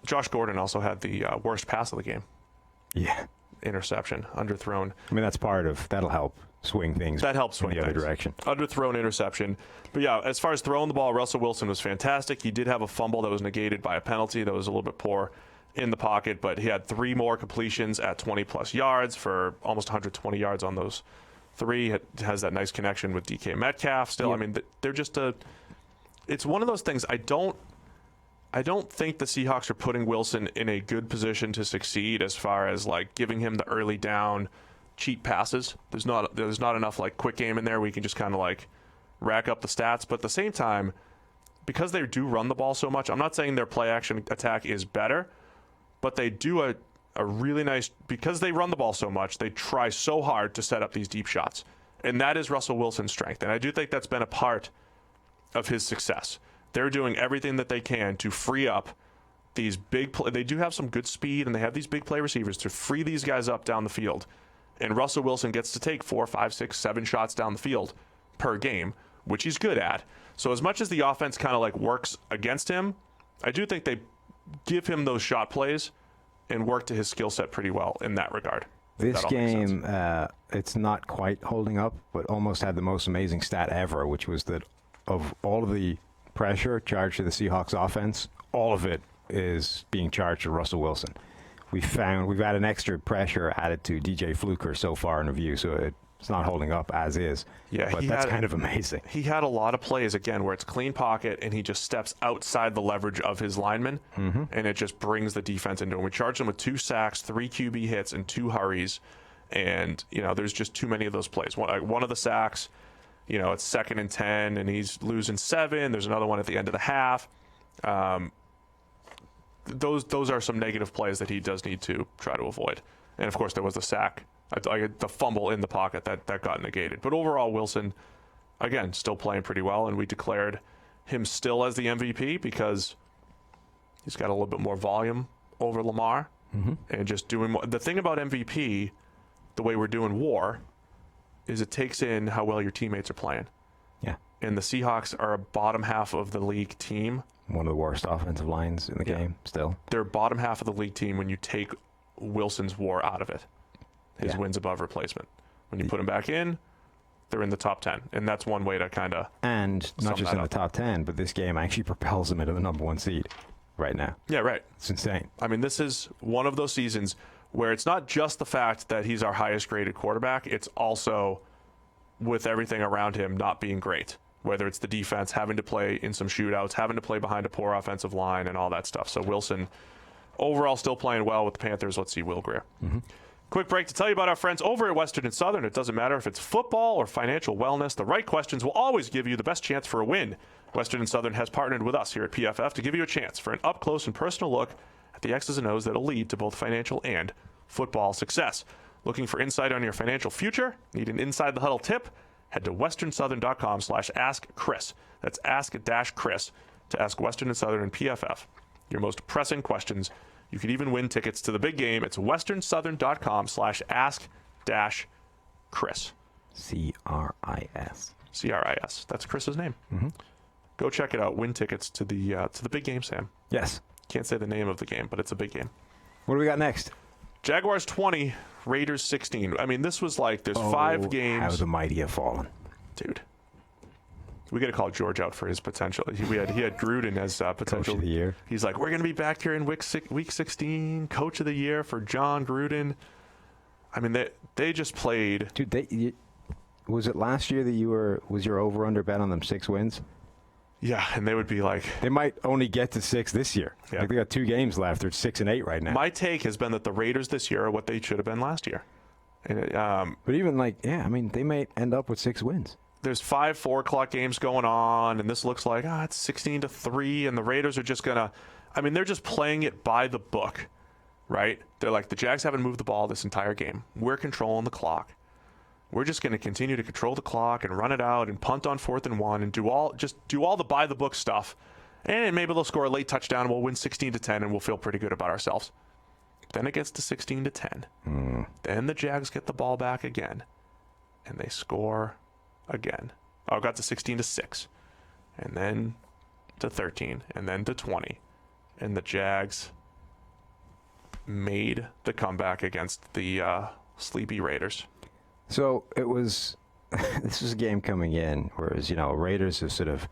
[SPEAKER 1] Josh Gordon also had the worst pass of the game.
[SPEAKER 2] Yeah.
[SPEAKER 1] Interception, underthrown.
[SPEAKER 2] That'll help swing things.
[SPEAKER 1] That helps swing
[SPEAKER 2] in the other direction.
[SPEAKER 1] Underthrown interception. But yeah, as far as throwing the ball, Russell Wilson was fantastic. He did have a fumble that was negated by a penalty that was a little bit poor in the pocket, but he had 3 more completions at 20-plus yards for almost 120 yards on those 3. He has that nice connection with DK Metcalf still.
[SPEAKER 2] Yep.
[SPEAKER 1] They're just it's one of those things. I don't think the Seahawks are putting Wilson in a good position to succeed as far as like giving him the early down cheap passes. There's not enough like quick game in there where you can just kind of like rack up the stats. But at the same time, because they do run the ball so much, I'm not saying their play action attack is better, but they do a really nice, because they run the ball so much, they try so hard to set up these deep shots. And that is Russell Wilson's strength. And I do think that's been a part of his success. They're doing everything that they can to free up these big they do have some good speed, and they have these big play receivers to free these guys up down the field. And Russell Wilson gets to take 4, 5, 6, 7 shots down the field per game, which he's good at. So as much as the offense kind of like works against him, I do think they give him those shot plays and work to his skill set pretty well in that regard.
[SPEAKER 2] This game, it's not quite holding up, but almost had the most amazing stat ever, which was that of all of the pressure charged to the Seahawks offense, all of it is being charged to Russell Wilson. We've had an extra pressure added to DJ Fluker so far in review, so it's not holding up as is.
[SPEAKER 1] Yeah,
[SPEAKER 2] but that's kind of amazing.
[SPEAKER 1] He had a lot of plays, again, where it's clean pocket and he just steps outside the leverage of his linemen, and it just brings the defense into him. We charged him with 2 sacks, 3 QB hits, and 2 hurries, and there's just too many of those plays. One of the sacks, it's 2nd and 10, and he's losing 7. There's another one at the end of the half. Those are some negative plays that he does need to try to avoid. And, of course, there was the sack, the fumble in the pocket that got negated. But overall, Wilson, again, still playing pretty well, and we declared him still as the MVP because he's got a little bit more volume over Lamar and just doing more. The thing about MVP, the way we're doing WAR, is it takes in how well your teammates are playing.
[SPEAKER 2] Yeah.
[SPEAKER 1] And the Seahawks are a bottom half of the league team.
[SPEAKER 2] One of the worst offensive lines in the game still.
[SPEAKER 1] They're bottom half of the league team when you take Wilson's WAR out of it. His wins above replacement. When you put him back in, they're in the top 10. And that's one way to kind of
[SPEAKER 2] And not just in the top 10, but this game actually propels them into the number 1 seed right now.
[SPEAKER 1] Yeah, right.
[SPEAKER 2] It's insane.
[SPEAKER 1] I mean, this is one of those seasons where it's not just the fact that he's our highest graded quarterback. It's also with everything around him not being great, whether it's the defense having to play in some shootouts, having to play behind a poor offensive line and all that stuff. So Wilson overall still playing well with the Panthers. Let's see Will Grier. Quick break to tell you about our friends over at Western and Southern. It doesn't matter if it's football or financial wellness. The right questions will always give you the best chance for a win. Western and Southern has partnered with us here at PFF to give you a chance for an up-close and personal look at the X's and O's that'll lead to both financial and football success. Looking for insight on your financial future? Need an inside the huddle tip? Head to westernsouthern.com/askchris. That's ask-Chris to ask Western and Southern and PFF your most pressing questions. You could even win tickets to the big game. It's westernsouthern.com/ask-Chris.
[SPEAKER 2] C-R-I-S.
[SPEAKER 1] C-R-I-S. That's Chris's name. Go check it out. Win tickets to the big game, Sam.
[SPEAKER 2] Yes.
[SPEAKER 1] Can't say the name of the game, but it's a big game.
[SPEAKER 2] What do we got next?
[SPEAKER 1] Jaguars 20, Raiders 16. I mean, this was like there's 5 games.
[SPEAKER 2] How the mighty have fallen.
[SPEAKER 1] Dude. We got to call George out for his potential. He had Gruden as potential.
[SPEAKER 2] Coach of the year.
[SPEAKER 1] He's like, we're going to be back here in week 16, Coach of the Year for John Gruden. I mean, they just played.
[SPEAKER 2] Dude, was it last year that was your over-under bet on them 6 wins?
[SPEAKER 1] Yeah, and they would be like.
[SPEAKER 2] They might only get to 6 this year.
[SPEAKER 1] Yeah.
[SPEAKER 2] Like they got 2 games left. They're 6-8 right now.
[SPEAKER 1] My take has been that the Raiders this year are what they should have been last year. And
[SPEAKER 2] but even they may end up with 6 wins.
[SPEAKER 1] There's 5 4 o'clock games going on, and this looks like it's 16-3, and the Raiders are just gonna. I mean, they're just playing it by the book, right? They're like, the Jags haven't moved the ball this entire game. We're controlling the clock. We're just going to continue to control the clock and run it out and punt on 4th and 1 and do all the by the book stuff, and maybe they'll score a late touchdown and we'll win 16-10 and we'll feel pretty good about ourselves. Then it gets to 16-10. Then the Jags get the ball back again, and they score again. It got to 16-6, and then to 13, and then to 20, and the Jags made the comeback against the sleepy Raiders.
[SPEAKER 2] So it was. This was a game coming in, whereas Raiders are sort of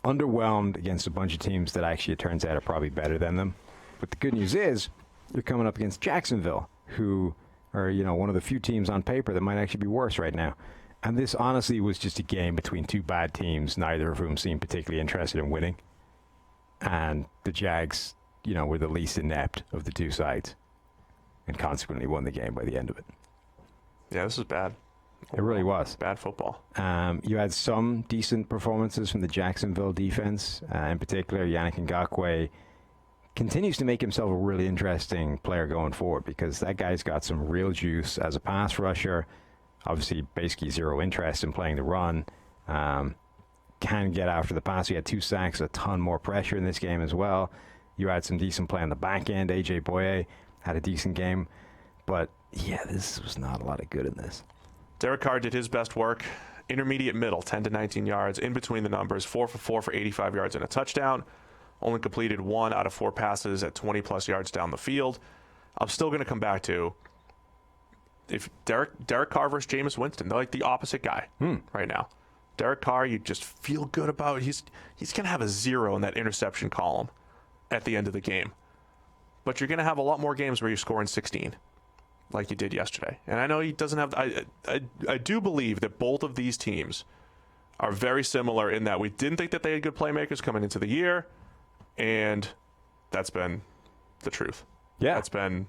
[SPEAKER 2] underwhelmed against a bunch of teams that actually, it turns out, are probably better than them. But the good news is, you're coming up against Jacksonville, who are one of the few teams on paper that might actually be worse right now. And this honestly was just a game between 2 bad teams, neither of whom seemed particularly interested in winning. And the Jags, were the least inept of the 2 sides, and consequently won the game by the end of it.
[SPEAKER 1] Yeah, this was bad.
[SPEAKER 2] It really was.
[SPEAKER 1] Bad football.
[SPEAKER 2] You had some decent performances from the Jacksonville defense. In particular, Yannick Ngakoue continues to make himself a really interesting player going forward, because that guy's got some real juice as a pass rusher. Obviously, basically 0 interest in playing the run. Can get after the pass. He had 2 sacks, a ton more pressure in this game as well. You had some decent play on the back end. A.J. Boye had a decent game. But, yeah, this was not a lot of good in this.
[SPEAKER 1] Derek Carr did his best work. Intermediate middle, 10 to 19 yards. In between the numbers, 4 for 4 for 85 yards and a touchdown. Only completed 1 out of 4 passes at 20-plus yards down the field. I'm still going to come back to, if Derek Carr versus Jameis Winston, they're like the opposite guy right now. Derek Carr, you just feel good about. He's going to have a 0 in that interception column at the end of the game. But you're going to have a lot more games where you're scoring 16. Like you did yesterday. And I know he doesn't have. I do believe that both of these teams are very similar in that we didn't think that they had good playmakers coming into the year, and that's been the truth.
[SPEAKER 2] Yeah,
[SPEAKER 1] that's been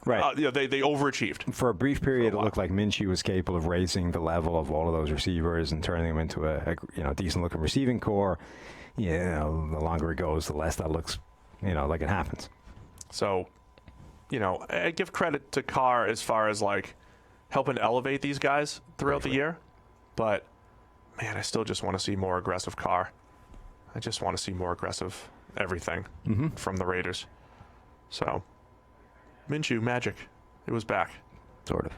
[SPEAKER 2] right.
[SPEAKER 1] They overachieved
[SPEAKER 2] for a brief period. It looked like Minshew was capable of raising the level of all of those receivers and turning them into a decent looking receiving core. The longer it goes, the less that looks like it happens.
[SPEAKER 1] So. I give credit to Carr as far as like helping elevate these guys throughout the year, but man, I still just want to see more aggressive Carr. I just want to see more aggressive everything from the Raiders. So, Minshew magic, it was back.
[SPEAKER 2] Sort of.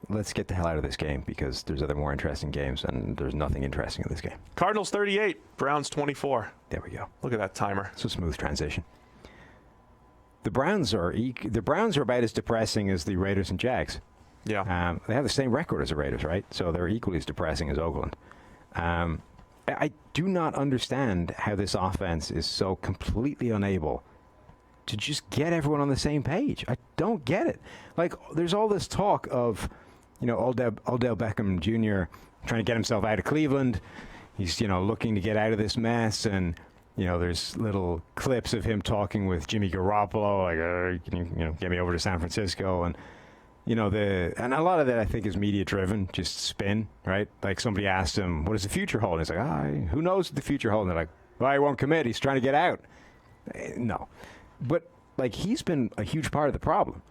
[SPEAKER 2] let's get the hell out of this game because there's other more interesting games, and there's nothing interesting in this game.
[SPEAKER 1] Cardinals 38, Browns 24.
[SPEAKER 2] There we go.
[SPEAKER 1] Look at that timer.
[SPEAKER 2] It's a smooth transition. The Browns are about as depressing as the Raiders and Jags.
[SPEAKER 1] Yeah.
[SPEAKER 2] They have the same record as the Raiders, right? So they're equally as depressing as Oakland. I do not understand how this offense is so completely unable to just get everyone on the same page. I don't get it. Like, there's all this talk of, Odell Beckham Jr. trying to get himself out of Cleveland. He's, looking to get out of this mess, and there's little clips of him talking with Jimmy Garoppolo, like, can you get me over to San Francisco? And and a lot of that I think is media driven, just spin, right? Like, somebody asked him, what does the future hold? And he's like, who knows what the future holds? And they're like, well, he won't commit. He's trying to get out. No. But, like, he's been a huge part of the problem.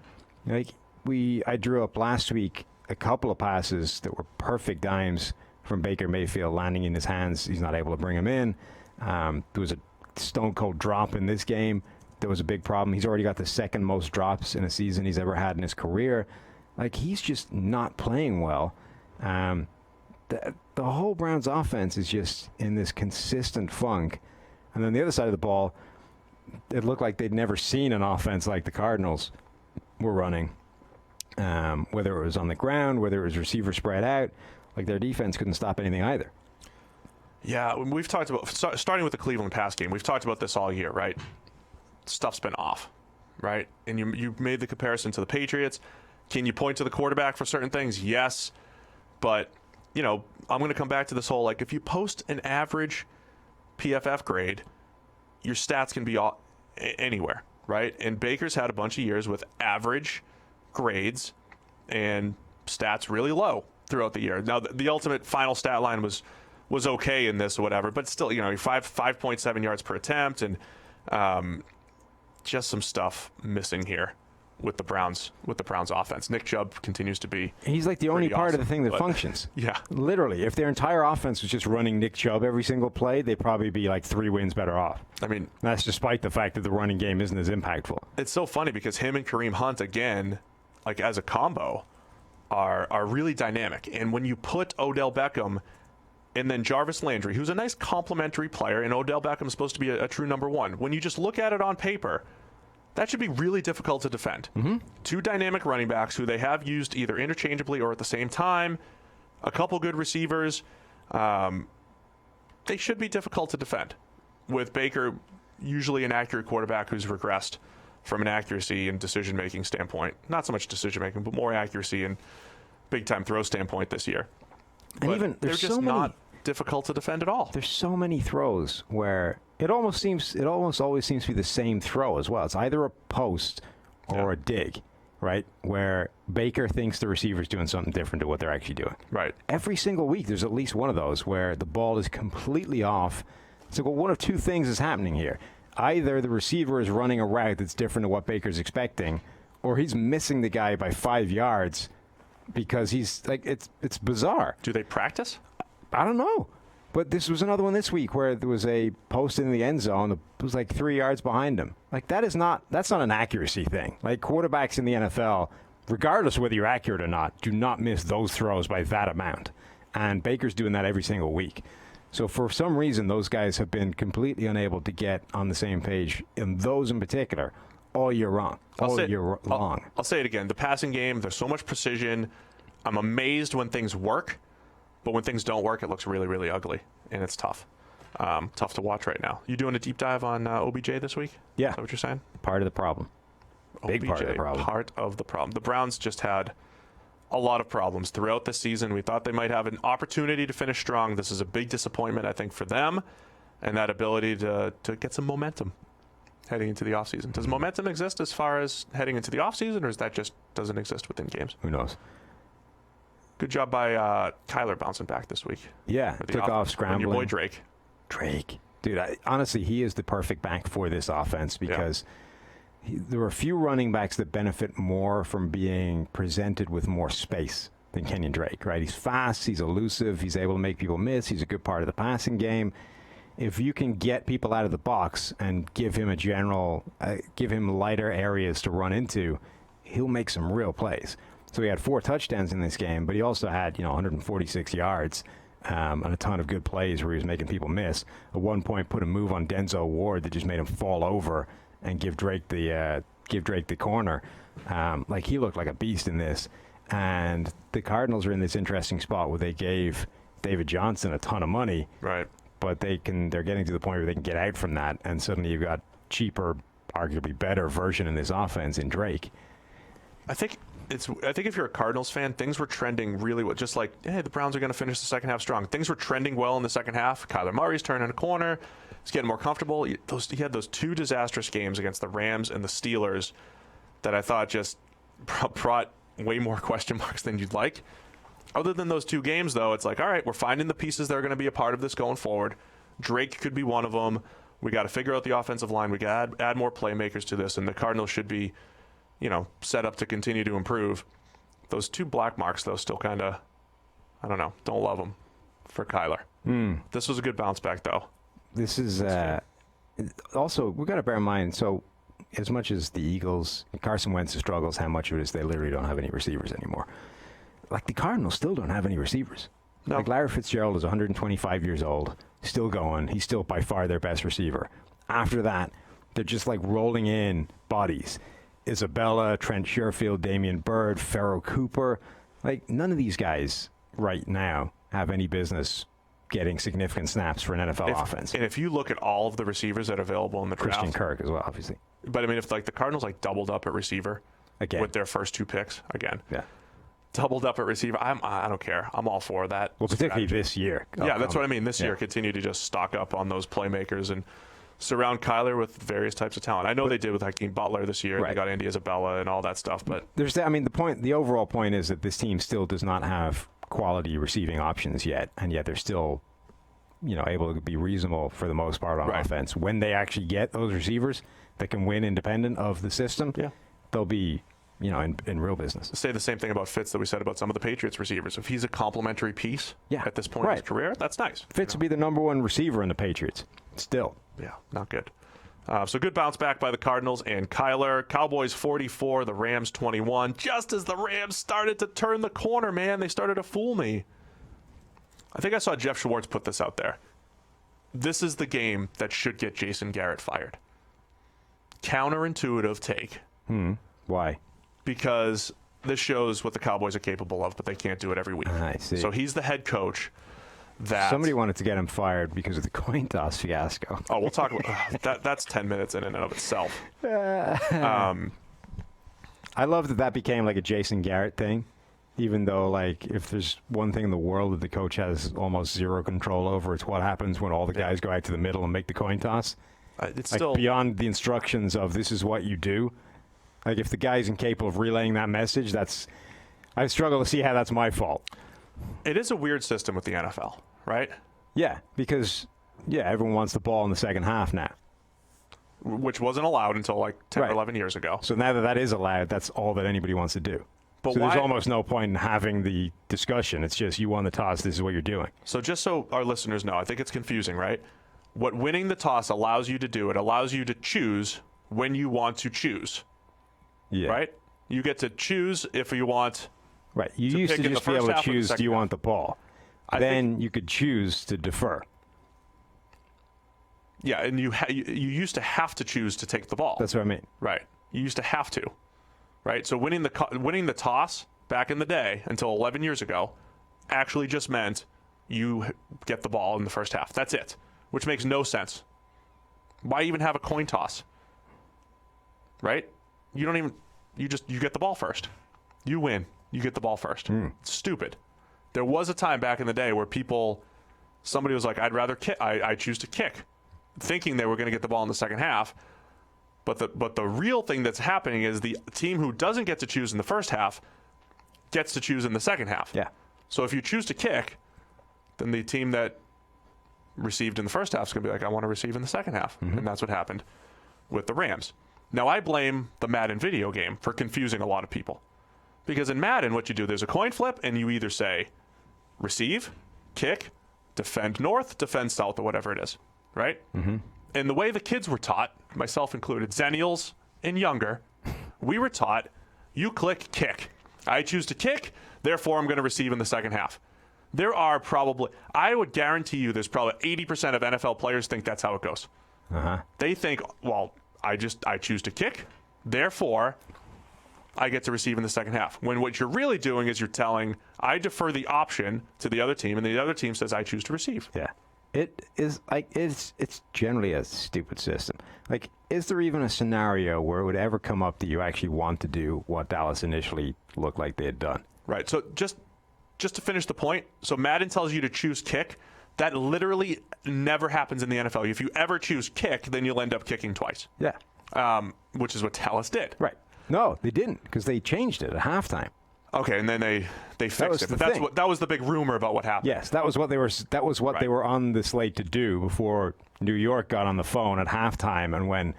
[SPEAKER 2] Like, I drew up last week a couple of passes that were perfect dimes from Baker Mayfield landing in his hands. He's not able to bring him in. There was a stone-cold drop in this game. That was a big problem. He's already got the second most drops in a season he's ever had in his career. Like, he's just not playing well. The whole Browns offense is just in this consistent funk. And then the other side of the ball, it looked like they'd never seen an offense like the Cardinals were running. Whether it was on the ground, whether it was receiver spread out, like, their defense couldn't stop anything either.
[SPEAKER 1] Yeah, we've talked about, starting with the Cleveland pass game, we've talked about this all year, right? Stuff's been off, right? And you made the comparison to the Patriots. Can you point to the quarterback for certain things? Yes. But, I'm going to come back to this whole, like, if you post an average PFF grade, your stats can be anywhere, right? And Baker's had a bunch of years with average grades and stats really low throughout the year. Now, the ultimate final stat line was okay in this or whatever, but still, 5.7 yards per attempt, and just some stuff missing here with the Browns offense. Nick Chubb continues to be,
[SPEAKER 2] he's like the only part
[SPEAKER 1] awesome,
[SPEAKER 2] of the thing that functions.
[SPEAKER 1] Yeah.
[SPEAKER 2] Literally, if their entire offense was just running Nick Chubb every single play, they'd probably be like 3 wins better off.
[SPEAKER 1] I mean,
[SPEAKER 2] that's despite the fact that the running game isn't as impactful.
[SPEAKER 1] It's so funny because him and Kareem Hunt, again, like, as a combo, are really dynamic. And when you put Odell Beckham and then Jarvis Landry, who's a nice complementary player, and Odell Beckham's supposed to be a true number one, when you just look at it on paper, that should be really difficult to defend. Mm-hmm. 2 dynamic running backs who they have used either interchangeably or at the same time, a couple good receivers. They should be difficult to defend, with Baker usually an accurate quarterback who's regressed from an accuracy and decision-making standpoint. Not so much decision-making, but more accuracy and big-time throw standpoint this year.
[SPEAKER 2] And
[SPEAKER 1] but
[SPEAKER 2] even
[SPEAKER 1] they're just not difficult to defend at all.
[SPEAKER 2] There's so many throws where it almost always seems to be the same throw as well. It's either a post or a dig, right? Where Baker thinks the receiver's doing something different to what they're actually doing.
[SPEAKER 1] Right.
[SPEAKER 2] Every single week there's at least one of those where the ball is completely off. So, well, one of 2 things is happening here. Either the receiver is running a route that's different to what Baker's expecting, or he's missing the guy by 5 yards because he's like, it's bizarre.
[SPEAKER 1] Do they practice?
[SPEAKER 2] I don't know. But this was another one this week where there was a post in the end zone that was like 3 yards behind him. Like, that's not an accuracy thing. Like, quarterbacks in the NFL, regardless of whether you're accurate or not, do not miss those throws by that amount. And Baker's doing that every single week. So for some reason, those guys have been completely unable to get on the same page, in those in particular, all year long. All year long.
[SPEAKER 1] I'll say it again. The passing game, there's so much precision. I'm amazed when things work, but when things don't work, it looks really, really ugly, and it's tough. Tough to watch right now. You doing a deep dive on OBJ this week?
[SPEAKER 2] Yeah.
[SPEAKER 1] Is that what you're saying?
[SPEAKER 2] Part of the problem. Big part of the problem.
[SPEAKER 1] Part of the problem. The Browns just had a lot of problems throughout the season. We thought they might have an opportunity to finish strong. This is a big disappointment, I think, for them, and that ability to get some momentum heading into the offseason. Does momentum exist as far as heading into the offseason, or is that just doesn't exist within games?
[SPEAKER 2] Who knows?
[SPEAKER 1] Good job by Kyler bouncing back this week.
[SPEAKER 2] Yeah, took off scrambling.
[SPEAKER 1] And your boy Drake.
[SPEAKER 2] Dude, honestly, he is the perfect back for this offense because there are a few running backs that benefit more from being presented with more space than Kenyon Drake, right? He's fast, he's elusive, he's able to make people miss, he's a good part of the passing game. If you can get people out of the box and give him give him lighter areas to run into, he'll make some real plays. So he had 4 touchdowns in this game, but he also had 146 yards and a ton of good plays where he was making people miss. At one point, put a move on Denzel Ward that just made him fall over and give Drake the corner. Like, he looked like a beast in this. And the Cardinals are in this interesting spot where they gave David Johnson a ton of money,
[SPEAKER 1] Right.
[SPEAKER 2] but they're getting to the point where they can get out from that, and suddenly you've got cheaper, arguably better version in this offense in Drake.
[SPEAKER 1] I think if you're a Cardinals fan, things were trending really well. Just like, hey, the Browns are going to finish the second half strong. Things were trending well in the second half. Kyler Murray's turning a corner. He's getting more comfortable. He had those 2 disastrous games against the Rams and the Steelers that I thought just brought way more question marks than you'd like. Other than those 2 games, though, it's like, all right, we're finding the pieces that are going to be a part of this going forward. Drake could be one of them. We got to figure out the offensive line. We got to add more playmakers to this, and the Cardinals should be, set up to continue to improve. Those 2 black marks, though, still kind of, I don't know, don't love them for Kyler. This was a good bounce back, though.
[SPEAKER 2] This is also, we got to bear in mind, so as much as the Eagles, Carson Wentz struggles, how much of it is they literally don't have any receivers anymore. Like, the Cardinals still don't have any receivers.
[SPEAKER 1] No.
[SPEAKER 2] Like, Larry Fitzgerald is 125 years old, still going. He's still by far their best receiver. After that, they're just like rolling in bodies. Isabella, Trent Sherfield, Damian Byrd, Pharaoh Cooper. Like, none of these guys right now have any business getting significant snaps for an NFL offense.
[SPEAKER 1] And if you look at all of the receivers that are available in the draft,
[SPEAKER 2] Christian Kirk as well, obviously.
[SPEAKER 1] But I mean, if like the Cardinals doubled up at receiver
[SPEAKER 2] Again.
[SPEAKER 1] with their first 2 picks again,
[SPEAKER 2] Yeah.
[SPEAKER 1] doubled up at receiver, I don't care. I'm all for that.
[SPEAKER 2] Well, particularly
[SPEAKER 1] strategy.
[SPEAKER 2] this year.
[SPEAKER 1] Yeah, that's what I mean. This year, continue to just stock up on those playmakers and surround Kyler with various types of talent. I know they did with Hakeem Butler this year.
[SPEAKER 2] Right.
[SPEAKER 1] They got Andy Isabella and all that stuff, but
[SPEAKER 2] the overall point is that this team still does not have quality receiving options yet, and yet they're still, able to be reasonable for the most part on offense. When they actually get those receivers that can win independent of the system, they'll be, in real business.
[SPEAKER 1] say the same thing about Fitz that we said about some of the Patriots receivers. If he's a complementary piece at this point in his career, that's nice.
[SPEAKER 2] Fitz would be the number 1 receiver in the Patriots. Still.
[SPEAKER 1] Yeah, not good. So good bounce back by the Cardinals and Kyler. Cowboys 44, the Rams 21. Just as the Rams started to turn the corner, man, they started to fool me. I think I saw Jeff Schwartz put this out there. This is the game that should get Jason Garrett fired. Counterintuitive take.
[SPEAKER 2] Why?
[SPEAKER 1] Because this shows what the Cowboys are capable of, but they can't do it every week.
[SPEAKER 2] I see.
[SPEAKER 1] So he's the head coach. That
[SPEAKER 2] somebody wanted to get him fired because of the coin toss fiasco.
[SPEAKER 1] Oh, we'll talk about that. That's 10 minutes in and of itself.
[SPEAKER 2] I love that became like a Jason Garrett thing, even though, like, if there's one thing in the world that the coach has almost zero control over, it's what happens when all the guys go out to the middle and make the coin toss.
[SPEAKER 1] It's
[SPEAKER 2] like,
[SPEAKER 1] still
[SPEAKER 2] beyond the instructions of this is what you do. Like, if the guy's incapable of relaying that message, I struggle to see how that's my fault.
[SPEAKER 1] It is a weird system with the NFL, right?
[SPEAKER 2] Yeah, because, everyone wants the ball in the second half now.
[SPEAKER 1] Which wasn't allowed until like 10 or 11 years ago.
[SPEAKER 2] So now that is allowed, that's all that anybody wants to do.
[SPEAKER 1] But
[SPEAKER 2] so there's almost no point in having the discussion. It's just, you won the toss, this is what you're doing.
[SPEAKER 1] So just so our listeners know, I think it's confusing, right? What winning the toss allows you to do, it allows you to choose when you want to choose.
[SPEAKER 2] Yeah.
[SPEAKER 1] Right? You get to choose if you want.
[SPEAKER 2] Right. You used to just be able to choose, do you want the ball? Then you could choose to defer.
[SPEAKER 1] Yeah, and you used to have to choose to take the ball.
[SPEAKER 2] That's what I mean.
[SPEAKER 1] Right. You used to have to. Right? So winning the toss back in the day until 11 years ago actually just meant you get the ball in the first half. That's it, which makes no sense. Why even have a coin toss? Right? You get the ball first. You win. You get the ball first. It's stupid. There was a time back in the day where somebody was like, I'd rather kick. I choose to kick, thinking they were going to get the ball in the second half. But the real thing that's happening is the team who doesn't get to choose in the first half gets to choose in the second half.
[SPEAKER 2] Yeah.
[SPEAKER 1] So if you choose to kick, then the team that received in the first half is going to be like, I want to receive in the second half. And that's what happened with the Rams. Now, I blame the Madden video game for confusing a lot of people. Because in Madden, what you do, there's a coin flip, and you either say receive, kick, defend north, defend south, or whatever it is, right? And the way the kids were taught, myself included, Zennials and younger, we were taught you click kick. I choose to kick, therefore I'm going to receive in the second half. There are probably, I would guarantee you there's probably 80% of NFL players think that's how it goes. They think, well, I choose to kick, therefore I get to receive in the second half. When what you're really doing is you're telling, I defer the option to the other team, and the other team says I choose to receive.
[SPEAKER 2] Yeah. It is like it's generally a stupid system. Like, is there even a scenario where it would ever come up that you actually want to do what Dallas initially looked like they had done?
[SPEAKER 1] Right. So just to finish the point, so Madden tells you to choose kick. That literally never happens in the NFL. If you ever choose kick, then you'll end up kicking twice.
[SPEAKER 2] Yeah.
[SPEAKER 1] Which is what Dallas did.
[SPEAKER 2] Right. No, they didn't, because they changed it at halftime.
[SPEAKER 1] Okay, and then they fixed it. But that was the big rumor about what happened.
[SPEAKER 2] Yes, that was what they were. That was what they were on the slate to do before New York got on the phone at halftime. And when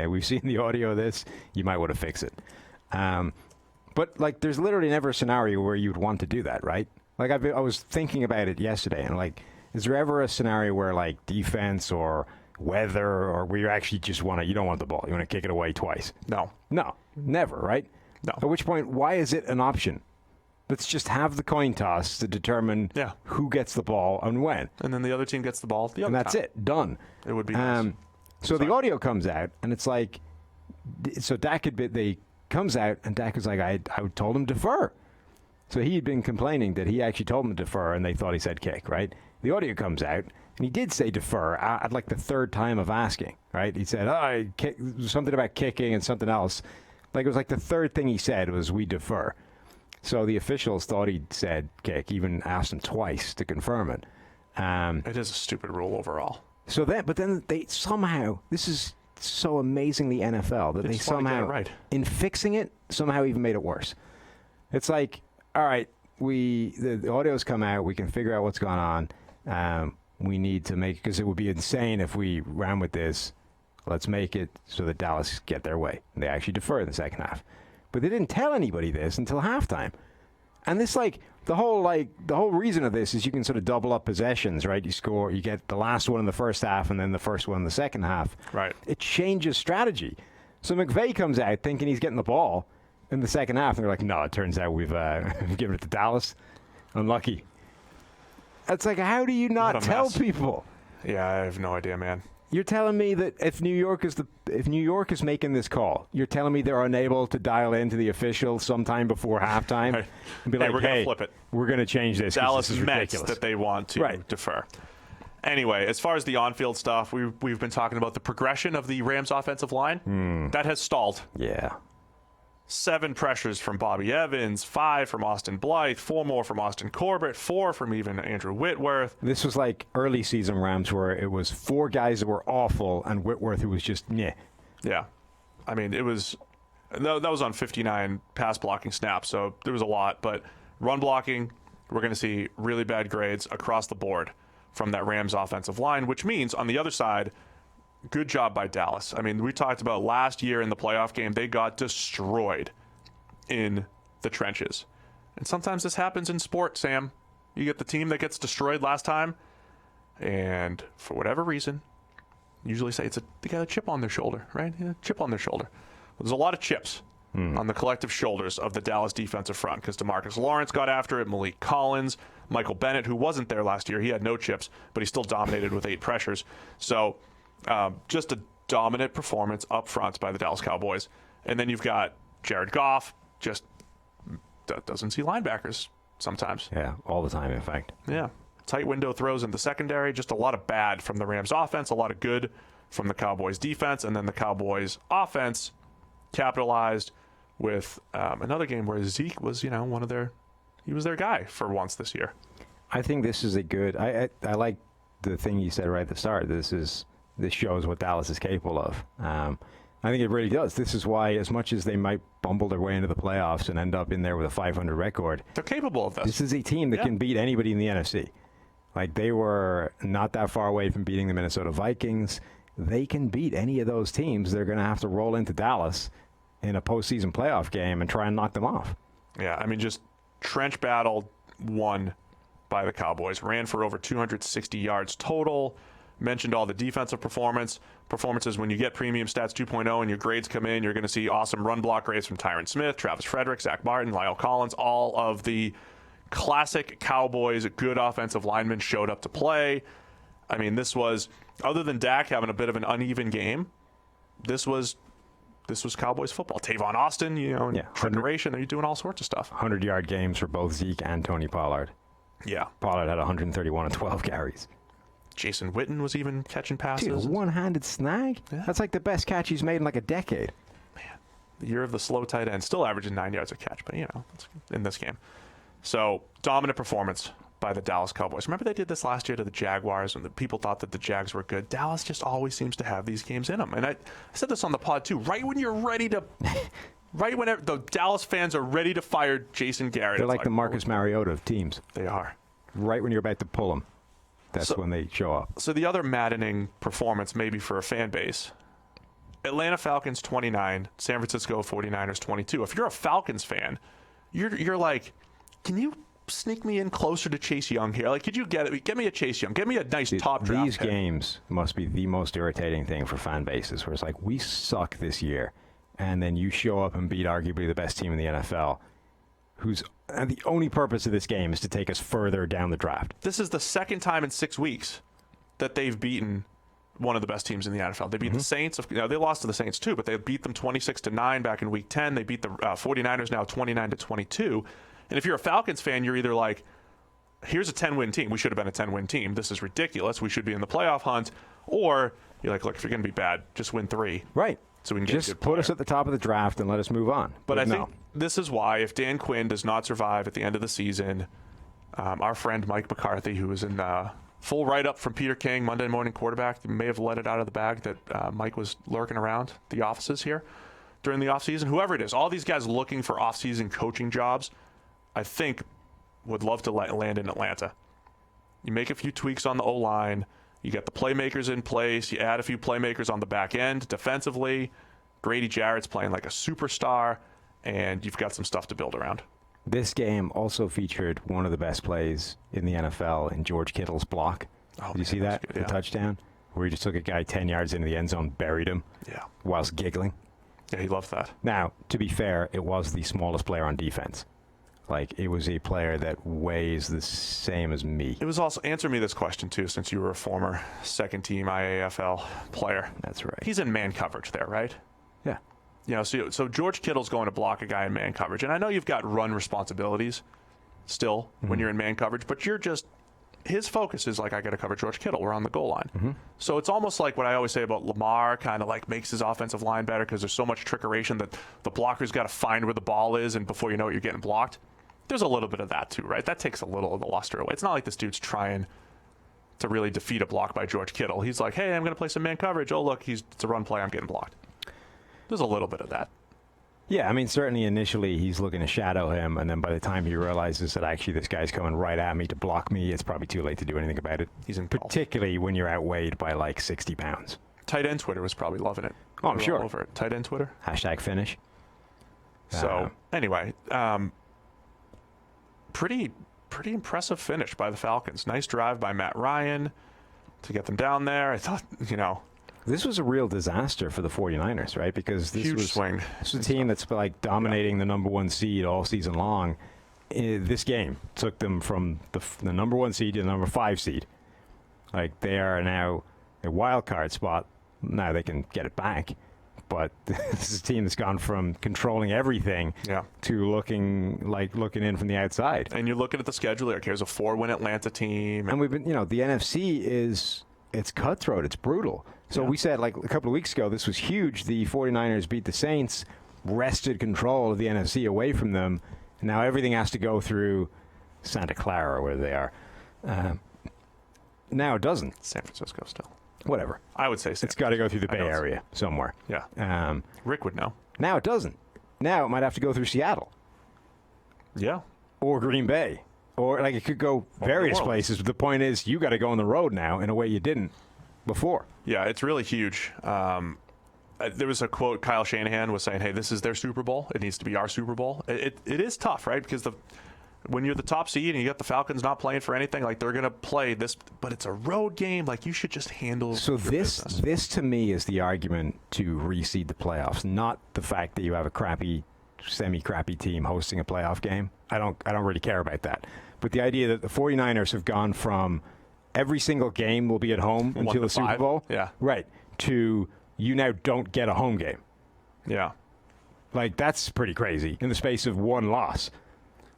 [SPEAKER 2] we've seen the audio of this, you might want to fix it. But like, there's literally never a scenario where you'd want to do that, right? Like, I was thinking about it yesterday, and like, is there ever a scenario where like defense or weather or where you actually just you don't want the ball, you want to kick it away twice?
[SPEAKER 1] No,
[SPEAKER 2] never, right?
[SPEAKER 1] No.
[SPEAKER 2] At which point, why is it an option? Let's just have the coin toss to determine who gets the ball and when.
[SPEAKER 1] And then the other team gets the ball the other
[SPEAKER 2] time. And that's it. Done.
[SPEAKER 1] It would be nice.
[SPEAKER 2] So the audio comes out, and it's like, so Dak comes out, and Dak is like, I told him defer. So he had been complaining that he actually told him to defer, and they thought he said kick, right? The audio comes out, and he did say defer at like the third time of asking, right? He said, something about kicking and something else. Like, it was like the third thing he said was, we defer. So the officials thought he'd said kick, even asked him twice to confirm it.
[SPEAKER 1] It is a stupid rule overall.
[SPEAKER 2] So then they somehow, this is so amazingly NFL, that they somehow, in fixing it, somehow even made it worse. It's like, all right, the audio's come out, we can figure out what's going on. We need to make, because it would be insane if we ran with this. Let's make it so that Dallas get their way. And they actually defer in the second half. But they didn't tell anybody this until halftime. And this, like, the whole reason of this is you can sort of double up possessions, right? You get the last one in the first half and then the first one in the second half.
[SPEAKER 1] Right.
[SPEAKER 2] It changes strategy. So McVay comes out thinking he's getting the ball in the second half, and they're like, no, it turns out we've given it to Dallas. Unlucky. It's like, how do you not tell people?
[SPEAKER 1] Yeah, I have no idea, man.
[SPEAKER 2] You're telling me that if New York is making this call, you're telling me they're unable to dial into the official sometime before halftime and be like,
[SPEAKER 1] we're going to flip it.
[SPEAKER 2] We're going to change this.
[SPEAKER 1] Dallas
[SPEAKER 2] this is
[SPEAKER 1] meant
[SPEAKER 2] ridiculous.
[SPEAKER 1] that they want to defer. Anyway, as far as the on-field stuff, we've been talking about the progression of the Rams offensive line. That has stalled.
[SPEAKER 2] Yeah.
[SPEAKER 1] 7 pressures from Bobby Evans, 5 from Austin Blythe, 4 more from Austin Corbett, 4 from even Andrew Whitworth.
[SPEAKER 2] This was like early season Rams where it was 4 guys that were awful and Whitworth who was just meh.
[SPEAKER 1] Yeah. I mean, that was on 59 pass blocking snaps, so there was a lot. But run blocking, we're going to see really bad grades across the board from that Rams offensive line, which means on the other side, good job by Dallas. I mean, we talked about last year in the playoff game, they got destroyed in the trenches. And sometimes this happens in sport, Sam. You get the team that gets destroyed last time, and for whatever reason, usually say they got a chip on their shoulder, right? Yeah, chip on their shoulder. There's a lot of chips on the collective shoulders of the Dallas defensive front, because DeMarcus Lawrence got after it, Malik Collins, Michael Bennett, who wasn't there last year, he had no chips, but he still dominated with 8 pressures. So just a dominant performance up front by the Dallas Cowboys. And then you've got Jared Goff, just doesn't see linebackers sometimes.
[SPEAKER 2] Yeah, all the time, in fact.
[SPEAKER 1] Yeah. Tight window throws in the secondary, just a lot of bad from the Rams offense, a lot of good from the Cowboys defense, and then the Cowboys offense capitalized with another game where Zeke was, he was their guy for once this year.
[SPEAKER 2] I think this is a good, I like the thing you said right at the start. This shows what Dallas is capable of. I think it really does. This is why, as much as they might bumble their way into the playoffs and end up in there with a 500 record,
[SPEAKER 1] they're capable of this.
[SPEAKER 2] This is a team that can beat anybody in the NFC. Like, they were not that far away from beating the Minnesota Vikings. They can beat any of those teams. They're going to have to roll into Dallas in a postseason playoff game and try and knock them off.
[SPEAKER 1] Yeah, I mean, just trench battle won by the Cowboys. Ran for over 260 yards total. Mentioned all the defensive performances. When you get Premium Stats 2.0 and your grades come in, you're going to see awesome run block grades from Tyron Smith, Travis Frederick, Zach Martin, Lyle Collins. All of the classic Cowboys good offensive linemen showed up to play. I mean, this was, other than Dak having a bit of an uneven game, this was Cowboys football. Tavon Austin, trickeration, they're doing all sorts of stuff.
[SPEAKER 2] 100-yard games for both Zeke and Tony Pollard.
[SPEAKER 1] Yeah.
[SPEAKER 2] Pollard had 131 and 12 carries.
[SPEAKER 1] Jason Witten was even catching passes.
[SPEAKER 2] Dude, a one-handed snag? Yeah. That's like the best catch he's made in like a decade.
[SPEAKER 1] Man, the year of the slow tight end. Still averaging 9 yards a catch, but, it's in this game. So, dominant performance by the Dallas Cowboys. Remember they did this last year to the Jaguars when the people thought that the Jags were good? Dallas just always seems to have these games in them. And I said this on the pod, too. Right when you're ready to... right when the Dallas fans are ready to fire Jason Garrett.
[SPEAKER 2] They're like the Marcus Mariota of teams.
[SPEAKER 1] They are.
[SPEAKER 2] Right when you're about to pull them. That's when they show up.
[SPEAKER 1] So the other maddening performance, maybe for a fan base, Atlanta Falcons 29, San Francisco 49ers 22. If you're a Falcons fan, you're like, can you sneak me in closer to Chase Young here? Like, could you get me a Chase Young? Get me a nice top draft
[SPEAKER 2] These games must be the most irritating thing for fan bases, where it's like, we suck this year, and then you show up and beat arguably the best team in the NFL, and the only purpose of this game is to take us further down the draft.
[SPEAKER 1] This is the second time in 6 weeks that they've beaten one of the best teams in the NFL. They beat the Saints. They lost to the Saints too, but they beat them 26-9 back in Week 10. They beat the 49ers now 29-22. And if you're a Falcons fan, you're either like, here's a 10-win team. We should have been a 10-win team. This is ridiculous. We should be in the playoff hunt. Or you're like, look, if you're going to be bad, just win 3.
[SPEAKER 2] Right.
[SPEAKER 1] So we can get
[SPEAKER 2] just put us at the top of the draft and let us move on.
[SPEAKER 1] But I think this is why, if Dan Quinn does not survive at the end of the season, our friend Mike McCarthy, who was in full write-up from Peter King, Monday Morning Quarterback, may have let it out of the bag that Mike was lurking around the offices here during the offseason. Whoever it is, all these guys looking for offseason coaching jobs, I think would love to land in Atlanta. You make a few tweaks on the O-line. You get the playmakers in place. You add a few playmakers on the back end defensively. Grady Jarrett's playing like a superstar, and you've got some stuff to build around.
[SPEAKER 2] This game also featured one of the best plays in the NFL in George Kittle's block. Did you see that? Good, the touchdown, where he just took a guy 10 yards into the end zone, buried him, whilst giggling.
[SPEAKER 1] Yeah, he loved that.
[SPEAKER 2] Now, to be fair, it was the smallest player on defense. Like, it was a player that weighs the same as me.
[SPEAKER 1] It was also, answer me this question, too, since you were a former second-team IAFL player.
[SPEAKER 2] That's right.
[SPEAKER 1] He's in man coverage there, right?
[SPEAKER 2] Yeah.
[SPEAKER 1] So George Kittle's going to block a guy in man coverage. And I know you've got run responsibilities still when you're in man coverage, but his focus is like, I got to cover George Kittle. We're on the goal line. So it's almost like what I always say about Lamar, kind of like makes his offensive line better because there's so much trickeration that the blocker's got to find where the ball is, and before you know it, you're getting blocked. There's a little bit of that too, right? That takes a little of the luster away. It's not like this dude's trying to really defeat a block by George Kittle. He's like, hey, I'm going to play some man coverage. Oh, look, it's a run play. I'm getting blocked. There's a little bit of that.
[SPEAKER 2] Yeah, I mean, certainly initially he's looking to shadow him, and then by the time he realizes that actually this guy's coming right at me to block me, it's probably too late to do anything about it.
[SPEAKER 1] He's in
[SPEAKER 2] particularly when you're outweighed by like 60 pounds.
[SPEAKER 1] Tight end Twitter was probably loving it.
[SPEAKER 2] Oh, I'm sure.
[SPEAKER 1] All over it. Tight end Twitter.
[SPEAKER 2] #finish.
[SPEAKER 1] So, anyway, pretty impressive finish by the Falcons. Nice drive by Matt Ryan to get them down there. I thought,
[SPEAKER 2] This was a real disaster for the 49ers, right? Because this was a team that's like dominating the number 1 seed all season long. This game took them from the number 1 seed to the number 5 seed. Like, they are now a wild card spot. Now they can get it back. But this is a team that's gone from controlling everything to looking in from the outside.
[SPEAKER 1] And you're looking at the schedule. Here's a 4-win Atlanta team.
[SPEAKER 2] And we've been, the NFC it's cutthroat. It's brutal. So we said like a couple of weeks ago, this was huge. The 49ers beat the Saints, wrested control of the NFC away from them. And now everything has to go through Santa Clara, where they are. Now it doesn't.
[SPEAKER 1] San Francisco still.
[SPEAKER 2] Whatever.
[SPEAKER 1] I would say
[SPEAKER 2] it's got to go through the Bay Area somewhere.
[SPEAKER 1] Yeah. Rick would know.
[SPEAKER 2] Now it doesn't. Now it might have to go through Seattle.
[SPEAKER 1] Yeah.
[SPEAKER 2] Or Green Bay. Or like it could go various places. But the point is, you got to go on the road now in a way you didn't before.
[SPEAKER 1] Yeah, it's really huge. There was a quote, Kyle Shanahan was saying, hey, this is their Super Bowl. It needs to be our Super Bowl. It is tough, right? Because When you're the top seed and you got the Falcons not playing for anything, like they're going to play this, but it's a road game. Like you should just handle
[SPEAKER 2] So
[SPEAKER 1] your
[SPEAKER 2] this
[SPEAKER 1] business.
[SPEAKER 2] to me is the argument to reseed the playoffs, not the fact that you have a crappy, semi-crappy team hosting a playoff game. I don't really care about that. But the idea that the 49ers have gone from every single game will be at home until the Super
[SPEAKER 1] 5.
[SPEAKER 2] Bowl,
[SPEAKER 1] Yeah.
[SPEAKER 2] right, to you now don't get a home game.
[SPEAKER 1] Yeah.
[SPEAKER 2] Like, that's pretty crazy in the space of one loss.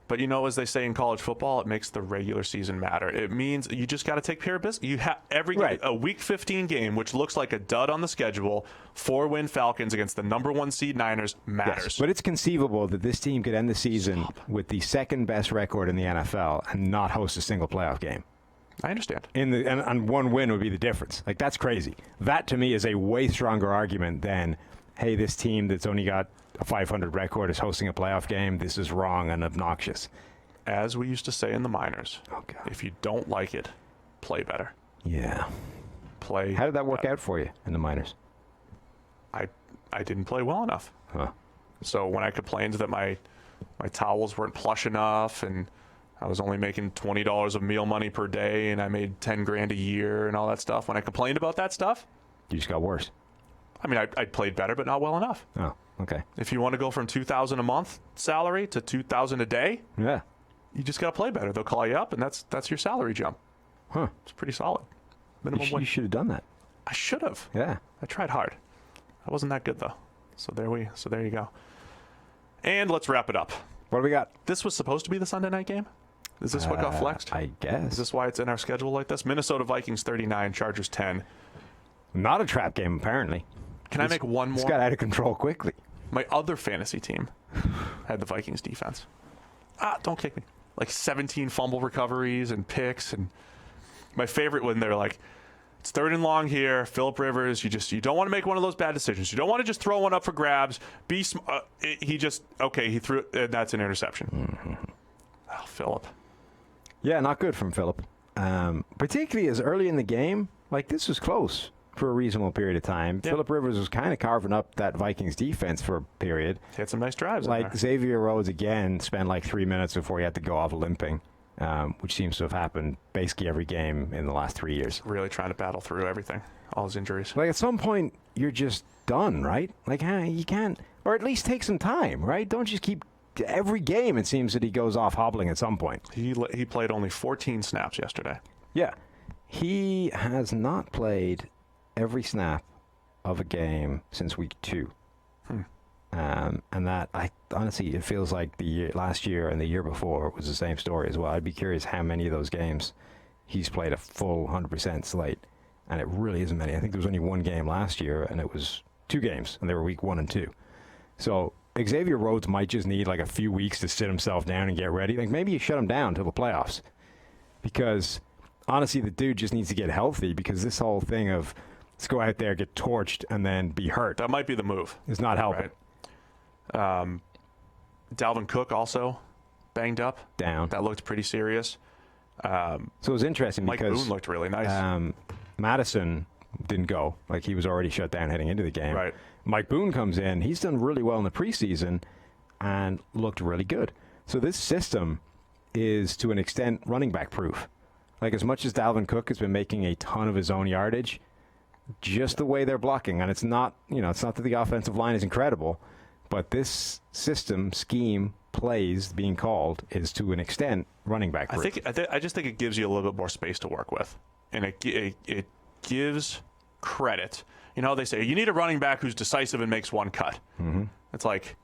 [SPEAKER 1] But as they say in college football, it makes the regular season matter. It means you just got to take care of business. You have a Week 15 game, which looks like a dud on the schedule, 4-win Falcons against the number 1 seed Niners matters.
[SPEAKER 2] Yes, but it's conceivable that this team could end the season with the second best record in the NFL and not host a single playoff game.
[SPEAKER 1] I understand.
[SPEAKER 2] And one win would be the difference. Like, that's crazy. That, to me, is a way stronger argument than, hey, this team that's only got a 500 record is hosting a playoff game. This is wrong and obnoxious.
[SPEAKER 1] As we used to say in the minors,
[SPEAKER 2] Oh, God.
[SPEAKER 1] if you don't like it, play better.
[SPEAKER 2] Yeah.
[SPEAKER 1] Play.
[SPEAKER 2] How did that work
[SPEAKER 1] better.
[SPEAKER 2] out for you in the minors?
[SPEAKER 1] I didn't play well enough.
[SPEAKER 2] Huh.
[SPEAKER 1] So when I complained that my towels weren't plush enough and I was only making $20 of meal money per day and I made $10,000 a year and all that stuff, when I complained about that stuff,
[SPEAKER 2] You just got worse.
[SPEAKER 1] I mean, I played better, but not well enough.
[SPEAKER 2] Oh, okay.
[SPEAKER 1] If you want to go from $2,000 a month salary to $2,000 a day,
[SPEAKER 2] Yeah.
[SPEAKER 1] you just got to play better. They'll call you up, and that's your salary jump.
[SPEAKER 2] Huh.
[SPEAKER 1] It's pretty solid. Minimum
[SPEAKER 2] You
[SPEAKER 1] wage.
[SPEAKER 2] should have done that.
[SPEAKER 1] I should have.
[SPEAKER 2] Yeah.
[SPEAKER 1] I tried hard. I wasn't that good though. So there you go. And let's wrap it up.
[SPEAKER 2] What do we got?
[SPEAKER 1] This was supposed to be the Sunday night game. Is this what got flexed?
[SPEAKER 2] I guess.
[SPEAKER 1] Is this why it's in our schedule like this? Minnesota Vikings 39, Chargers 10.
[SPEAKER 2] Not a trap game, apparently.
[SPEAKER 1] Can I make one
[SPEAKER 2] It's
[SPEAKER 1] more?
[SPEAKER 2] got out of control quickly.
[SPEAKER 1] My other fantasy team had the Vikings defense. Don't kick me. Like 17 fumble recoveries and picks. And my favorite when they're like, it's 3rd and long here. Phillip Rivers, you don't want to make one of those bad decisions. You don't want to just throw one up for grabs. He threw it, and that's an interception.
[SPEAKER 2] Mm-hmm.
[SPEAKER 1] Oh, Phillip.
[SPEAKER 2] Yeah, not good from Phillip. Particularly as early in the game, like this was close for a reasonable period of time.
[SPEAKER 1] Yep.
[SPEAKER 2] Phillip Rivers was kind of carving up that Vikings defense for a period.
[SPEAKER 1] He had some nice drives in
[SPEAKER 2] Like
[SPEAKER 1] there.
[SPEAKER 2] Xavier Rhodes again spent like 3 minutes before he had to go off limping, which seems to have happened basically every game in the last 3 years.
[SPEAKER 1] Really trying to battle through everything. All his injuries.
[SPEAKER 2] Like at some point, you're just done, right? Like you can't, or at least take some time, right? Don't just keep every game. It seems that he goes off hobbling at some point.
[SPEAKER 1] He played only 14 snaps yesterday.
[SPEAKER 2] Yeah, he has not played every snap of a game since week 2. And that, honestly, it feels like last year and the year before was the same story as well. I'd be curious how many of those games he's played a full 100% slate. And it really isn't many. I think there was only one game last year, and it was 2 games, and they were week 1 and 2. So Xavier Rhodes might just need like a few weeks to sit himself down and get ready. Like maybe you shut him down till the playoffs. Because honestly, the dude just needs to get healthy, because this whole thing of let's go out there, get torched, and then be hurt
[SPEAKER 1] That might be the move.
[SPEAKER 2] is not helping.
[SPEAKER 1] Right. Dalvin Cook also banged up.
[SPEAKER 2] Down.
[SPEAKER 1] That looked pretty serious.
[SPEAKER 2] So it was interesting
[SPEAKER 1] Mike
[SPEAKER 2] because
[SPEAKER 1] Boone looked really nice.
[SPEAKER 2] Madison didn't go. Like he was already shut down heading into the game.
[SPEAKER 1] Right.
[SPEAKER 2] Mike Boone comes in. He's done really well in the preseason and looked really good. So this system is to an extent running back proof. Like as much as Dalvin Cook has been making a ton of his own yardage, just the way they're blocking, and it's not that the offensive line is incredible, but this scheme, plays being called is to an extent running back proof.
[SPEAKER 1] I just think it gives you a little bit more space to work with, and it gives credit. You know, they say you need a running back who's decisive and makes one cut. Mm-hmm. It's like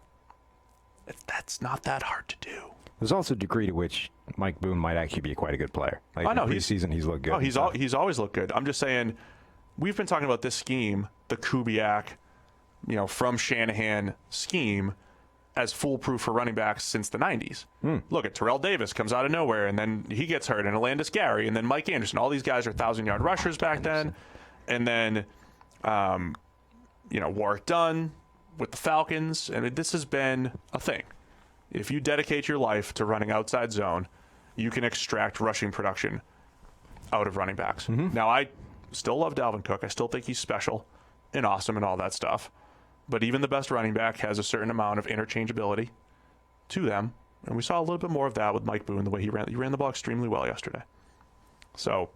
[SPEAKER 1] that's not that hard to do.
[SPEAKER 2] There's also a degree to which Mike Boone might actually be quite a good player. Like
[SPEAKER 1] I know,
[SPEAKER 2] in preseason, he's looked good.
[SPEAKER 1] Oh, he's always looked good. I'm just saying, we've been talking about this scheme, the Kubiak, from Shanahan scheme, as foolproof for running backs since the 90s. Look at Terrell Davis comes out of nowhere, and then he gets hurt, and Alandis Gary, and then Mike Anderson. All these guys are 1,000-yard rushers back then. And then, Warwick Dunn with the Falcons. I mean, this has been a thing. If you dedicate your life to running outside zone, you can extract rushing production out of running backs. Mm-hmm. Now, I still love Dalvin Cook. I still think he's special and awesome and all that stuff. But even the best running back has a certain amount of interchangeability to them And we saw a little bit more of that with Mike Boone, the way he ran the ball extremely well yesterday. So,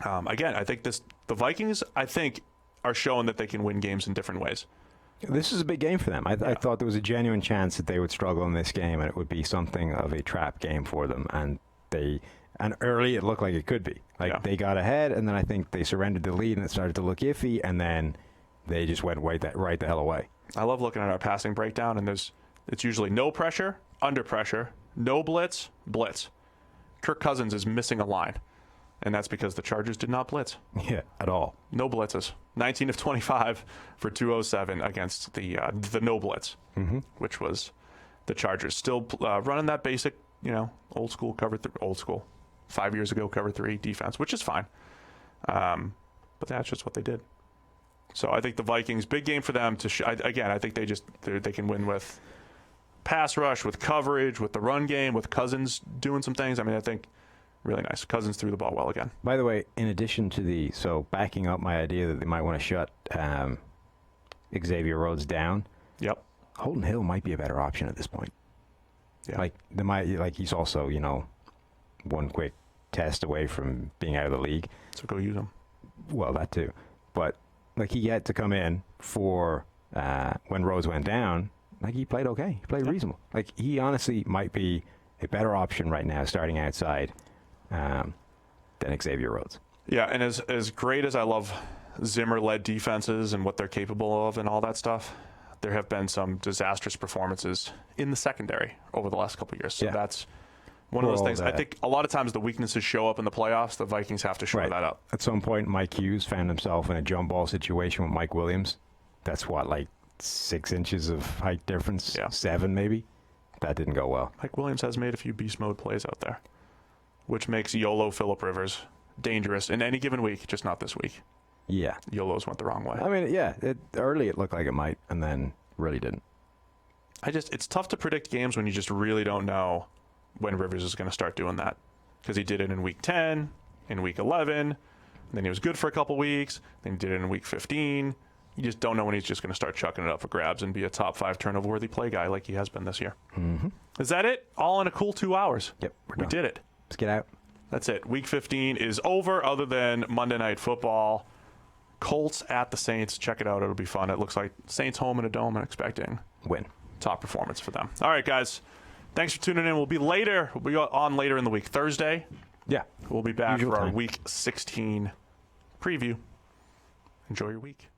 [SPEAKER 1] again, I think the Vikings, I think, are showing that they can win games in different ways.
[SPEAKER 2] This is a big game for them. I thought there was a genuine chance that they would struggle in this game, and it would be something of a trap game for them. And early, it looked like it could be. They got ahead, and then I think they surrendered the lead, and it started to look iffy, and then they just went right the hell away.
[SPEAKER 1] I love looking at our passing breakdown, and it's usually no pressure, under pressure, no blitz, blitz. Kirk Cousins is missing a line, and that's because the Chargers did not blitz.
[SPEAKER 2] Yeah, at all.
[SPEAKER 1] No blitzes. 19 of 25 for 207 against the no blitz, which was the Chargers. Still running that basic, old school old school, 5 years ago cover 3 defense, which is fine. But that's just what they did. So I think the Vikings, big game for them again, I think they can win with pass rush, with coverage, with the run game, with Cousins doing some things. I mean, I think really nice. Cousins threw the ball well again.
[SPEAKER 2] By the way, in addition to backing up my idea that they might want to shut Xavier Rhodes down.
[SPEAKER 1] Yep.
[SPEAKER 2] Holton Hill might be a better option at this point.
[SPEAKER 1] Yeah.
[SPEAKER 2] He's also, one quick test away from being out of the league.
[SPEAKER 1] So go use him.
[SPEAKER 2] Well, that too. But he had to come in for when Rhodes went down. He played okay. He played reasonable. He honestly might be a better option right now, starting outside, than Xavier Rhodes.
[SPEAKER 1] Yeah, and as great as I love Zimmer-led defenses and what they're capable of and all that stuff, there have been some disastrous performances in the secondary over the last couple of years. So that's one of those things. I think a lot of times the weaknesses show up in the playoffs. The Vikings have to shore that up.
[SPEAKER 2] At some point, Mike Hughes found himself in a jump ball situation with Mike Williams. That's 6 inches of height difference?
[SPEAKER 1] Yeah.
[SPEAKER 2] 7 maybe? That didn't go well.
[SPEAKER 1] Mike Williams has made a few beast mode plays out there, which makes YOLO Phillip Rivers dangerous in any given week, just not this week.
[SPEAKER 2] Yeah.
[SPEAKER 1] YOLOs went the wrong way.
[SPEAKER 2] I mean, early it looked like it might, and then really didn't.
[SPEAKER 1] It's tough to predict games when you just really don't know when Rivers is going to start doing that, because he did it in week 10, in week 11, then he was good for a couple weeks, then he did it in week 15. You just don't know when he's just going to start chucking it up for grabs and be a top 5 turnover-worthy play guy like he has been this year.
[SPEAKER 2] Mm-hmm.
[SPEAKER 1] Is that it? All in a cool 2 hours.
[SPEAKER 2] Yep,
[SPEAKER 1] we did it.
[SPEAKER 2] Let's get out.
[SPEAKER 1] That's it. Week 15 is over, other than Monday Night Football. Colts at the Saints. Check it out. It'll be fun. It looks like Saints home in a dome and expecting
[SPEAKER 2] win.
[SPEAKER 1] Top performance for them. All right, guys. Thanks for tuning in. We'll be on later in the week. Thursday.
[SPEAKER 2] Yeah.
[SPEAKER 1] We'll be back
[SPEAKER 2] Usual
[SPEAKER 1] for our
[SPEAKER 2] time.
[SPEAKER 1] Week 16 preview. Enjoy your week.